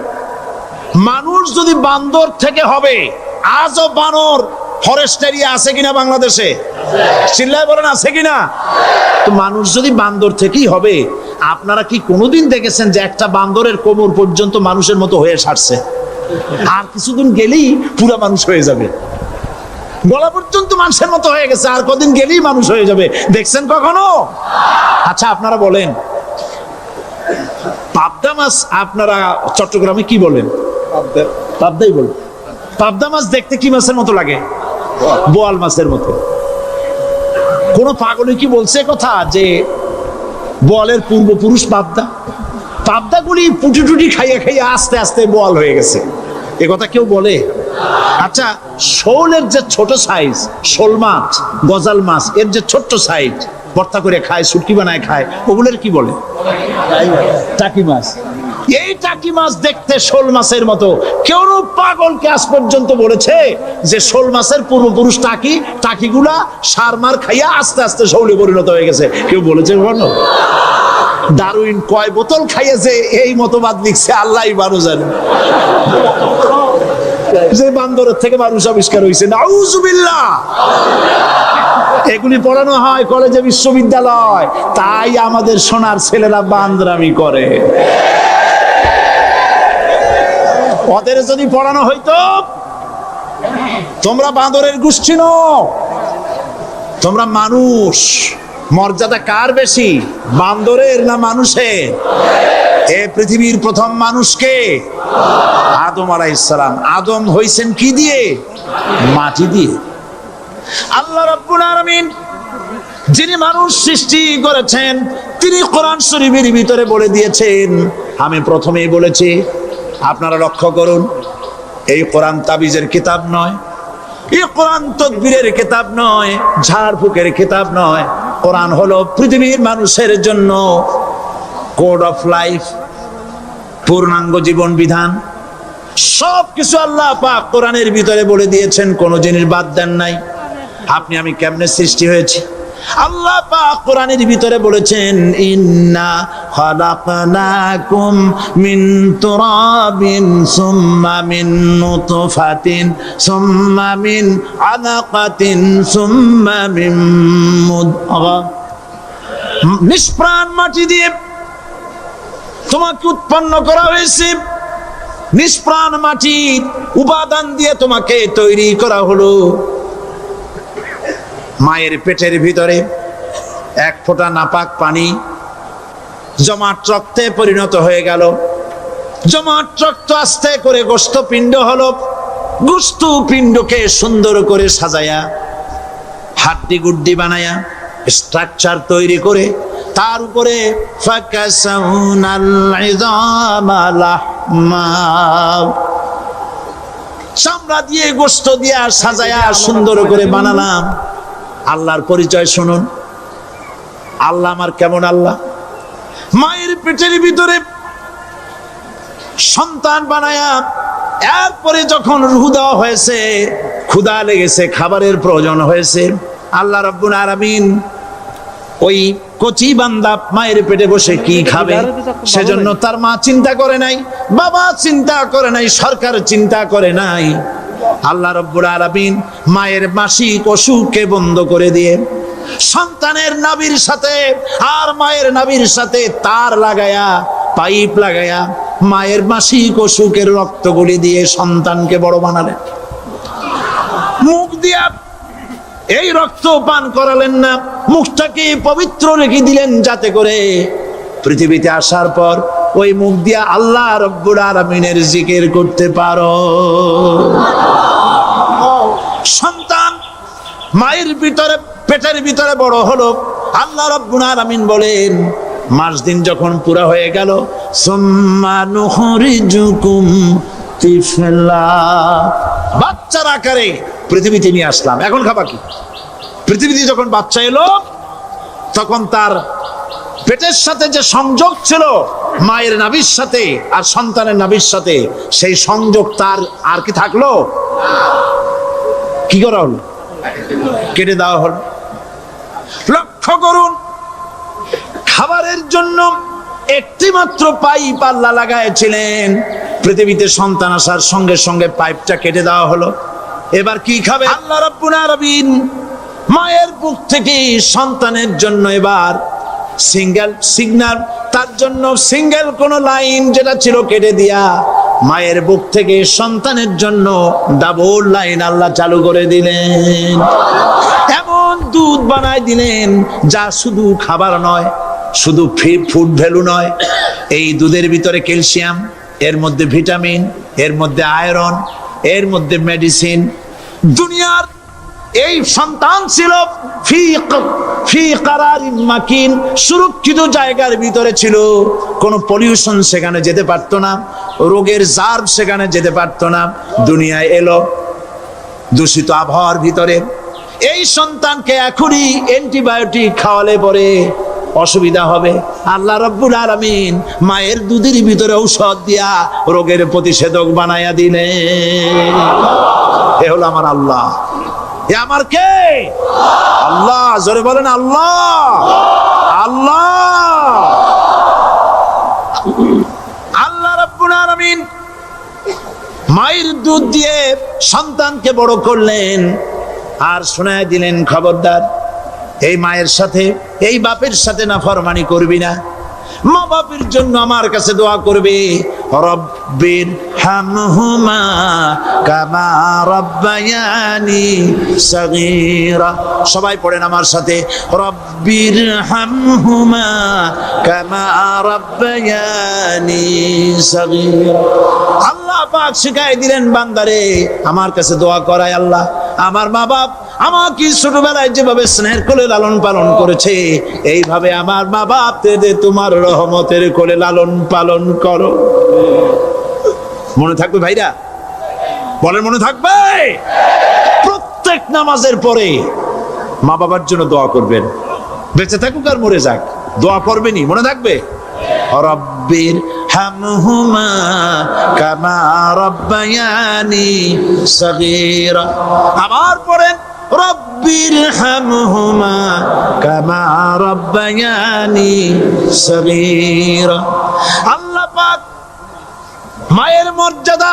মানুষ যদি বান্দর থেকে হবে, আজও বানর ফরেস্ট এরিয়া আছে কিনা বাংলাদেশে? চিল্লায় বলেন আছে কিনা? তো মানুষ যদি বান্দর থেকেই হবে, আপনারা কি কোনোদিন দেখেছেন যে একটা বান্দরের কোমর পর্যন্ত মানুষের মতো হয়ে সারছে? আর কিছুদিন গেলেই পুরা মানুষ হয়ে যাবে। গলা পর্যন্ত মানুষের মতো হয়ে গেছে, আর কদিন গেলেই মানুষ হয়ে যাবে। দেখছেন কখনো? আচ্ছা আপনারা বলেন, পাবদা মাছ আপনারা চট্টগ্রামে কি বলেন? পাবদাই বলেন। পাবদা মাছ দেখতে কি মাছের মতো লাগে? বোয়াল মাছের মতো। কোন পাগলে কি বলছে কথা যে বোয়ালের পূর্বপুরুষ পাবদা? পাবদাগুলি পুটি টুটি খাইয়া খাইয়া আস্তে আস্তে বোয়াল হয়ে গেছে, এ কথা কেউ বলে? আচ্ছা শোলের যে ছোট সাইজ, শোল মাছ, গজাল মাছ, এর যে ছোট্ট সাইজ ভর্তা করে খায়, শুটকি বানায় খায়, ওগুলোর কি বলে? টাকি মাছ। এই টাকি মাছ দেখতে শোল মাছের মতো। কেউ পাগলকে আজ পর্যন্ত বলেছে যে শোল মাছের পূর্বপুরুষ টাকি, টাকিগুলা সারমার খাইয়া আস্তে আস্তে শৌলে পরিণত হয়ে গেছে? কেউ বলেছে কখনো? ডারউইন কয় বোতল খাইয়েছে এই মতবাদ লিখছে আল্লাহই ভালো জানে। যে বান্দরের থেকে মানুষ আবিষ্কার হয়েছে, নাউজুবিল্লাহ। এগুলি পড়ানো হয় কলেজে, বিশ্ববিদ্যালয়, তাই আমাদের সোনার ছেলেরা বান্দরামি করে। ওদের যদি পড়ানো হইতো তোমরা বান্দরের গোষ্ঠী নও, তোমরা মানুষ। মর্যাদা কার বেশি, বান্দরের না মানুষের? এ পৃথিবীর প্রথম মানুষকে আদম আলাইহিস সালাম। আদম হইছেন কি দিয়ে? মাটি দিয়ে। আল্লাহ রাব্বুল আলামিন যিনি মানুষ সৃষ্টি করেছেন, তিনি কোরআন শরীফের ভিতরে বলে দিয়েছেন, আমি প্রথমেই বলেছি, আপনারা লক্ষ্য করুন, এই কোরআন তাবিজের কিতাব নয়, এই কোরআন তদবিরের কিতাব নয়, ঝাড়ফুঁকের কিতাব নয়। কোরআন হলো পৃথিবীর মানুষের জন্য কোড অফ লাইফ, পূর্ণাঙ্গ জীবন বিধান। সবকিছু আল্লাহ পাক কোরআনের ভিতরে বলে দিয়েছেন, কোনো জিনিস বাদ দেন নাই। আপনি আমি কেমনে সৃষ্টি হয়েছি আল্লাহ পাক কোরআনের ভিতরে বলেছেন, ইন্না খালাকনাকুম মিন তুরাবিন সুম্মা মিন নুতফাতিন সুম্মা মিন আলাকাতিন সুম্মা মিন মুদগা। নিষ্প্রাণ মাটি দিয়ে তোমাকে উৎপন্ন করা হয়েছে, নিষ্প্রাণ মাটির উপাদান দিয়ে তোমাকে তৈরি করা হলো। মায়ের পেটের ভিতরে এক ফোঁটা নাপাক পানি জমাট রক্তে পরিণত হয়ে গেল, জমাট রক্ত আস্তে করে গোশত পিণ্ড হলো, গোস্ত পিণ্ডকে সুন্দর করে সাজায়া, হাড্ডি গুড্ডি বানায়া, স্ট্রাকচার তৈরি করে তার উপরে ফাকাসাউনাল ইযামা লাহমা, চামড়া দিয়ে গোস্ত দিয়ে সাজায়া সুন্দর করে বানালাম। আল্লাহর পরিচয় শুনুন, আল্লাহ আমার কেমন আল্লাহ। মায়ের পেটের ভিতরে সন্তান বানায়া, এরপরে যখন রূহ দেওয়া হয়েছে, ক্ষুধা লেগেছে, খাবারের প্রয়োজন হয়েছে, আল্লাহ রাব্বুল আলামিন ওই কচি বান্দা মায়ের পেটে বসে কি খাবে, সেজন্য তার মা চিন্তা করে নাই, বাবা চিন্তা করে নাই, সরকার চিন্তা করে নাই। আল্লাহ রাব্বুল আলামিন মায়ের মাসিক অসুখকে বন্ধ করে দিয়ে সন্তানের নাভির সাথে আর মায়ের নাভির সাথে তার লাগায়া, পাইপ লাগায়া মায়ের মাসিক অসুখের রক্তগুলি দিয়ে সন্তানকে বড় বানালেন। মুখ দিয়া এই রক্ত পান করালেন না, মুখটাকে পবিত্র রেখে দিলেন যাতে করে পৃথিবীতে আসার পর ওই মুখ দিয়া আল্লাহ রাব্বুল আলামিনের জিকির করতে পারো। সন্তান মায়ের ভিতরে, পেটের ভিতরে বড় হলো। আল্লাহ রাব্বুল আলামিন বলেন, মাস দিন যখন পুরা হয়ে গেল, সুম্মা নুখরিজুকুম তিফলা, বাচ্চার আকারে পৃথিবীতে নিয়ে আসলাম। এখন খাবা কি? পৃথিবীতে যখন বাচ্চা এলো, তখন তার পেটের সাথে যে সংযোগ ছিল মায়ের নাভির সাথে আর সন্তানের নাভির সাথে, সেই সংযোগ তার আর কি থাকলো? কি করা হলো? কেটে দেওয়া হলো। লক্ষ্য করুন, খাবারের জন্য একটি মাত্র পাইপ আল্লাহ লাগাইছিলেন, পৃথিবীতে সন্তান আসার সঙ্গে সঙ্গে পাইপটা কেটে দেওয়া হলো। এবার কি খাবে? আল্লাহ রাব্বুল আলামিন মায়ের বুক থেকে সন্তানের জন্য এবার সিঙ্গেল সিগন্যাল, তার জন্য সিঙ্গেল কোন লাইন যেটা ছিল কেটে দিয়া মায়ের বুক থেকে সন্তানের জন্য ডাবল লাইন আল্লাহ চালু করে দিলেন। এমন দুধ বানায় দিলেন যা শুধু খাবার নয়, শুধু ফুড ভ্যালু নয়, এই দুধের ভিতরে ক্যালসিয়াম, এর মধ্যে ভিটামিন, এর মধ্যে আয়রন, এর মধ্যে মেডিসিন। দুনিয়ার এই সন্তান ছিল ফি কারারিন মাকিন, সুরক্ষিত জায়গার ভিতরে ছিল, কোনো পলিউশন সেখানে যেতে পারতো না, রোগের জার্ম সেখানে যেতে পারতো না। দুনিয়ায় এলো দূষিত আবহাওয়ার ভিতরে। এই সন্তানকে এখনই অ্যান্টিবায়োটিক খাওয়ালে পরে অসুবিধা হবে। আল্লাহ রাব্বুল আলামিন মায়ের দুধের ভিতরে ঔষধ দিয়া রোগের প্রতিষেধক বানায়া দিলেন। এ হলো আমার আল্লাহ। এ আমার কে? আল্লাহ। জোরে বলেন আল্লাহ। আল্লাহ। আল্লাহ রাব্বুল আলামিন মায়ের দুধ দিয়ে সন্তানকে বড় করলেন আর শোনায় দিলেন, খবরদার এই মায়ের সাথে, এই বাপের সাথে নাফরমানি করবি না। মা বাপের জন্য আমার কাছে দোয়া করবে, রব্বির হামহুমা কামা রব্বায়ানি সগীরা। সবাই পড়েন আমার সাথে, রব্বির হামহুমা কামা রব্বায়ানি সগীরা। আল্লাহ পাক শিখাই দিলেন বান্দারে আমার কাছে দোয়া করায়, আল্লাহ আমার মা বাপ আমাকে ছোটবেলায় যেভাবে স্নেহের কোলে লালন পালন করেছে, এইভাবে আমার মা বাপ তোমার রহমতের কোলে লালন পালন করো। মনে থাকবে ভাইরা? বলেন মনে থাকবে? প্রত্যেক নামাজের পরে মা বাবার জন্য দোয়া করবেন, বেঁচে থাকুক আর মরে যাক, দোয়া করবেনই। মনে থাকবে? রব্বির হামহুমা কামা রব্বায়ানি সগীরা। আবার পড়েন, রব্বির হামহুমা কামা রব্বায়ানি সগীরা। আল্লাহ পাক মায়ের মর্যাদা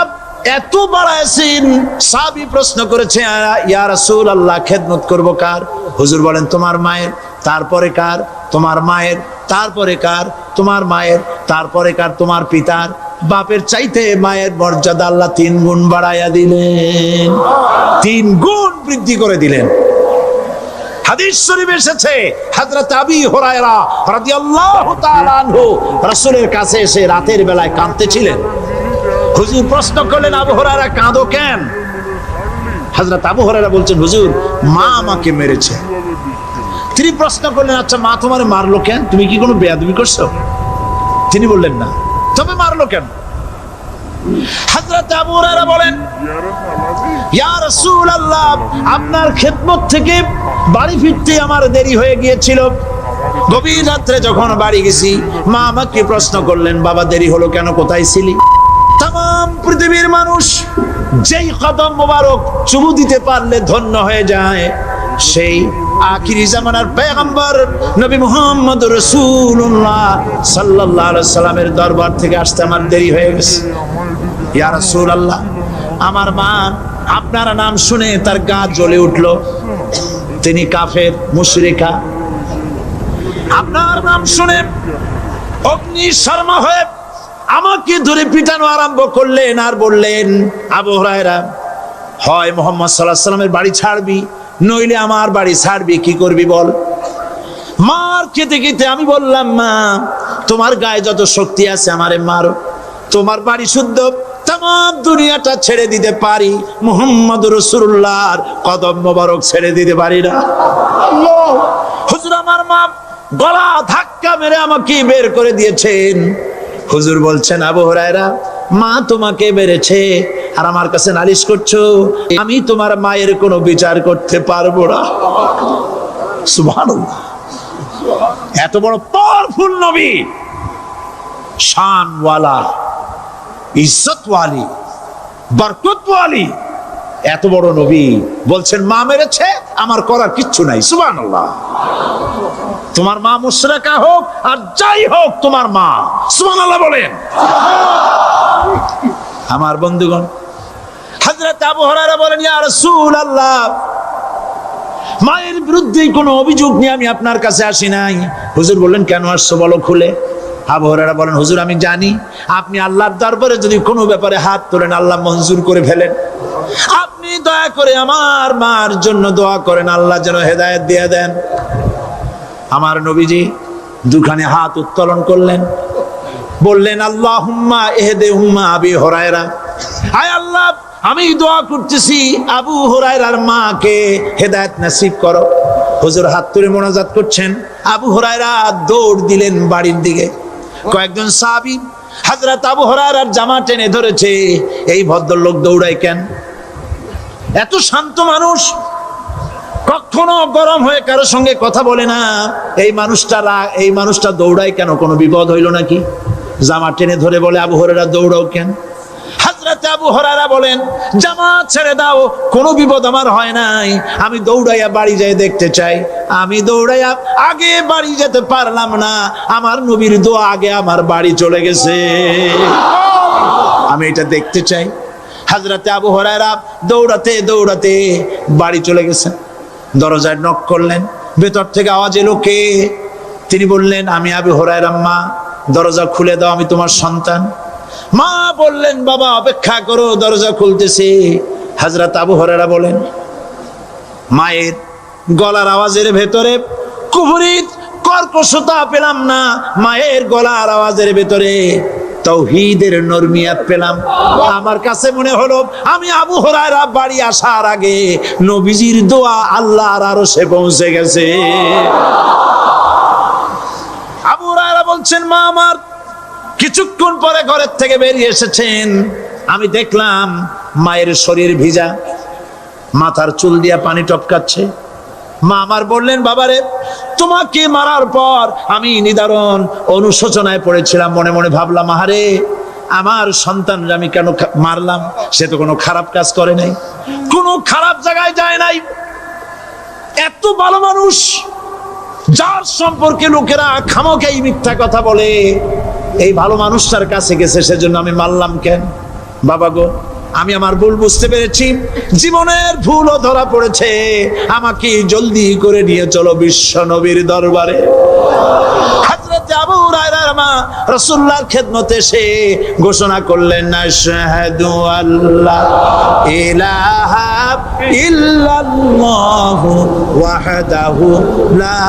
এত বাড়াইছেন, সাহাবী প্রশ্ন করেছে, ইয়া রাসূলুল্লাহ খেদমত করব কার? হুজুর বলেন তোমার মায়ের, তারপরে কার? তোমার মায়ের, তারপরে কার? তোমার মায়ের, তারপরে কার? তোমার পিতার। বাপের চাইতে মায়ের মর্যাদা আল্লাহ 3 গুণ বাড়াইয়া দিলেন, 3 গুণ বৃদ্ধি করে দিলেন। হাদিস শরীফে এসেছে, হযরত আবী হুরায়রা রাদিয়াল্লাহু তাআলা আনহু রাসূলের কাছে এসে রাতের বেলায় কাঁদতেছিলেন। হুজুর প্রশ্ন করলেন, আবু হুরায়রা কাঁদো কেন? হযরত আবু হুরায়রা বলছেন, হুজুর মা আমাকে মেরেছে। তিনি প্রশ্ন করলেন, আচ্ছা মা তোমার মারলো কেন? তুমি কি কোনো বেয়াদবি করছো? তিনি বললেন না। তবে মারলো কেন? হযরত আবু হুরায়রা বলেন, ইয়া রাসূলুল্লাহ, আপনার খেদমত থেকে বাড়ি ফিরতে আমার দেরি হয়ে গিয়েছিল। গভীর রাত্রে যখন বাড়ি গেছি, মা আমাকে প্রশ্ন করলেন, বাবা দেরি হলো কেন, কোথায় ছিলি? তাম পৃথিবীর মানুষ যেই কদম মোবারক চুমু দিতে পারলে ধন্য হয়ে যায়, সেই আখিরি জামানার পয়গম্বর নবী মুহাম্মদ রাসূলুল্লাহ সাল্লাল্লাহু আলাইহি সাল্লামের দরবার থেকে আসতে আমার দেরি হয়ে গেছে। ইয়া রাসূলুল্লাহ, আমার মা আপনার নাম শুনে তার গা জ্বলে উঠল। তিনি কাফের, মুশরিকা। আপনার নাম শুনে অগ্নি শর্মা হয়ে আমাকে ধরে পিটানো আরম্ভ করলেন আর বললেন, আবু হুরায়রা, হয় মুহাম্মদ সাল্লাল্লাহু আলাইহি সাল্লামের বাড়ি ছাড়বি, নইলে আমার বাড়ি ছাড়বি, কি করবি বল? মার খেতে খেতে আমি বললাম, মা তোমার গায়ে যত শক্তি আছে আমারে মারো, তোমার বাড়ি শুদ্ধ, তাম দুনিয়াটা ছেড়ে দিতে পারি, মুহাম্মদ রাসূলুল্লাহর কদম মোবারক ছেড়ে দিতে পারি না। হুজুর আমার মা গলা ধাক্কা মেরে আমাকে বের করে দিয়েছেন। হুজুর বলছেন, আবু হুরায়রা, মা তোমাকে মেরেছে আর আমার কাছে নালিশ করছো? আমি তোমার মায়ের কোনো বিচার করতে পারবো না। সুবহানাল্লাহ, এত বড় পাওয়ারফুল নবী, শানওয়ালা, ইজ্জতওয়ালি, বরকতওয়ালি, এত বড় নবী বলছেন মা মেরেছে, আমার করার কিচ্ছু নাই। সুবহানাল্লাহ। তোমার মা মুশরিকা হোক আর যাই হোক, তোমার মা। সুবহানাল্লাহ বলেন। আমার বন্ধুগণ, হযরত আবু হুরায়রা বলেন, ইয়া রাসূলুল্লাহ, মায়ের বিরুদ্ধে কোনো অভিযোগ নিয়ে আমি আপনার কাছে আসি নাই। হুজুর বললেন, কেন আসছো বলো খুলে। আবু হুরায়রা বলেন, হুজুর আমি জানি আপনি আল্লাহর দরবারে যদি কোনো ব্যাপারে হাত তোলেন আল্লাহ মঞ্জুর করে ফেলেন। আপনি দয়া করে আমার মার জন্য দোয়া করেন, আল্লাহ যেন হেদায়েত দিয়ে দেন। আমার নবীজি দুখানে হাত উত্তোলন করলেন, বললেন, আল্লাহুম্মা ইহদি উম্মা আবি হুরায়রা, আয় আল্লাহ আমি দোয়া করতেছি আবু হুরায়রার মাকে হেদায়েত নসিব করো। হুজুর হাত তুলে মোনাজাত করছেন, আবু হুরায়রা দৌড় দিলেন বাড়ির দিকে। কয়েকজন সাহাবী হযরত আবু হুরায়রার জামা টেনে ধরেছে, এই ভদ্রলোক দৌড়ায় কেন? এত শান্ত মানুষ, কখনো গরম হয়ে কারোর সঙ্গে কথা বলে না, এই মানুষটা দৌড়ায় কেন? কোনো বিপদ হইল নাকি? জামা টেনে ধরে বলে, আবু হুরায়রা দৌড়াও কেন? হযরত আবু হুরায়রা বলেন, জামা ছেড়ে দাও, কোনো বিপদ আমার হয় নাই, আমি দৌড়াইয়া বাড়ি যাই দেখতে চাই। আমি দৌড়াইয়া আগে বাড়ি যেতে পারলাম না, আমার নবীর দোয়া আগে আমার বাড়ি চলে গেছে, আমি এটা দেখতে চাই। হযরত আবু হুরায়রা দৌড়াতে দৌড়াতে বাড়ি চলে গেছেন। দরজায় নক করলেন, ভেতর থেকে আওয়াজ এলো, কে? তিনি বললেন, আমি আবু হুরায়রা। মা দরজা খুলে দাও, আমি তোমার সন্তান। মা বললেন, বাবা অপেক্ষা করো, দরজা খুলতেছে। হযরত আবু হুরায়রা বলেন, মায়ের গলার আওয়াজের ভেতরে কুফরি কর্কশতা পেলাম না, মায়ের গলার আওয়াজের ভেতরে তাওহীদের নরমিয়াত পেলাম। আমার কাছে মনে হলো আমি আবু হুরায়রা বাড়ি আসার আগে নবীজির দোয়া আল্লাহর আরশে পৌঁছে গেছে। আবু হুরায়রা বলছেন, মা আমার কিছুক্ষণ পরে ঘরের থেকে বেরিয়ে এসেছেন, আমি দেখলাম মায়ের শরীর ভিজা, মাথার চুল দিয়া পানি টপকাচ্ছে। মা আমার বললেন, বাবারে তোমাকে মারার পর আমি নিদারুণ অনুশোচনায় পড়েছিলাম, মনে মনে ভাবলাম, আহারে আমার সন্তানরা আমি কেন মারলাম? সে তো কোনো খারাপ কাজ করে নাই, কোনো খারাপ জায়গায় যায় নাই, এত ভালো মানুষ যার সম্পর্কে লোকেরা খামোখাই মিথ্যা কথা বলে, এই ভালো মানুষটার কাছে গেছে, সেজন্য আমি মারলাম কেন? বাবা গো, আমি আমার ভুল বুঝতে পেরেছি, জীবনের ভুলও ধরা পড়েছে, আমাকে জলদি করে নিয়ে চলো বিশ্ব নবীর দরবারে। হযরত আবু হুরায়রার মা রাসূলুল্লাহর খেদমতে এসে ঘোষণা করলেন, আশহাদু আল্লা ইলাহা ইল্লাল্লাহু ওয়াহদাহু লা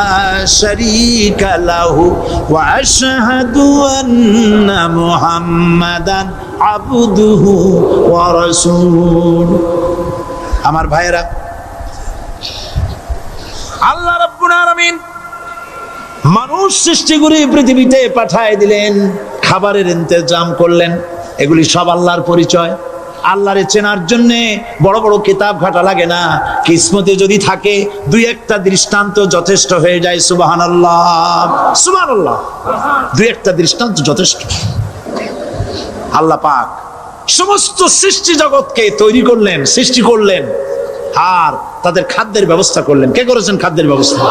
শারীকা লাহু ওয়া আশহাদু আন্না মুহাম্মাদান আবদুহু ওয়া রাসূলুহু। আমার ভাইয়েরা, আল্লাহ রাব্বুল আলামিন মানুষ সৃষ্টি করে পৃথিবীতে পাঠায় দিলেন, খাবারের ইন্তজাম করলেন। এগুলি সব আল্লাহর পরিচয়। আল্লাহরে চেনার জন্য বড় বড় কিতাব ঘাটা লাগে না, কিসমতে যদি থাকে দুই একটা দৃষ্টান্ত যথেষ্ট হয়ে যায়। সুবহানাল্লাহ, সুবহানাল্লাহ, দুই একটা দৃষ্টান্ত যথেষ্ট। আল্লাহ পাক সমস্ত সৃষ্টি জগৎকে তৈরি করলেন, সৃষ্টি করলেন, আর তাদের খাদ্যের ব্যবস্থা করলেন। কে করেছেন খাদ্যের ব্যবস্থা?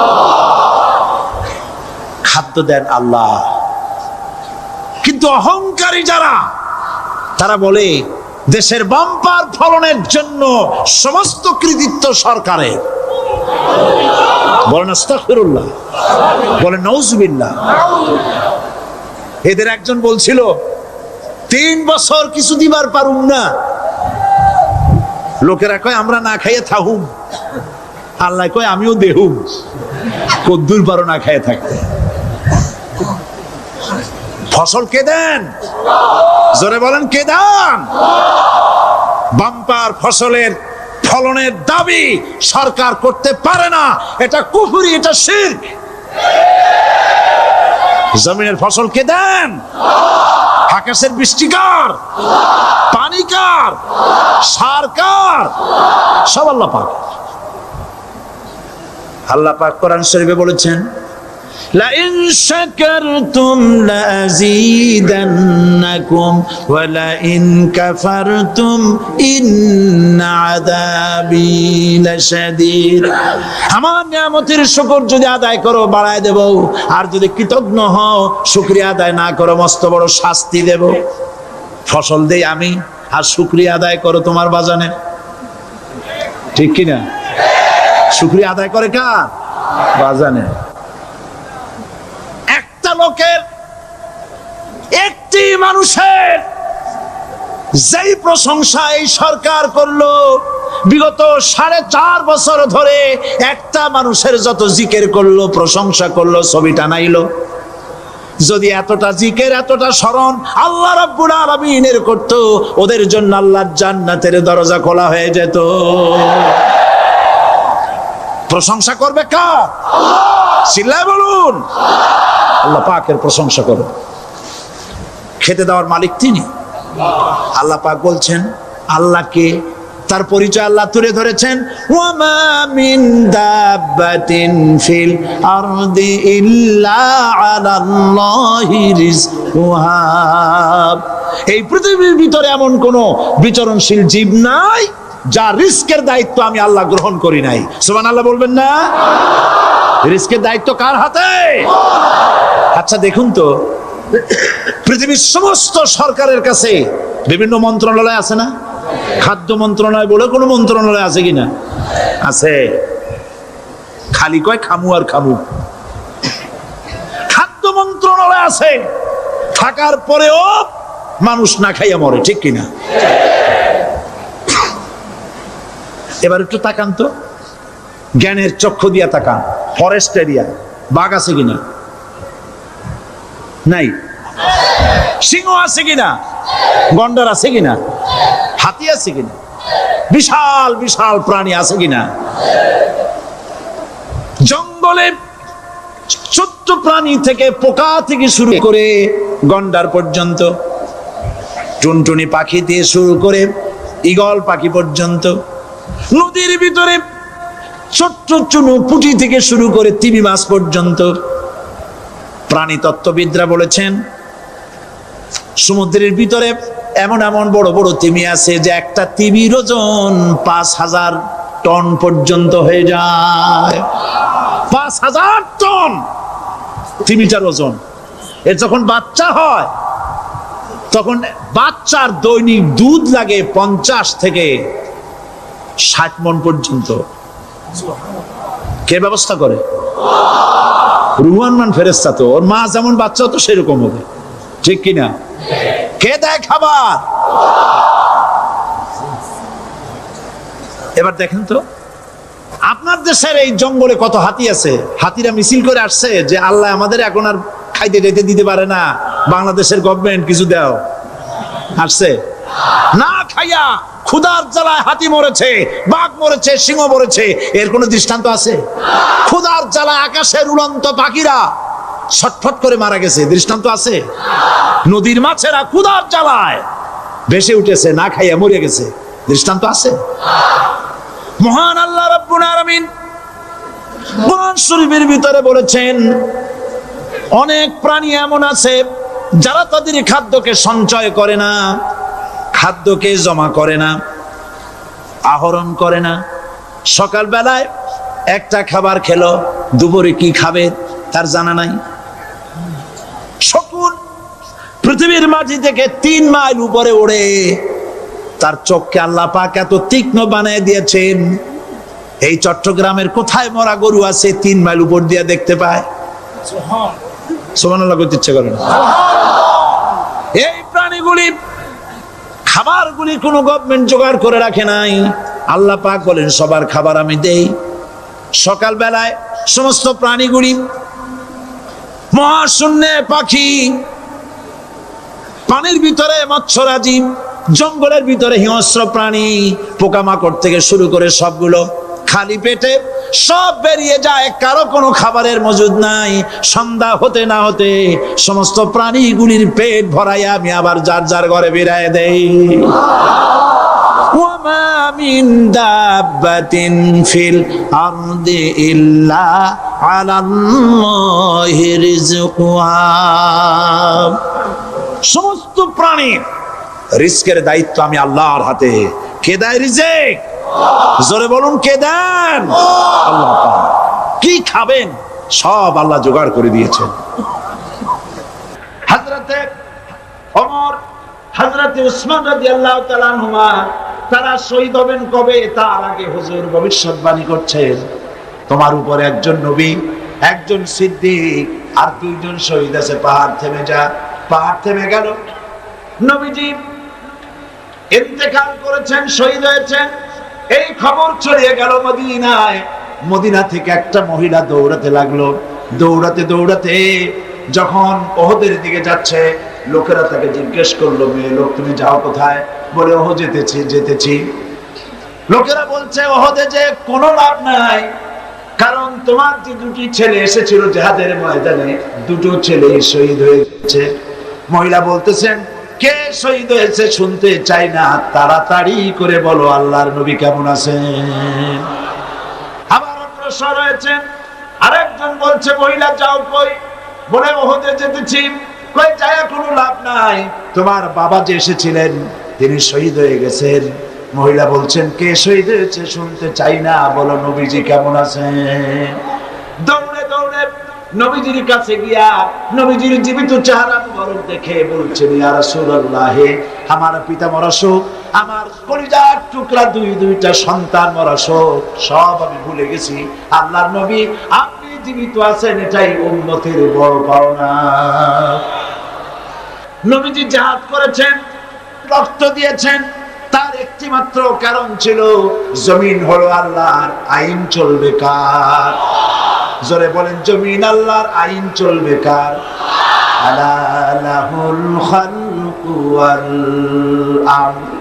খাদ্য দেন আল্লাহ। কিন্তু অহংকারী যারা, তারা বলে দেশের বাম্পার ফলনের জন্য সমস্ত কৃতিত্ব সরকারের। বলেন আস্তাগফিরুল্লাহ, বলেন নাউজুবিল্লাহ। এদের একজন বলছিল 3 বছর কিছু দিবার পারুম না। লোকেরা কয় আমরা না খাইয়ে থাকুম, আল্লাহ কয় আমিও দেহুম। কদ্দুর পারো না খাইয়ে থাকতে। ফসল কে দেন? জোরে বলেন কে দেন? বাম্পার ফসলের ফলনের দাবি সরকার করতে পারে না। এটা কুফরি, এটা শিরক। জমিনের ফসল কে দেন? আকাশের বৃষ্টি কার? পানি কার? সার কার? সব আল্লাহ পাক। আল্লাহ পাক কোরআন শরীফে বলেছেন, লাইন শাকারতুম লাযীদান্নাকুম ওয়া লাইন কাফারতুম ইন্না আযাবী লাশাদীদ। আমার নিয়ামতের শুকর যদি আদায় করো বাড়ায় দেব, আর যদি কৃতজ্ঞ হও, শুকরিয়া আদায় না করো, মস্ত বড় শাস্তি দেব। ফসল দেই আমি, আর শুকরিয়া আদায় করো তোমার বাজানে। ঠিক কিনা? শুকরিয়া আদায় করে কার? বাজানে। একটা লোকের, একটি মানুষের যেই প্রশংসা এই সরকার করলো, বিগত 4.5 বছর ধরে একটা মানুষের যত জিকির করলো, প্রশংসা করলো, ছবি টানাইলো, যদি এতটা জিকির, এতটা স্মরণ আল্লাহ রাব্বুল আলামিনের করতো, ওদের জন্য আল্লাহর জান্নাতের দরজা খোলা হয়ে যেত। প্রশংসা করবে কার? চিল্লায় বলুন। আল্লাহ পাকের প্রশংসা করো। খেতে দেওয়ার মালিক তিনি। আল্লাহ পাক বলছেন, আল্লাহকে, তার পরিচয় আল্লাহ তুলে ধরেছেন, ওয়ামা মিন দাব্বাতিন ফিল আরদি ইল্লা আলাল্লাহি রিজকুহা। এই পৃথিবীর ভিতরে এমন কোন বিচরণশীল জীব নাই যার রিস্কের দায়িত্ব আমি আল্লাহ গ্রহণ করি নাই। সুবহানাল্লাহ বলবেন না? রিস্কের দায়িত্ব কার হাতে? আচ্ছা দেখুন তো, পৃথিবীর সমস্ত সরকারের কাছে বিভিন্ন মন্ত্রণালয় আছে না? খাদ্য মন্ত্রণালয় বলে কোনো মন্ত্রণালয় আছে কিনা? আছে। খালি কয় খামু আর খামু। খাদ্য মন্ত্রণালয় আছে, থাকার পরেও মানুষ না খাইয়া মরে। ঠিক কিনা? এবার একটু তাকান তো, জ্ঞানের চক্ষু দিয়া তাকান। ফরেস্ট এরিয়া, বাঘ আছে কিনা? নাই। সিংহ আছে কিনা? গন্ডার আছে কিনা? হাতি আছে কিনা? বিশাল বিশাল প্রাণী আছে কিনা? জঙ্গলে ছোট্ট প্রাণী থেকে, পোকা থেকে শুরু করে গন্ডার পর্যন্ত, টুনটুনি পাখি দিয়ে শুরু করে ঈগল পাখি পর্যন্ত, নদীর ভিতরে ছোট্ট চুনো পুঁটি থেকে শুরু করে তিমি মাছ পর্যন্ত। প্রাণী তত্ত্ববিদরা বলেছেন, সমুদ্রের ভিতরে এমন এমন বড় বড় তিমি আছে যে একটা তিমির ওজন 5000 টন পর্যন্ত হয়ে যায়। 5000 টন তিমিটার ওজন। এর যখন বাচ্চা হয়, তখন বাচ্চার দৈনিক দুধ লাগে 50 থেকে 60 মণ পর্যন্ত। কে ব্যবস্থা করে? রুহান মান ফেরেশতা। তো ওর মা যেমন, বাচ্চাও তো সেরকম হবে। ঠিক কিনা? কে দেয় খাবার? এবার দেখেন তো, আপনার দেশের এই জঙ্গলে কত হাতি আছে। হাতিরা মিছিল করে আসছে যে আল্লাহ আমাদের এখন আর খাইতে টাইতে দিতে পারে না, বাংলাদেশের গভর্নমেন্ট কিছু দাও। আসছে না, খাইয়া ক্ষুধার জ্বালায় হাতি মরেছে, বাঘ মরেছে, সিংহ মরেছে, এর কোনো দৃষ্টান্ত আছে? ক্ষুধার জ্বালায় আকাশের উড়ন্ত পাখিরা ছটফট করে মারা গেছে, দৃষ্টান্ত আছে? নদীর মাছেরা ক্ষুধার জ্বালায় ভেসে উঠেছে, না খাইয়া মরে গেছে, দৃষ্টান্ত আছে? মহান আল্লাহ রাব্বুল আলামিন কোরআন শরীফের ভিতরে বলেছেন, অনেক প্রাণী এমন আছে যারা তাদের খাদ্যকে সঞ্চয় করে না, খাদ্যকে জমা করে না, আহরণ করে না। সকাল বেলায় একটা খাবার খেলো, দুপুরে কি খাবে তার জানা নাই। শকুন পৃথিবীর মাটি থেকে 3 মাইল উপরে ওড়ে, তার চোখকে আল্লাহ পাক এত তীক্ষ্ণ বানিয়ে দিয়েছেন, এই চট্টগ্রামের কোথায় মরা গরু আছে 3 মাইল উপর দিয়ে দেখতে পায়? সুবহানাল্লাহ করতে ইচ্ছে করে না। এই প্রাণীগুলি খাবারগুলি কোনো গভর্নমেন্ট জোগাড় করে রাখে নাই, আল্লাহ পাক বলেন সবার খাবার আমি দেই। সকাল বেলায় সমস্ত প্রাণীগুলি, মহাশূন্যে পাখি, পানির ভিতরে মৎস্যরাজি, জঙ্গলের ভিতরে হিংস্র প্রাণী, পোকামাকড় থেকে শুরু করে সবগুলো খালি পেটে সব বেরিয়ে যায়, কারো কোনো খাবারের মজুদ নাই। সন্ধ্যা হতে না হতে সমস্ত প্রাণীগুলির পেট ভরাইয়া আমি আবার যার যার ঘরে বেরায় দেই। ওয়ামা মিন দাব্বাতিন ফিল আরদি ইল্লা আলাল্লাহি রিজকুহা। সমস্ত প্রাণীর রিজকের দায়িত্ব আমি আল্লাহর হাতে। কে দেয় রিজেক? জোরে বলুন, কে দেন? আল্লাহ পাক। কি খাবেন সব আল্লাহ জোগাড় করে দিয়েছেন। হযরতে ওমর, হযরতে উসমান রাদিয়াল্লাহু তাআলা আনহুমা তারা শহীদ হবেন কবে তার আগে হুজুর ভবিষ্যৎবাণী করছেন, তোমার উপরে একজন নবী, একজন সিদ্দিক আর 2 জন শহীদ আছে, পাহাড় থেমে যা। পাহাড় থেমে গেল, নবীজি ইন্তেকাল করেছেন, শহীদ হয়েছেন। এই খবর ছড়িয়ে গেল মদিনায়। মদিনা থেকে একটা মহিলা দৌড়াতে লাগলো, দৌড়াতে দৌড়াতে যখন ওহদের দিকে যাচ্ছে, লোকেরা তাকে জিজ্ঞেস করলো, মেয়ে লোক তুমি যাও কোথায়? বলে ওহ যেতেছি। লোকেরা বলছে ওহদে যে কোনো লাভ নাই, কারণ তোমার যে 2টি ছেলে এসেছিল জিহাদের ময়দানে, 2টো ছেলে শহীদ হয়েছে। মহিলা বলতেছেন, কে শহীদ হয়েছে শুনতে চাই না, তাড়াতাড়ি করে বলো আল্লাহর নবী কেমন আছেন। আবার অগ্রসর হয়েছেন, আরেকজন বলছে, মহিলা যাও কই? বলে ওহদে যেতেছি। কই যায় কোনো লাভ নাই, তোমার বাবা যে এসেছিলেন তিনি শহীদ হয়ে গেছেন। মহিলা বলছেন, কে শহীদ হয়েছে শুনতে চাই না, বলো নবীজি কেমন আছেন। দৌড়ে দৌড়ে নবীজির কাছে গিয়া নবীজির জীবিত চেহারা মুবারক দেখে বলছেন, ইয়া রাসূলুল্লাহ, আমার পিতা মরা শোক, আমার কলিজার টুকরা 2টা সন্তান মরা শোক সব আমি ভুলে গেছি। আল্লাহর নবী আপনি জীবিত আছেন, এটাই উম্মতের বড় পাওনা। নবীজি জিহাদ করেছেন, রক্ত দিয়েছেন, তার একটি মাত্র কারণ ছিল, জমিন হলো আল্লাহর, আইন চলবে কার? জোরে বলেন, জমিন আল্লাহর, আইন চলবে কার? আলা লাহুল খালকু ওয়াল আমর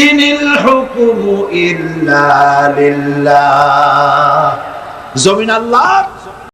ইনিল হুকমু ইল্লা লিল্লাহ। জমিন আল্লাহর,